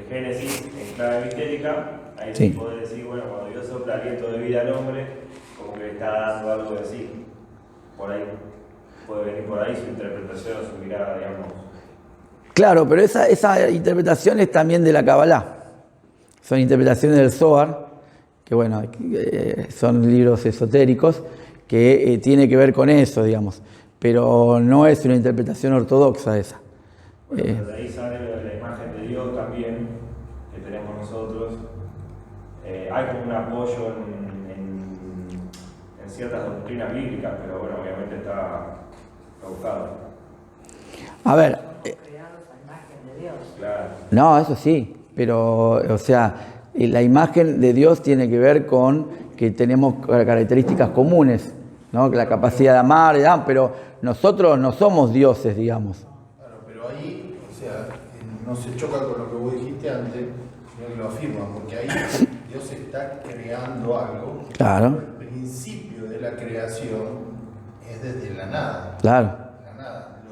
Génesis en clave mistérica, ahí Sí. se puede decir, bueno, cuando Dios sopla aliento de vida al hombre, como que le está dando algo de sí. Por ahí, puede venir por ahí su interpretación o su mirada, digamos. Claro, pero esa interpretación es también de la Kabbalah. Son interpretaciones del Zohar, que bueno, son libros esotéricos, que tiene que ver con eso, digamos. Pero no es una interpretación ortodoxa esa. Bueno, pero de ahí sale la imagen de Dios también, que tenemos nosotros. Hay como un apoyo en ciertas doctrinas bíblicas, pero bueno, obviamente está buscado. A ver, Creados a imagen de Dios. Claro. no, eso sí, pero, o sea, la imagen de Dios tiene que ver con que tenemos características comunes, ¿no? La capacidad de amar, pero nosotros no somos dioses, digamos. Claro, pero ahí, o sea, no se choca con lo que vos dijiste antes, sino que lo afirma, porque ahí Dios está creando algo. Claro. El principio de la creación es desde la nada. Claro. La nada.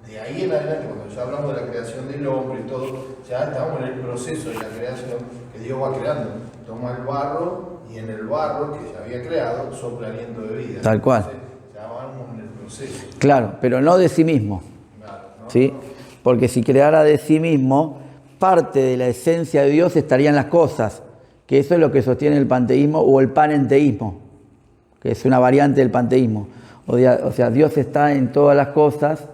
De ahí en adelante, cuando ya hablamos de la creación del hombre y todo, ya estamos en el proceso de la creación que Dios va creando. Toma el barro y en el barro que ya había creado sopla aliento de vida. Tal cual. Entonces, ya vamos en el proceso. Claro, pero no de sí mismo, Claro, ¿no? ¿sí? Porque si creara de sí mismo, parte de la esencia de Dios estaría en las cosas, que eso es lo que sostiene el panteísmo o el panenteísmo, que es una variante del panteísmo. O sea, Dios está en todas las cosas,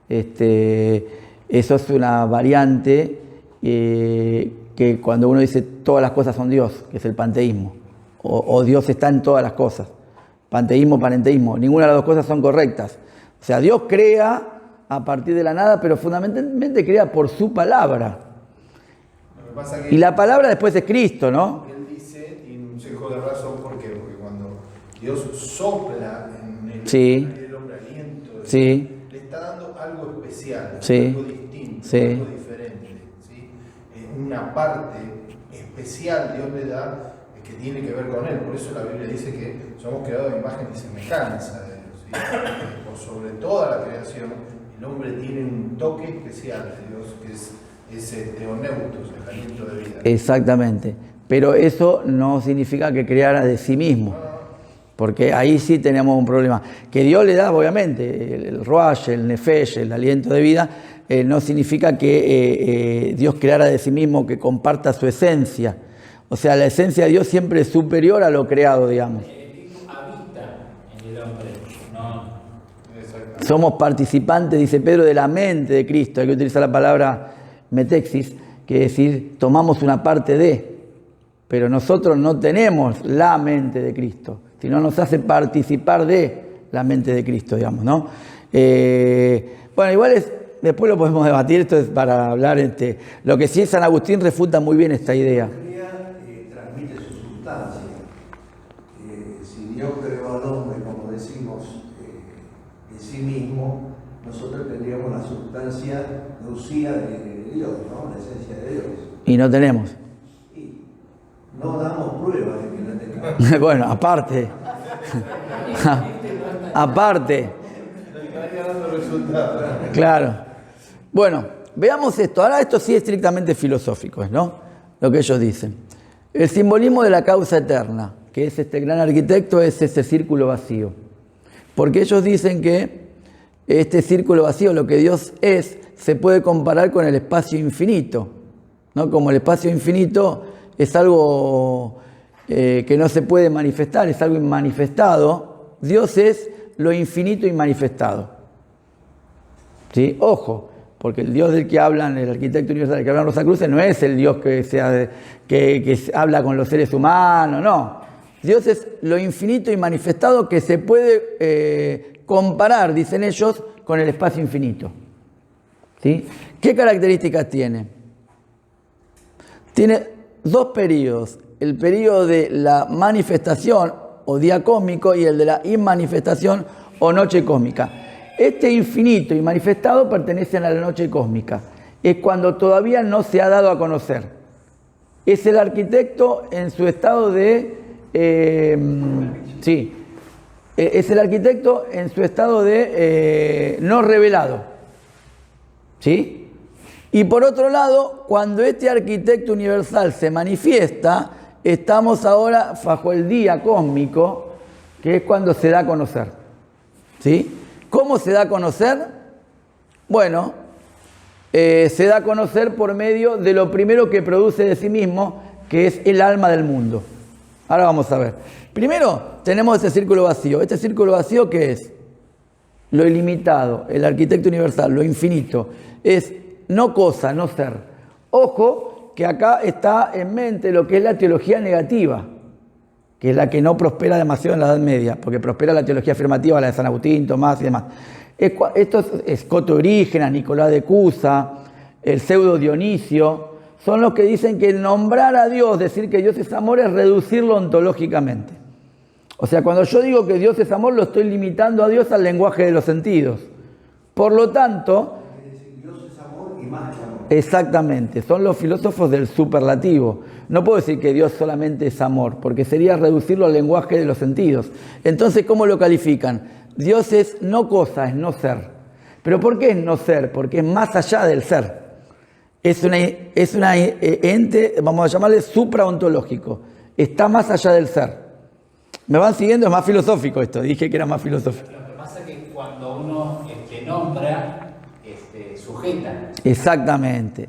eso es una variante que cuando uno dice todas las cosas son Dios, que es el panteísmo, o Dios está en todas las cosas. Panteísmo, panenteísmo, ninguna de las dos cosas son correctas. O sea, Dios crea a partir de la nada, pero fundamentalmente crea por su palabra. Lo que pasa que Y la palabra después es Cristo, ¿no? él dice, y un seco de razón, ¿por qué? Porque cuando Dios sopla en el, Sí. en el hombre aliento, Sí. le está dando algo especial, Sí. algo distinto, Sí. algo diferente. ¿Sí? Una parte especial Dios le da que tiene que ver con él. Por eso la Biblia dice que somos creados a imagen y semejanza de Dios. ¿Sí? Por sobre toda la creación, el hombre tiene un toque especial de Dios, que es teoneutos, el aliento de vida. Exactamente. Pero eso no significa que creara de sí mismo. Porque ahí sí tenemos un problema. Que Dios le da, obviamente, el Ruach, el Nefesh, el aliento de vida, no significa que Dios creara de sí mismo, que comparta su esencia. O sea, la esencia de Dios siempre es superior a lo creado, digamos. El Espíritu habita en el hombre, no. Exactamente. Somos participantes, dice Pedro, de la mente de Cristo. Hay que utilizar la palabra metexis, que es decir, tomamos una parte de, pero nosotros no tenemos la mente de Cristo, sino nos hace participar de la mente de Cristo, digamos, ¿no? Bueno, igual después lo podemos debatir, esto es para hablar, lo que sí es San Agustín refuta muy bien esta idea. Transmite su sustancia. Si Dios creó al hombre, como decimos, en sí mismo, nosotros tendríamos la sustancia lucida de Dios, ¿no? La esencia de Dios. Y no tenemos. Y no damos pruebas de que la tengamos. Bueno, aparte. Aparte. Estaría dando resultados. Claro. Bueno, veamos esto. Ahora esto sí es estrictamente filosófico, ¿no? Lo que ellos dicen. El simbolismo de la causa eterna, que es este gran arquitecto, es ese círculo vacío. Porque ellos dicen que este círculo vacío, lo que Dios es, se puede comparar con el espacio infinito, ¿no? Como el espacio infinito es algo que no se puede manifestar, es algo inmanifestado. Dios es lo infinito inmanifestado. ¿Sí? Ojo, porque el Dios del que hablan, el arquitecto universal del que hablan Rosacruces, no es el Dios que habla con los seres humanos, no. Dios es lo infinito inmanifestado que se puede comparar, dicen ellos, con el espacio infinito. ¿Sí? ¿Qué características tiene? Tiene dos periodos, el periodo de la manifestación o día cósmico y el de la inmanifestación o noche cósmica. Este infinito y manifestado pertenecen a la noche cósmica. Es cuando todavía no se ha dado a conocer. Es el arquitecto en su estado de... es el arquitecto en su estado de no revelado. ¿Sí? Y por otro lado, cuando este arquitecto universal se manifiesta, estamos ahora bajo el día cósmico, que es cuando se da a conocer. ¿Sí? ¿Cómo se da a conocer? Bueno, se da a conocer por medio de lo primero que produce de sí mismo, que es el alma del mundo. Ahora vamos a ver. Primero tenemos este círculo vacío. ¿Este círculo vacío qué es? Lo ilimitado, el arquitecto universal, lo infinito. Es no cosa, no ser. Ojo, que acá está en mente lo que es la teología negativa, que es la que no prospera demasiado en la Edad Media, porque prospera la teología afirmativa, la de San Agustín, Tomás y demás. Estos Escoto Orígenes, Nicolás de Cusa, el pseudo Dionisio, son los que dicen que nombrar a Dios, decir que Dios es amor, es reducirlo ontológicamente. O sea, cuando yo digo que Dios es amor, lo estoy limitando a Dios al lenguaje de los sentidos. Por lo tanto... Dios es amor y más es amor. Exactamente, son los filósofos del superlativo. No puedo decir que Dios solamente es amor, porque sería reducirlo al lenguaje de los sentidos. Entonces, ¿cómo lo califican? Dios es no cosa, es no ser. ¿Pero por qué es no ser? Porque es más allá del ser. Es una ente, vamos a llamarle supraontológico. Está más allá del ser. ¿Me van siguiendo? Es más filosófico esto. Dije que era más filosófico. Lo que pasa es que cuando uno nombra, sujeta. Exactamente.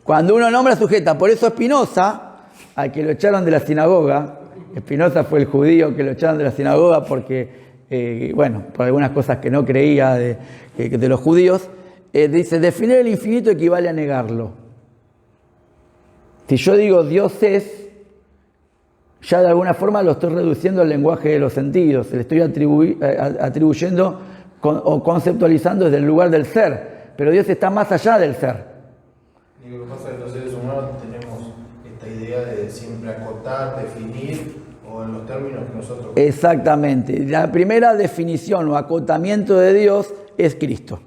Cuando uno nombra, sujeta. Por eso Spinoza, al que lo echaron de la sinagoga, Spinoza fue el judío que lo echaron de la sinagoga porque, por algunas cosas que no creía de los judíos, dice, definir el infinito equivale a negarlo. Si yo digo Dios es, ya de alguna forma lo estoy reduciendo al lenguaje de los sentidos, le estoy atribuyendo o conceptualizando desde el lugar del ser, pero Dios está más allá del ser. Y lo que pasa es que los seres humanos tenemos esta idea de siempre acotar, definir, o en los términos que nosotros... Exactamente. La primera definición o acotamiento de Dios es Cristo.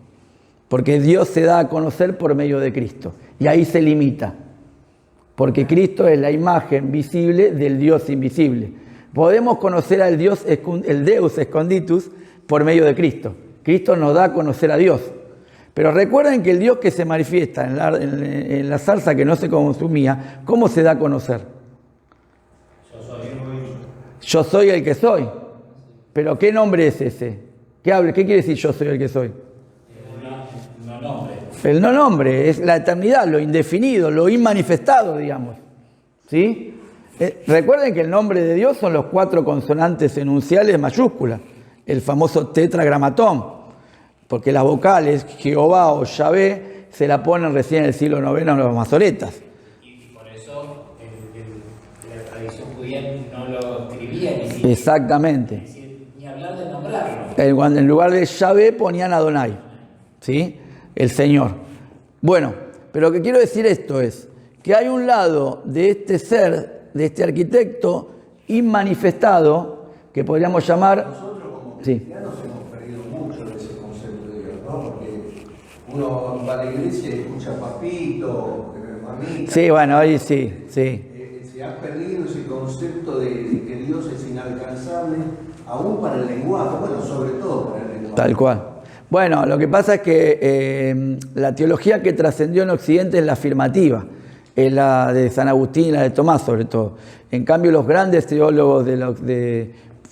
Porque Dios se da a conocer por medio de Cristo. Y ahí se limita. Porque Cristo es la imagen visible del Dios invisible. Podemos conocer al Dios, el Deus Esconditus, por medio de Cristo. Cristo nos da a conocer a Dios. Pero recuerden que el Dios que se manifiesta en la zarza que no se consumía, ¿cómo se da a conocer? Yo soy el que soy. ¿Pero qué nombre es ese? ¿Qué quiere decir yo soy el que soy? El no nombre, es la eternidad, lo indefinido, lo inmanifestado, digamos. ¿Sí? Recuerden que el nombre de Dios son los 4 consonantes enunciales mayúsculas, el famoso tetragramatón, porque las vocales, Jehová o Yahvé, se la ponen recién en el siglo IX en los masoretas. Y por eso la tradición judía no lo escribía ni siquiera. Exactamente. Ni hablar de nombrarlo. En lugar de Yahvé ponían Adonai, ¿sí? El Señor. Bueno, pero lo que quiero decir esto es que hay un lado de este ser, de este arquitecto inmanifestado, que podríamos llamar... Nosotros como cristianos hemos perdido mucho de ese concepto de Dios, ¿no? Porque uno va a la iglesia y escucha papito, mamita. Sí, bueno, ahí sí. Se ha perdido ese concepto de que Dios es inalcanzable, aún para el lenguaje, bueno, sobre todo para el lenguaje. Tal cual. Bueno, lo que pasa es que la teología que trascendió en Occidente es la afirmativa, es la de San Agustín y la de Tomás sobre todo. En cambio, los grandes teólogos,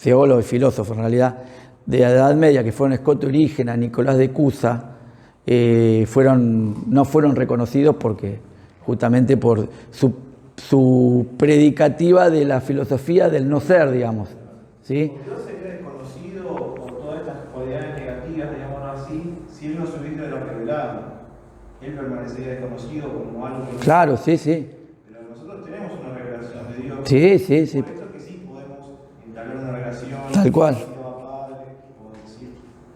teólogos y filósofos en realidad, de la Edad Media, que fueron Escoto Orígenes, Nicolás de Cusa, no fueron reconocidos porque justamente por su predicativa de la filosofía del no ser, digamos. ¿Sí? Dios sería desconocido por todas estas cualidades negativas, digámoslo así, si Él no se hubiese revelado. Él permanecería desconocido como algo que... Claro, sí. Pero nosotros tenemos una revelación de Dios. Sí. Por eso que sí podemos entablar una relación. Tal cual.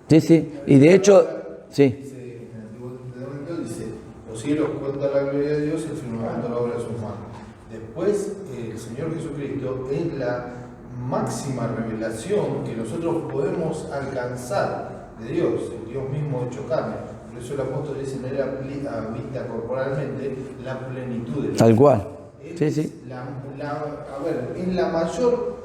Sí. Y de hecho, sí. Dice, en el Antiguo Testamento dice, los cielos cuentan la gloria de Dios y el firmamento la obra de sus manos. Después, el Señor Jesucristo es la máxima revelación que nosotros podemos alcanzar de Dios, el Dios mismo hecho carne. Por eso el apóstol dice, en él habita corporalmente la plenitud de Dios. Tal cual. Es la mayor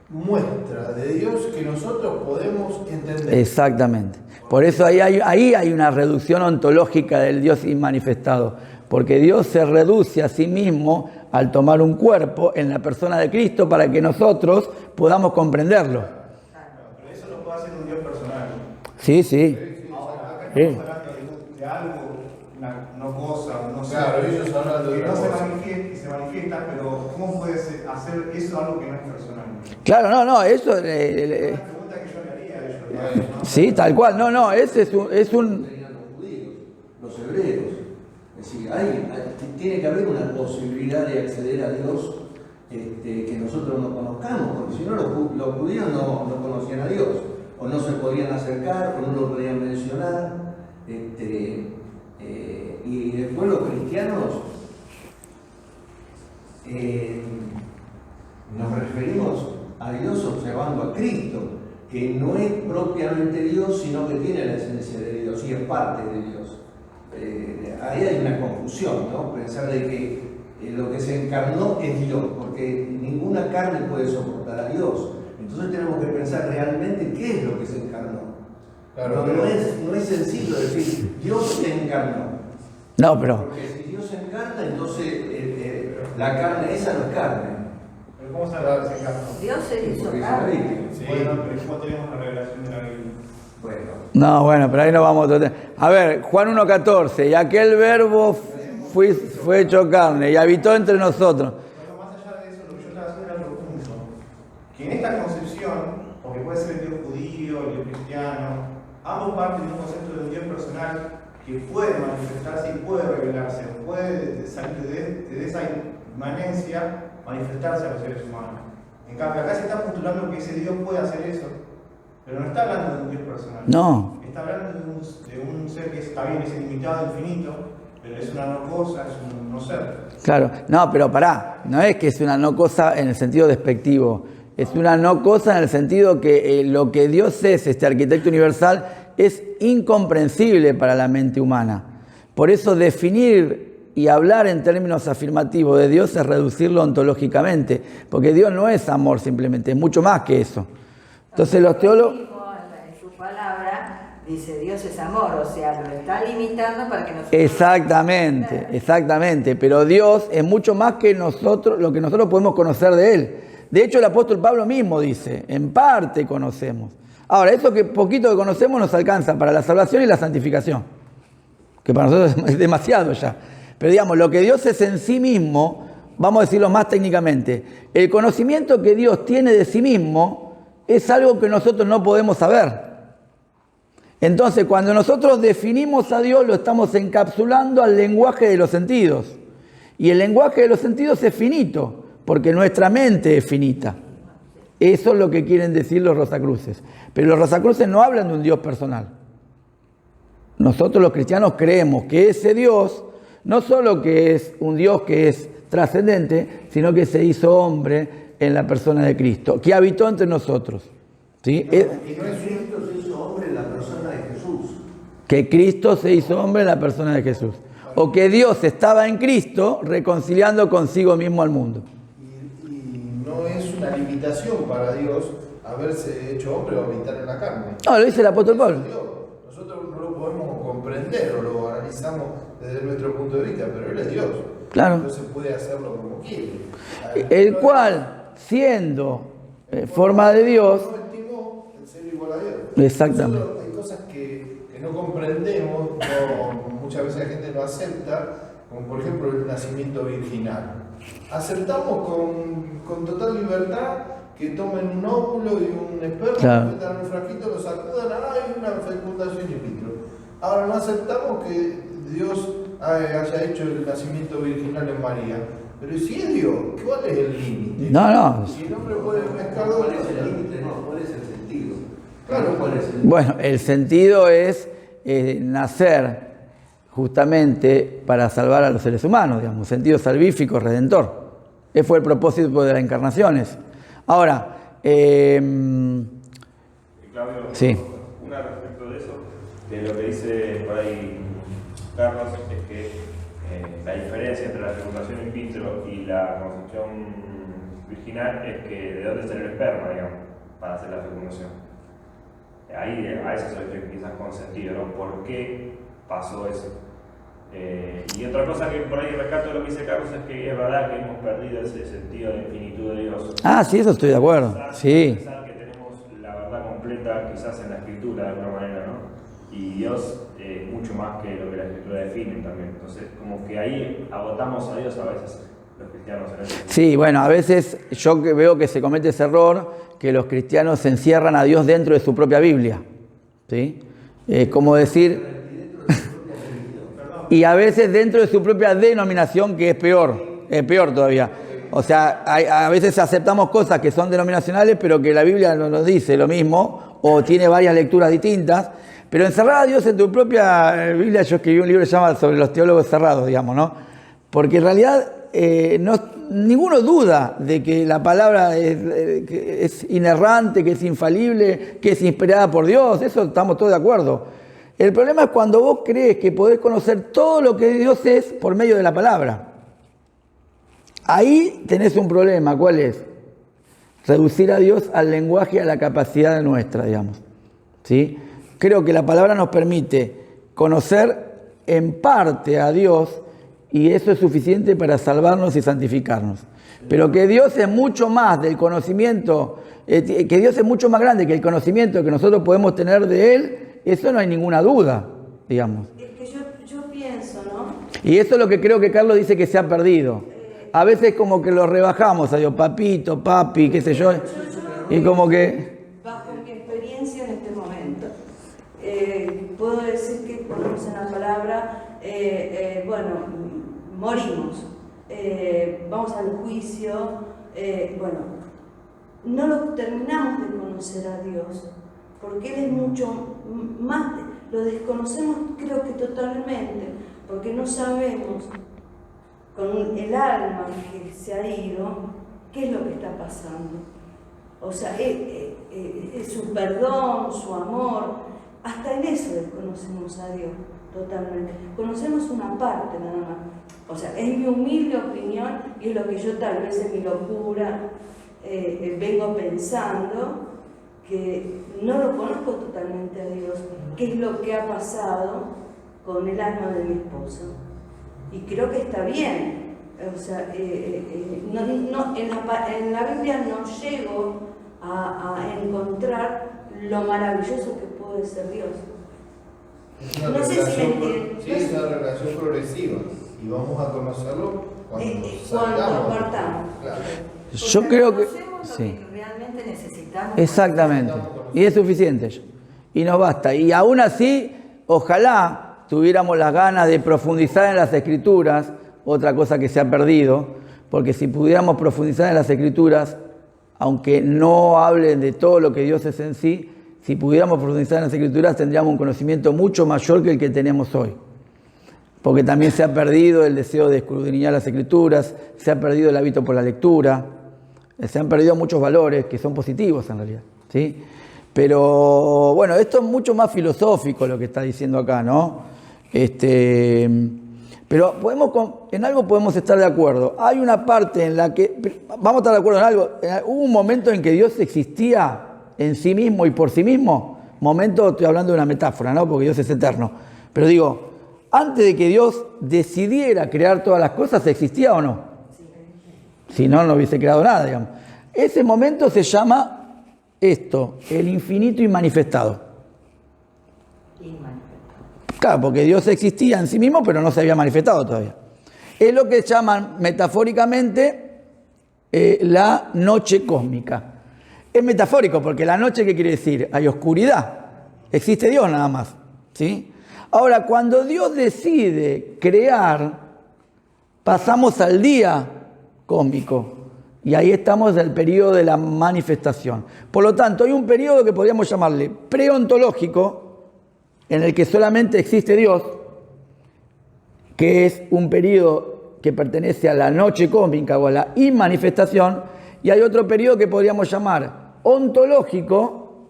muestra de Dios que nosotros podemos entender. Exactamente. Por eso ahí hay una reducción ontológica del Dios inmanifestado, porque Dios se reduce a sí mismo al tomar un cuerpo en la persona de Cristo para que nosotros podamos comprenderlo. Pero eso lo puede hacer un Dios personal. Sí, sí. Ahora, acá Sí. estamos hablando de algo, no cosa, no sé. Claro, ellos hablando de que una no se cosa. manifiesta, pero ¿cómo puede hacer eso algo que no es personal? Claro, no, eso... Es una pregunta que yo le haría a ellos, ¿no? sí, tal cual. No, ese es un... Serían los judíos, los hebreos. Es decir, tiene que haber una posibilidad de acceder a Dios que nosotros no conozcamos, porque si no los judíos no conocían a Dios, o no se podían acercar, o no lo podían mencionar. Y después los cristianos nos referimos a Dios observando a Cristo, que no es propiamente Dios, sino que tiene la esencia de Dios y es parte de Dios. Ahí hay una confusión, ¿no? Pensar de que lo que se encarnó es Dios, porque ninguna carne puede soportar a Dios. Entonces tenemos que pensar realmente qué es lo que se encarnó. Claro, No es sencillo decir Dios se encarnó. No, pero... Porque si Dios se encarna, entonces la carne esa no es carne. Pero ¿cómo sabe que se encarnó? Dios se hizo Porque es la carne. Biblia. Sí. Bueno, pero ¿cómo tenemos la revelación de la Biblia? Bueno. No, bueno, pero ahí no vamos a tratar. A ver, Juan 1.14, y aquel verbo fue hecho carne y habitó entre nosotros. Bueno, más allá de eso, lo que yo estaba haciendo era otro punto. Que en esta concepción, porque puede ser el Dios judío, el Dios cristiano, ambos parten de un concepto de un Dios personal que puede manifestarse y puede revelarse, puede salir de esa inmanencia, manifestarse a los seres humanos. En cambio, acá se está postulando que ese Dios puede hacer eso, pero no está hablando de un Dios personal. No. Está hablando de un ser que está bien, es ilimitado, infinito, pero es una no cosa, es un no ser. Claro, no, pero pará, no es que es una no cosa en el sentido despectivo, es una no cosa en el sentido que lo que Dios es, este arquitecto universal, es incomprensible para la mente humana. Por eso definir y hablar en términos afirmativos de Dios es reducirlo ontológicamente, porque Dios no es amor simplemente, es mucho más que eso. Entonces los teólogos... En su palabra dice Dios es amor, o sea, lo está limitando para que nosotros... Exactamente, pero Dios es mucho más que nosotros, lo que nosotros podemos conocer de Él. De hecho, el apóstol Pablo mismo dice, en parte conocemos. Ahora, eso que poquito que conocemos nos alcanza para la salvación y la santificación, que para nosotros es demasiado ya. Pero digamos, lo que Dios es en sí mismo, vamos a decirlo más técnicamente, el conocimiento que Dios tiene de sí mismo es algo que nosotros no podemos saber. Entonces, cuando nosotros definimos a Dios, lo estamos encapsulando al lenguaje de los sentidos. Y el lenguaje de los sentidos es finito, porque nuestra mente es finita. Eso es lo que quieren decir los Rosacruces. Pero los Rosacruces no hablan de un Dios personal. Nosotros los cristianos creemos que ese Dios, no solo que es un Dios que es trascendente, sino que se hizo hombre en la persona de Cristo, que habitó entre nosotros. ¿Sí? Y no es Cristo se hizo hombre en la persona de Jesús. Que Cristo se hizo hombre en la persona de Jesús. O que Dios estaba en Cristo reconciliando consigo mismo al mundo. Y no es una limitación para Dios haberse hecho hombre o habitar en la carne. No, lo dice el apóstol Pablo. Nosotros no lo podemos comprender o lo analizamos desde nuestro punto de vista, pero Él es Dios. Claro. Entonces puede hacerlo como quiere. El cual, siendo forma de Dios, no estimó el ser igual a Dios. Exactamente. Nosotros hay cosas que no comprendemos, muchas veces la gente no acepta, como por ejemplo el nacimiento virginal. Aceptamos con total libertad que tomen un óvulo y un esperma, Claro. lo metan en un frasquito, lo sacudan, hay una fecundación in vitro. Ahora no aceptamos que Dios haya hecho el nacimiento virginal en María. Pero si es Dios, ¿cuál es el límite? No. Si el hombre puede mezclar dos ¿Cuál es el cosas. límite? No, ¿cuál es el sentido? Claro, ¿cuál es el Bueno, el sentido es nacer justamente para salvar a los seres humanos, digamos, un sentido salvífico, redentor. Ese fue el propósito de las encarnaciones. Ahora, Claudio, sí. una respecto de eso, que lo que dice por ahí Carlos es que la diferencia entre la fecundación in vitro y la concepción virginal es que de dónde sale el esperma, digamos, para hacer la fecundación. Ahí a eso se refiere quizás con sentido, ¿no? ¿Por qué pasó eso? Y otra cosa que por ahí rescato de lo que dice Carlos es que es verdad que hemos perdido ese sentido de infinitud de Dios. Ah, sí, eso estoy de acuerdo. Sí. Pensar que tenemos la verdad completa quizás en la escritura de alguna manera, ¿no? Y Dios mucho más que lo que la escritura define también. Entonces, como que ahí agotamos a Dios a veces los cristianos en eso. Sí, bueno, a veces yo veo que se comete ese error, que los cristianos se encierran a Dios dentro de su propia Biblia. ¿Sí? Como decir... Y a veces dentro de su propia denominación, que es peor todavía. O sea, a veces aceptamos cosas que son denominacionales, pero que la Biblia no nos dice lo mismo, o tiene varias lecturas distintas. Pero encerrar a Dios en tu propia Biblia, yo escribí un libro que se llama Sobre los teólogos cerrados, digamos, ¿no? Porque en realidad ninguno duda de que la palabra es inerrante, que es infalible, que es inspirada por Dios, eso estamos todos de acuerdo. El problema es cuando vos crees que podés conocer todo lo que Dios es por medio de la palabra. Ahí tenés un problema, ¿cuál es? Reducir a Dios al lenguaje, a la capacidad nuestra, digamos. ¿Sí? Creo que la palabra nos permite conocer en parte a Dios y eso es suficiente para salvarnos y santificarnos. Pero que Dios es mucho más del conocimiento, que Dios es mucho más grande que el conocimiento que nosotros podemos tener de Él, eso no hay ninguna duda, digamos. Es que yo pienso, ¿no? Y eso es lo que creo que Carlos dice que se ha perdido. A veces como que lo rebajamos a Dios, papito, papi, qué sé yo, y como que... Bajo mi experiencia en este momento, puedo decir que ponemos en la palabra, bueno, morimos, vamos al juicio, bueno, no lo terminamos de conocer a Dios, porque Él es mucho más, lo desconocemos creo que totalmente, porque no sabemos con el alma que se ha ido, qué es lo que está pasando. O sea, su perdón, su amor, hasta en eso desconocemos a Dios totalmente. Conocemos una parte nada más. O sea, es mi humilde opinión y es lo que yo tal vez en mi locura vengo pensando, que no lo conozco totalmente a Dios, qué es lo que ha pasado con el alma de mi esposo. Y creo que está bien. O sea, en la Biblia no llego a encontrar lo maravilloso que puede ser Dios. Es una No sé si me entienden. Sí, es una relación progresiva y vamos a conocerlo cuando partamos. Claro. Yo creo que... Conocemos lo Sí. que realmente necesitamos. Exactamente. Y es suficiente. Y nos basta. Y aún así, ojalá tuviéramos las ganas de profundizar en las Escrituras, otra cosa que se ha perdido, porque si pudiéramos profundizar en las Escrituras, aunque no hablen de todo lo que Dios es en sí, si pudiéramos profundizar en las Escrituras tendríamos un conocimiento mucho mayor que el que tenemos hoy. Porque también se ha perdido el deseo de escudriñar las Escrituras, se ha perdido el hábito por la lectura, se han perdido muchos valores que son positivos en realidad, ¿sí? Pero bueno, esto es mucho más filosófico lo que está diciendo acá, ¿no? Pero en algo podemos estar de acuerdo. Hay una parte en la que, vamos a estar de acuerdo en algo, hubo un momento en que Dios existía en sí mismo y por sí mismo. Momento, estoy hablando de una metáfora, ¿no? Porque Dios es eterno. Pero digo, antes de que Dios decidiera crear todas las cosas, ¿existía o no? Si no, no hubiese creado nada, digamos. Ese momento se llama esto, el infinito inmanifestado. Claro, porque Dios existía en sí mismo, pero no se había manifestado todavía. Es lo que llaman metafóricamente la noche cósmica. Es metafórico, porque la noche, ¿qué quiere decir? Hay oscuridad. Existe Dios nada más, ¿sí? Ahora, cuando Dios decide crear, pasamos al día cósmico. Y ahí estamos en el periodo de la manifestación. Por lo tanto, hay un periodo que podríamos llamarle preontológico, en el que solamente existe Dios, que es un periodo que pertenece a la noche cósmica o a la inmanifestación, y hay otro periodo que podríamos llamar ontológico,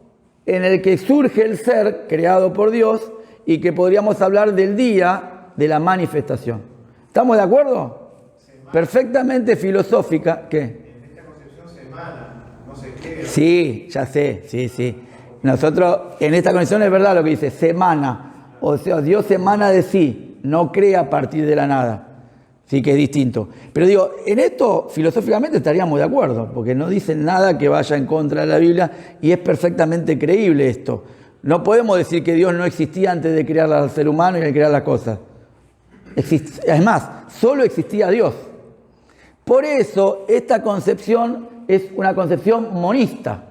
en el que surge el ser creado por Dios y que podríamos hablar del día de la manifestación. ¿Estamos de acuerdo? Perfectamente filosófica. ¿Qué? En esta concepción se emana, no se crea. Sí, ya sé, sí. Nosotros, en esta concepción es verdad lo que dice, se emana. O sea, Dios emana de sí, no crea a partir de la nada. Sí, que es distinto. Pero digo, en esto filosóficamente estaríamos de acuerdo, porque no dicen nada que vaya en contra de la Biblia y es perfectamente creíble esto. No podemos decir que Dios no existía antes de crear al ser humano y de crear las cosas. Es más, solo existía Dios. Por eso, esta concepción es una concepción monista.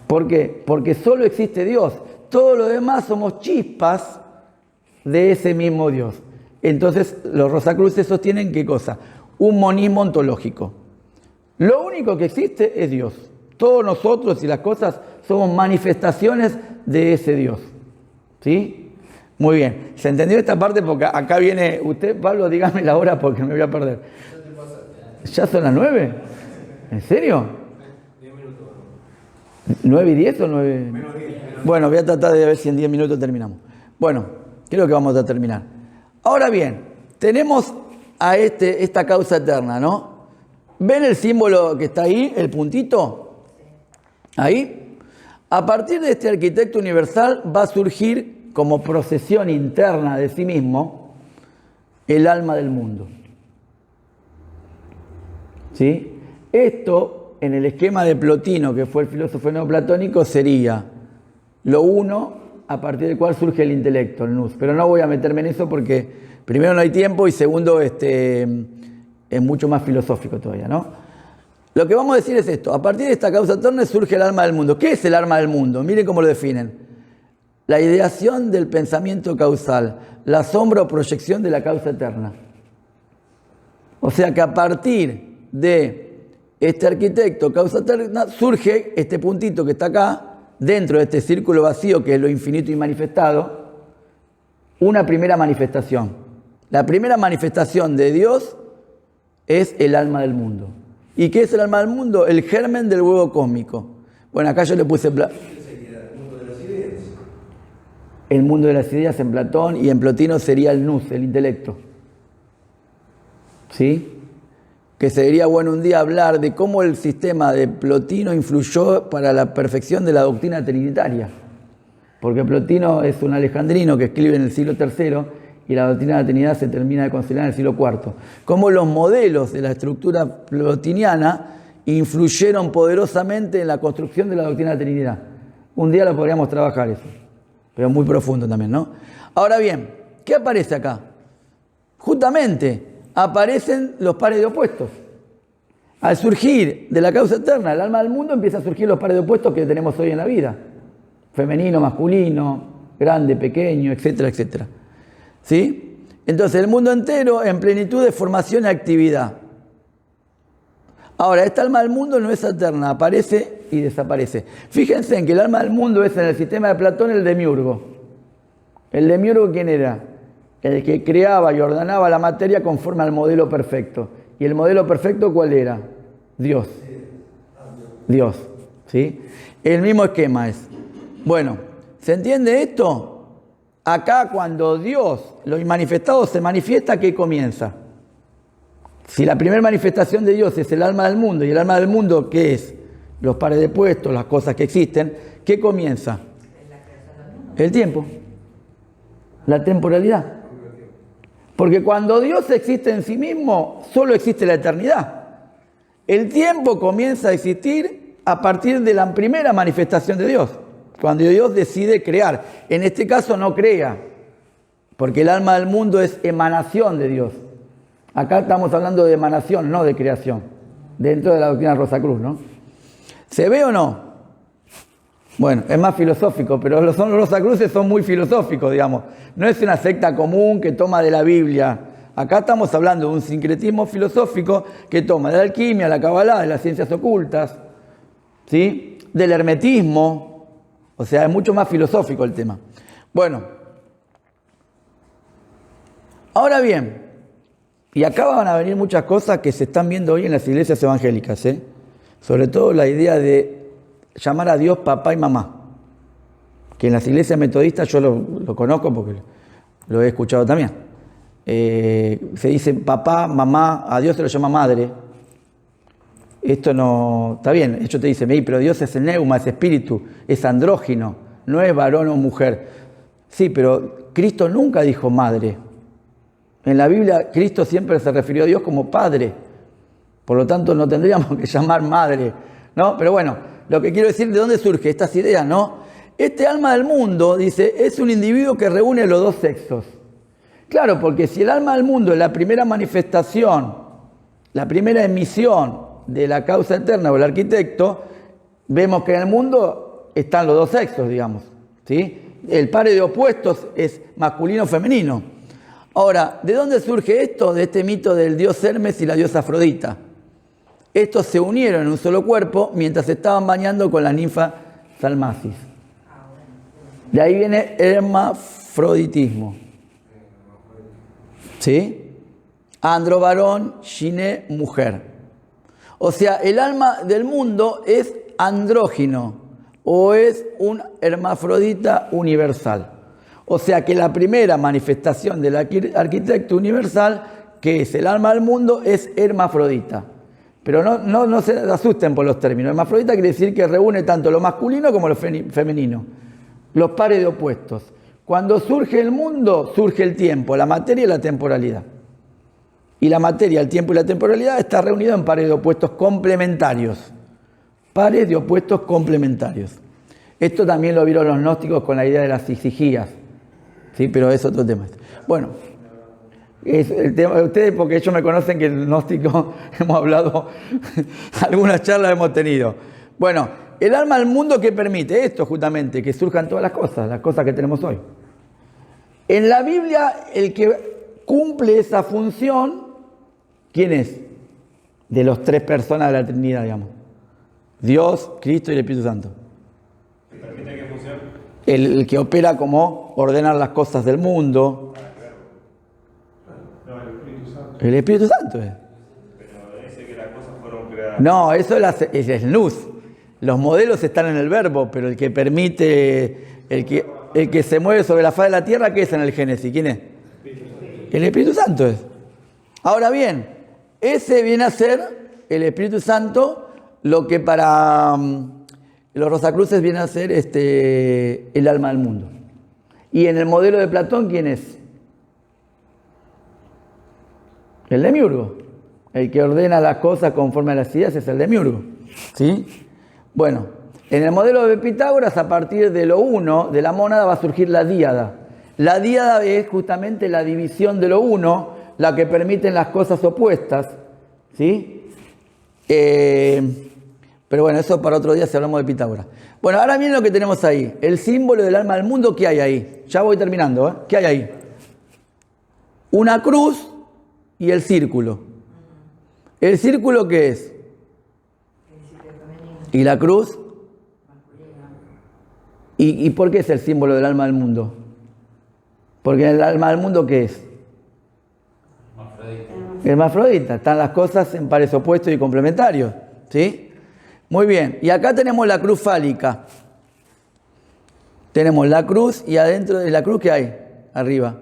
¿Por qué? Porque solo existe Dios. Todo lo demás somos chispas de ese mismo Dios. Entonces, los Rosacruces sostienen ¿qué cosa? Un monismo ontológico. Lo único que existe es Dios. Todos nosotros y las cosas somos manifestaciones de ese Dios. ¿Sí? Muy bien. ¿Se entendió esta parte? Porque acá viene usted, Pablo, dígame la hora porque me voy a perder. ¿Ya son las 9? ¿En serio? 10 minutos. ¿9 y 10 o 9? Menos 10. Bueno, voy a tratar de ver si en 10 minutos terminamos. Bueno, creo que vamos a terminar. Ahora bien, tenemos a esta causa eterna, ¿no? ¿Ven el símbolo que está ahí, el puntito? Ahí. A partir de este arquitecto universal va a surgir como procesión interna de sí mismo el alma del mundo. ¿Sí? Esto, en el esquema de Plotino, que fue el filósofo neoplatónico, sería lo uno a partir del cual surge el intelecto, el nous. Pero no voy a meterme en eso porque primero no hay tiempo y segundo es mucho más filosófico todavía, ¿no? Lo que vamos a decir es esto. A partir de esta causa eterna surge el alma del mundo. ¿Qué es el alma del mundo? Miren cómo lo definen. La ideación del pensamiento causal, la sombra o proyección de la causa eterna. O sea que a partir de este arquitecto causa eterna surge este puntito que está acá, dentro de este círculo vacío que es lo infinito y manifestado, una primera manifestación. La primera manifestación de Dios es el alma del mundo. ¿Y qué es el alma del mundo? El germen del huevo cósmico. Bueno, acá yo le puse ¿Qué sería el mundo de las ideas? el mundo de las ideas en Platón y en Plotino sería el nous, el intelecto. ¿Sí? Que sería bueno un día hablar de cómo el sistema de Plotino influyó para la perfección de la doctrina trinitaria. Porque Plotino es un alejandrino que escribe en el siglo III y la doctrina de la Trinidad se termina de considerar en el siglo IV. Cómo los modelos de la estructura plotiniana influyeron poderosamente en la construcción de la doctrina de la Trinidad. Un día lo podríamos trabajar eso, pero muy profundo también, ¿no? Ahora bien, ¿qué aparece acá? Justamente aparecen los pares de opuestos. Al surgir de la causa eterna, el alma del mundo, empieza a surgir los pares de opuestos que tenemos hoy en la vida. Femenino, masculino, grande, pequeño, etcétera, etcétera. ¿Sí? Entonces, el mundo entero en plenitud de formación y actividad. Ahora, esta alma del mundo no es eterna, aparece y desaparece. Fíjense en que el alma del mundo es en el sistema de Platón el demiurgo. ¿El demiurgo quién era? El que creaba y ordenaba la materia conforme al modelo perfecto. ¿Y el modelo perfecto cuál era? Dios. Dios. ¿Sí? El mismo esquema es. Bueno, ¿se entiende esto? Acá cuando Dios, lo manifestado se manifiesta, ¿qué comienza? Si la primera manifestación de Dios es el alma del mundo, y el alma del mundo, ¿qué es? Los pares de puestos, las cosas que existen, ¿qué comienza? El tiempo. La temporalidad. Porque cuando Dios existe en sí mismo, solo existe la eternidad. El tiempo comienza a existir a partir de la primera manifestación de Dios. Cuando Dios decide crear. En este caso no crea, porque el alma del mundo es emanación de Dios. Acá estamos hablando de emanación, no de creación. Dentro de la doctrina Rosacruz, ¿no? ¿Se ve o no? Bueno, es más filosófico, pero los Rosacruces son muy filosóficos, digamos. No es una secta común que toma de la Biblia. Acá estamos hablando de un sincretismo filosófico que toma de la alquimia, la cabalá, de las ciencias ocultas, ¿sí? Del hermetismo. O sea, es mucho más filosófico el tema. Bueno, ahora bien, y acá van a venir muchas cosas que se están viendo hoy en las iglesias evangélicas, ¿eh? Sobre todo la idea de llamar a Dios papá y mamá. Que en las iglesias metodistas yo lo conozco porque lo he escuchado también. Se dice papá, mamá, a Dios se lo llama madre. Esto no está bien. Ellos te dicen, pero Dios es el neuma, es espíritu, es andrógino, no es varón o mujer. Sí, pero Cristo nunca dijo madre. En la Biblia Cristo siempre se refirió a Dios como padre. Por lo tanto no tendríamos que llamar madre, ¿no? Pero bueno, lo que quiero decir, ¿de dónde surge estas ideas, no? Este alma del mundo, dice, es un individuo que reúne los dos sexos. Claro, porque si el alma del mundo es la primera manifestación, la primera emisión de la causa eterna o el arquitecto, vemos que en el mundo están los dos sexos, digamos, ¿sí? El par de opuestos es masculino o femenino. Ahora, ¿de dónde surge esto? De este mito del dios Hermes y la diosa Afrodita. Estos se unieron en un solo cuerpo mientras se estaban bañando con la ninfa Salmacis. De ahí viene hermafroditismo. ¿Sí? Andro varón, Gine mujer. O sea, el alma del mundo es andrógino o es un hermafrodita universal. O sea que la primera manifestación del arquitecto universal, que es el alma del mundo, es hermafrodita. Pero no se asusten por los términos. Hermafrodita quiere decir que reúne tanto lo masculino como lo femenino. Los pares de opuestos. Cuando surge el mundo, surge el tiempo, la materia y la temporalidad. Y la materia, el tiempo y la temporalidad está reunido en pares de opuestos complementarios. Pares de opuestos complementarios. Esto también lo vieron los gnósticos con la idea de las exigías. Sí, pero es otro tema. Bueno, es el tema de ustedes, porque ellos me conocen que el gnóstico hemos hablado, algunas charlas hemos tenido. Bueno, el alma del mundo que permite esto justamente, que surjan todas las cosas que tenemos hoy. En la Biblia, el que cumple esa función, ¿quién es? De los tres personas de la Trinidad, digamos. Dios, Cristo y el Espíritu Santo. ¿Qué permite que funcione? El que opera como ordenar las cosas del mundo. No, el Espíritu Santo. El Espíritu Santo es. Pero dice que las cosas fueron creadas. No, eso es el nous. Los modelos están en el verbo, pero el que permite, el que se mueve sobre la faz de la tierra, ¿qué es en el Génesis? ¿Quién es? El Espíritu Santo es. Ahora bien, ese viene a ser el Espíritu Santo lo que para los Rosacruces viene a ser el alma del mundo. Y en el modelo de Platón, ¿quién es? El demiurgo. El que ordena las cosas conforme a las ideas es el demiurgo. ¿Sí? Bueno, en el modelo de Pitágoras, a partir de lo uno, de la mónada, va a surgir la díada. La díada es justamente la división de lo uno, la que permiten las cosas opuestas. ¿Sí? Pero bueno, eso para otro día si hablamos de Pitágoras. Bueno, ahora miren lo que tenemos ahí. El símbolo del alma del mundo, ¿qué hay ahí? Ya voy terminando, ¿eh? ¿Qué hay ahí? Una cruz y el círculo. ¿El círculo qué es? ¿Y la cruz? ¿Y por qué es el símbolo del alma del mundo? Porque el alma del mundo, ¿qué es? Hermafrodita. Están las cosas en pares opuestos y complementarios. ¿Sí? Muy bien. Y acá tenemos la cruz fálica. Tenemos la cruz y adentro de la cruz, ¿qué hay? Arriba.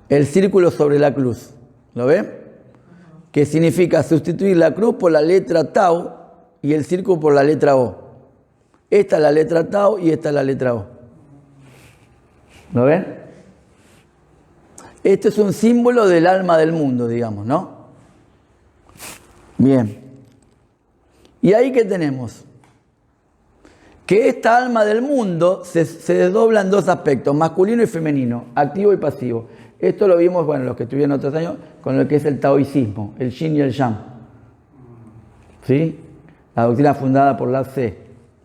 El círculo sobre la cruz. ¿Lo ven? Que significa sustituir la cruz por la letra tau y el círculo por la letra O. Esta es la letra tau y esta es la letra O. ¿Lo ven? Este es un símbolo del alma del mundo, digamos, ¿no? Bien. ¿Y ahí qué tenemos? Que esta alma del mundo se desdobla en dos aspectos, masculino y femenino, activo y pasivo. Esto lo vimos, bueno, los que estuvieron otros años, con lo que es el taoicismo, el yin y el yang. ¿Sí? La doctrina fundada por Lao Tse,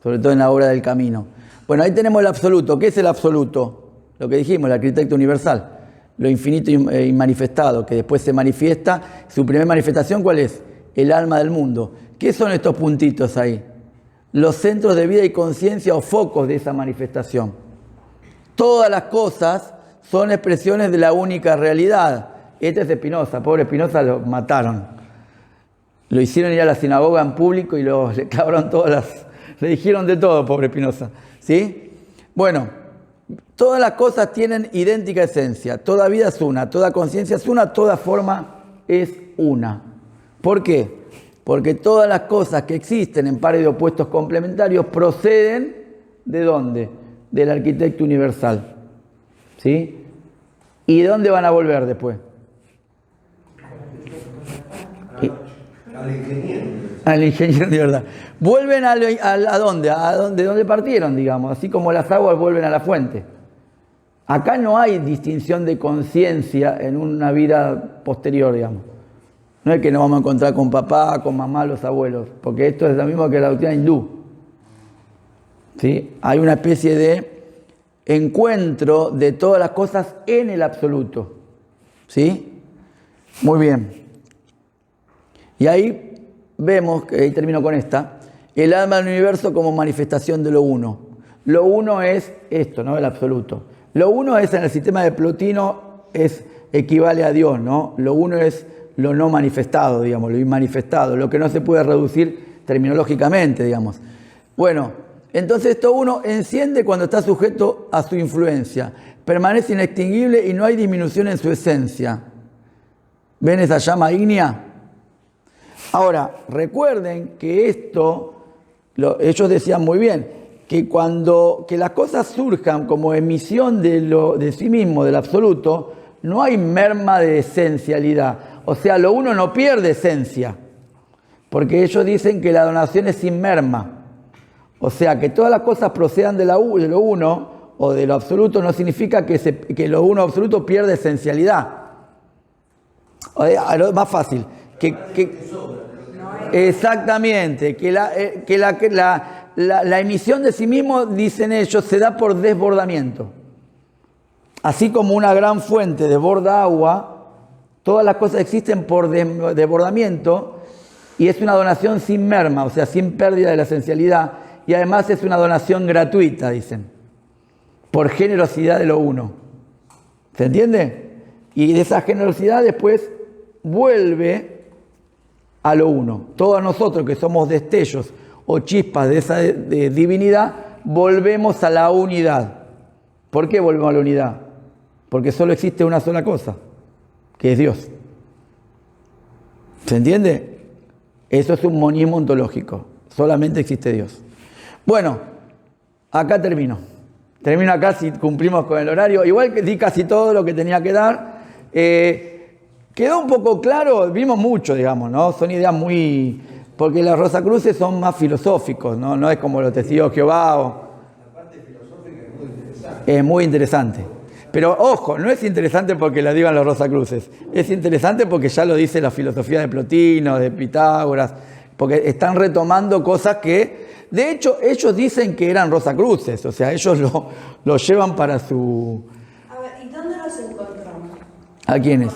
sobre todo en la obra del Camino. Bueno, ahí tenemos el absoluto. ¿Qué es el absoluto? Lo que dijimos, el arquitecto universal. Lo infinito y manifestado, que después se manifiesta. Su primera manifestación, ¿cuál es? El alma del mundo. ¿Qué son estos puntitos ahí? Los centros de vida y conciencia o focos de esa manifestación. Todas las cosas son expresiones de la única realidad. Este es Spinoza. Pobre Spinoza, lo mataron. Lo hicieron ir a la sinagoga en público y le clavaron todas Le dijeron de todo, pobre Spinoza. ¿Sí? Bueno, todas las cosas tienen idéntica esencia. Toda vida es una, toda conciencia es una, toda forma es una. ¿Por qué? Porque todas las cosas que existen en pares de opuestos complementarios proceden ¿de dónde? Del arquitecto universal. ¿Sí? ¿Y de dónde van a volver después? Al ingeniero. Al ingeniero de verdad. Vuelven ¿a dónde? ¿De dónde partieron, digamos? Así como las aguas vuelven a la fuente. Acá no hay distinción de conciencia en una vida posterior, digamos. No es que nos vamos a encontrar con papá, con mamá, los abuelos, porque esto es lo mismo que la doctrina hindú. ¿Sí? Hay una especie de encuentro de todas las cosas en el absoluto. ¿Sí? Muy bien. Y ahí vemos, ahí termino con esta, el alma del universo como manifestación de lo uno. Lo uno es esto, ¿no? El absoluto. Lo uno es en el sistema de Plotino, equivale a Dios, ¿no? Lo uno es lo no manifestado, digamos, lo inmanifestado, lo que no se puede reducir terminológicamente, digamos. Bueno, entonces esto uno enciende cuando está sujeto a su influencia, permanece inextinguible y no hay disminución en su esencia. ¿Ven esa llama ígnea? Ahora, recuerden que esto, ellos decían muy bien, que las cosas surjan como emisión de sí mismo, del absoluto, no hay merma de esencialidad. O sea, lo uno no pierde esencia, porque ellos dicen que la donación es sin merma. O sea, que todas las cosas procedan de lo uno o de lo absoluto no significa que lo uno absoluto pierde esencialidad. Lo más fácil. Exactamente, que la emisión de sí mismo, dicen ellos, se da por desbordamiento. Así como una gran fuente desborda agua, todas las cosas existen por desbordamiento y es una donación sin merma, o sea, sin pérdida de la esencialidad, y además es una donación gratuita, dicen, por generosidad de lo uno. ¿Se entiende? Y de esa generosidad después vuelve a lo uno. Todos nosotros que somos destellos o chispas de esa divinidad, volvemos a la unidad. ¿Por qué volvemos a la unidad? Porque solo existe una sola cosa, que es Dios. ¿Se entiende? Eso es un monismo ontológico. Solamente existe Dios. Bueno, acá termino. Termino acá si cumplimos con el horario. Igual que di casi todo lo que tenía que dar. Quedó un poco claro, vimos mucho, digamos, ¿no? Son ideas muy... Porque los Rosacruces son más filosóficos, ¿no? No es como los testigos de Jehová. La parte filosófica es muy interesante. Es muy interesante. Pero ojo, no es interesante porque lo digan los Rosacruces. Es interesante porque ya lo dice la filosofía de Plotino, de Pitágoras, porque están retomando cosas que... De hecho, ellos dicen que eran Rosacruces, o sea, ellos lo llevan para su... A ver, ¿y dónde los encontramos? ¿A quiénes?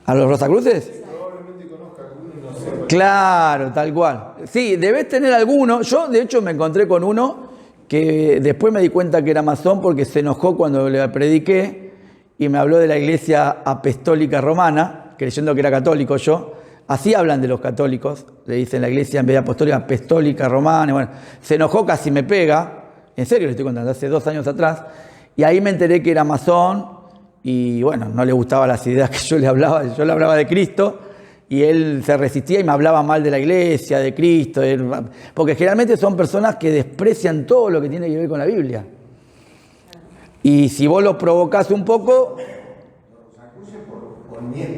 ¿A los Rosacruces? Probablemente conozca alguno, no sé. Claro, tal cual. Sí, debes tener alguno. Yo, de hecho, me encontré con uno que después me di cuenta que era masón porque se enojó cuando le prediqué y me habló de la iglesia apostólica romana, creyendo que era católico yo. Así hablan de los católicos, le dicen la iglesia en vez de apostólica romana. Bueno, se enojó, casi me pega. En serio le estoy contando, hace 2 años atrás. Y ahí me enteré que era masón y bueno, no le gustaban las ideas que yo le hablaba. Yo le hablaba de Cristo y él se resistía y me hablaba mal de la iglesia, de Cristo. Porque generalmente son personas que desprecian todo lo que tiene que ver con la Biblia. Y si vos lo provocás un poco...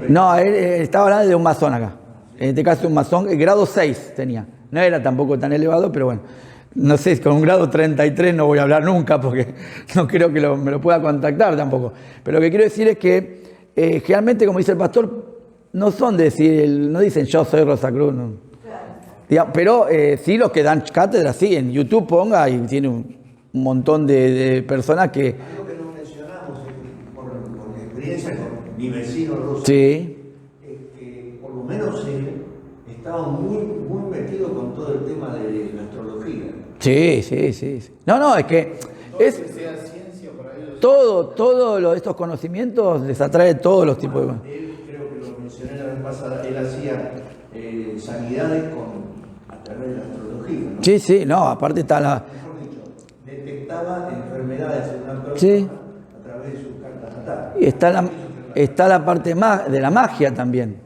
No, él estaba hablando de un masón acá. En este caso un masón, grado 6 tenía. No era tampoco tan elevado, pero bueno. No sé, con un grado 33 no voy a hablar nunca porque no creo que me lo pueda contactar tampoco. Pero lo que quiero decir es que generalmente, como dice el pastor, no son de decir, no dicen yo soy Rosacruz. No. Digamos, pero sí los que dan cátedra, sí, en YouTube ponga y tiene un montón de personas que... Algo que no mencionamos por experiencia con mi vecino Rosa, Sí. que por lo menos él estaba muy metido con todo el tema de la astrología. Sí. No, es que es sea ciencia para ellos. todo estos conocimientos les atrae todos los tipos de... Él, creo que lo mencioné la vez pasada, él hacía sanidades a través de la astrología, Sí, sí, no, aparte está la... Mejor dicho, detectaba enfermedades en una persona Sí. a través de sus cartas natales. Y está la parte de la magia también.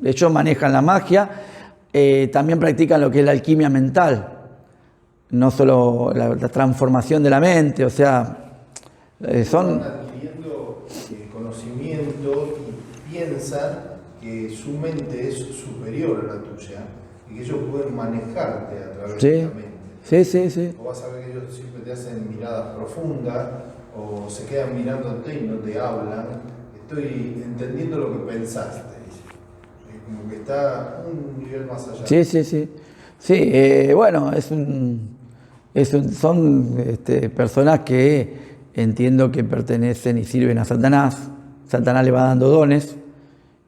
Ellos manejan la magia, también practican lo que es la alquimia mental, no solo la transformación de la mente, o sea, son... Van adquiriendo conocimiento y piensan que su mente es superior a la tuya y que ellos pueden manejarte a través de la mente. Sí, sí, sí. O vas a ver que ellos siempre te hacen miradas profundas o se quedan mirándote y no te hablan. Estoy entendiendo lo que pensaste, dice. Como que está un nivel más allá. Sí, sí, sí. Sí, bueno, son personas que entiendo que pertenecen y sirven a Satanás. Satanás le va dando dones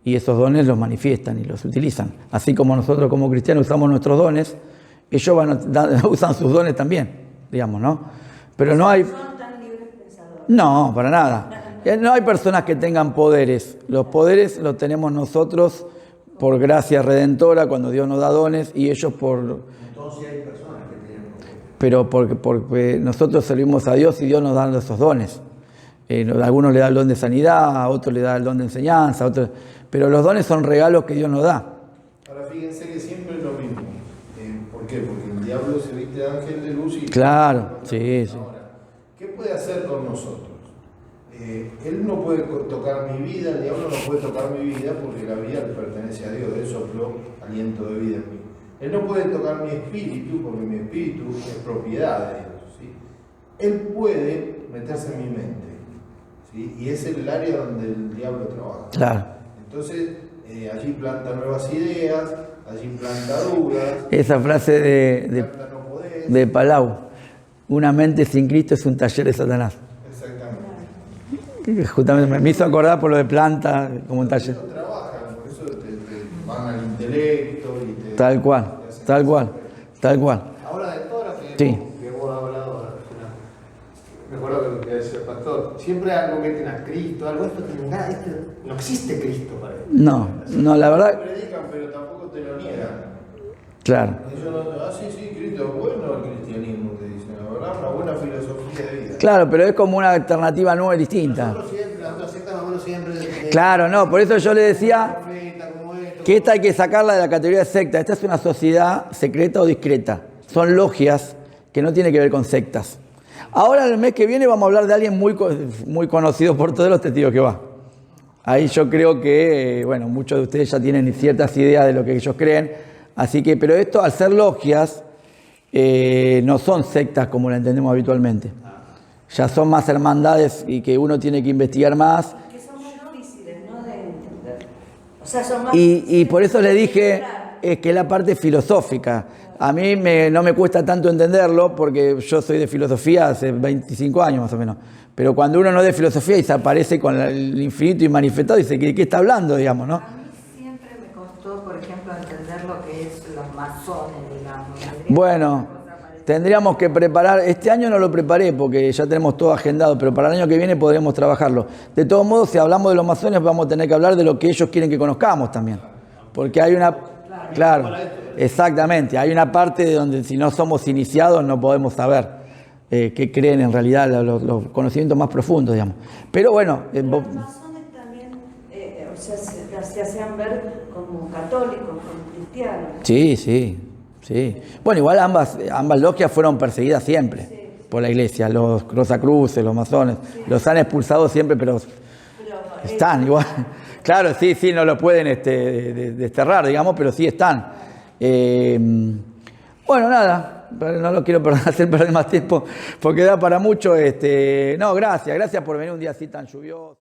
y esos dones los manifiestan y los utilizan. Así como nosotros como cristianos usamos nuestros dones, ellos usan sus dones también, digamos, ¿no? Pero no hay... ¿Son tan libres pensadores? No, para nada. No hay personas que tengan poderes. Los poderes los tenemos nosotros por gracia redentora, cuando Dios nos da dones, y ellos por... Entonces hay personas que tienen poder. Pero porque nosotros servimos a Dios y Dios nos da esos dones. A algunos le da el don de sanidad, a otros le da el don de enseñanza, a otros... pero los dones son regalos que Dios nos da. Ahora fíjense que siempre es lo mismo. ¿Por qué? Porque el diablo se viste de ángel de luz y... Claro, sí, sí. Ahora, ¿qué puede hacer con nosotros? Él no puede tocar mi vida, el diablo no puede tocar mi vida porque la vida le pertenece a Dios, Él sopló aliento de vida en mí. Él no puede tocar mi espíritu porque mi espíritu es propiedad de Dios. ¿Sí? Él puede meterse en mi mente, ¿sí? Y es el área donde el diablo trabaja. Claro. Entonces, allí planta nuevas ideas, allí planta dudas. Esa frase planta no podés. de Palau, una mente sin Cristo es un taller de Satanás. Exactamente. Justamente me hizo acordar por lo de planta, como un taller. Por eso trabajan, por eso te van al intelecto y te... Tal cual, te hacen tal cual, tal cual. Ahora, de todo lo Sí. que vos has hablado, me acuerdo que decía el pastor, siempre algo meten a Cristo, algo esto que no existe Cristo para él. No, la verdad, predican, pero tampoco te lo niegan. claro. Ellos no, sí, Cristo es bueno el cristianismo, te dicen, la verdad, una buena filosofía de vida. Claro, pero es como una alternativa nueva y distinta. Nosotros siempre, las otras sectas más o menos siempre... Claro, no, por eso yo le decía que esta hay que sacarla de la categoría de secta. Esta es una sociedad secreta o discreta. Son logias que no tienen que ver con sectas. Ahora, el mes que viene, vamos a hablar de alguien muy conocido por todos los testigos que va. Ahí yo creo que, bueno, muchos de ustedes ya tienen ciertas ideas de lo que ellos creen. Así que, pero esto, al ser logias, no son sectas como la entendemos habitualmente. Ya son más hermandades y que uno tiene que investigar más. Que son más difíciles, ¿no? De entender. O sea, son más Y difíciles por eso de le dije integrar. que es la parte filosófica. A mí no me cuesta tanto entenderlo porque yo soy de filosofía hace 25 años más o menos. Pero cuando uno no es de filosofía y se aparece con el infinito y manifestado, dice, ¿de qué está hablando, digamos, no? A mí siempre me costó, por ejemplo, entender lo que es los masones, digamos. Bueno, tendríamos que preparar, este año no lo preparé porque ya tenemos todo agendado, pero para el año que viene podremos trabajarlo. De todos modos, si hablamos de los masones, vamos a tener que hablar de lo que ellos quieren que conozcamos también. Porque hay una... Claro, exactamente. Hay una parte de donde si no somos iniciados no podemos saber qué creen en realidad los conocimientos más profundos, digamos. Pero bueno... Los masones también o sea, se hacían ver como católicos, como cristianos. Sí, sí, sí. Bueno, igual ambas logias fueron perseguidas siempre por la iglesia. Los Rosacruces, los masones, los han expulsado siempre, pero están igual. Claro, sí, no lo pueden desterrar, digamos, pero sí están. Bueno, nada, no lo quiero hacer perder más tiempo porque da para mucho. No, gracias por venir un día así tan lluvioso.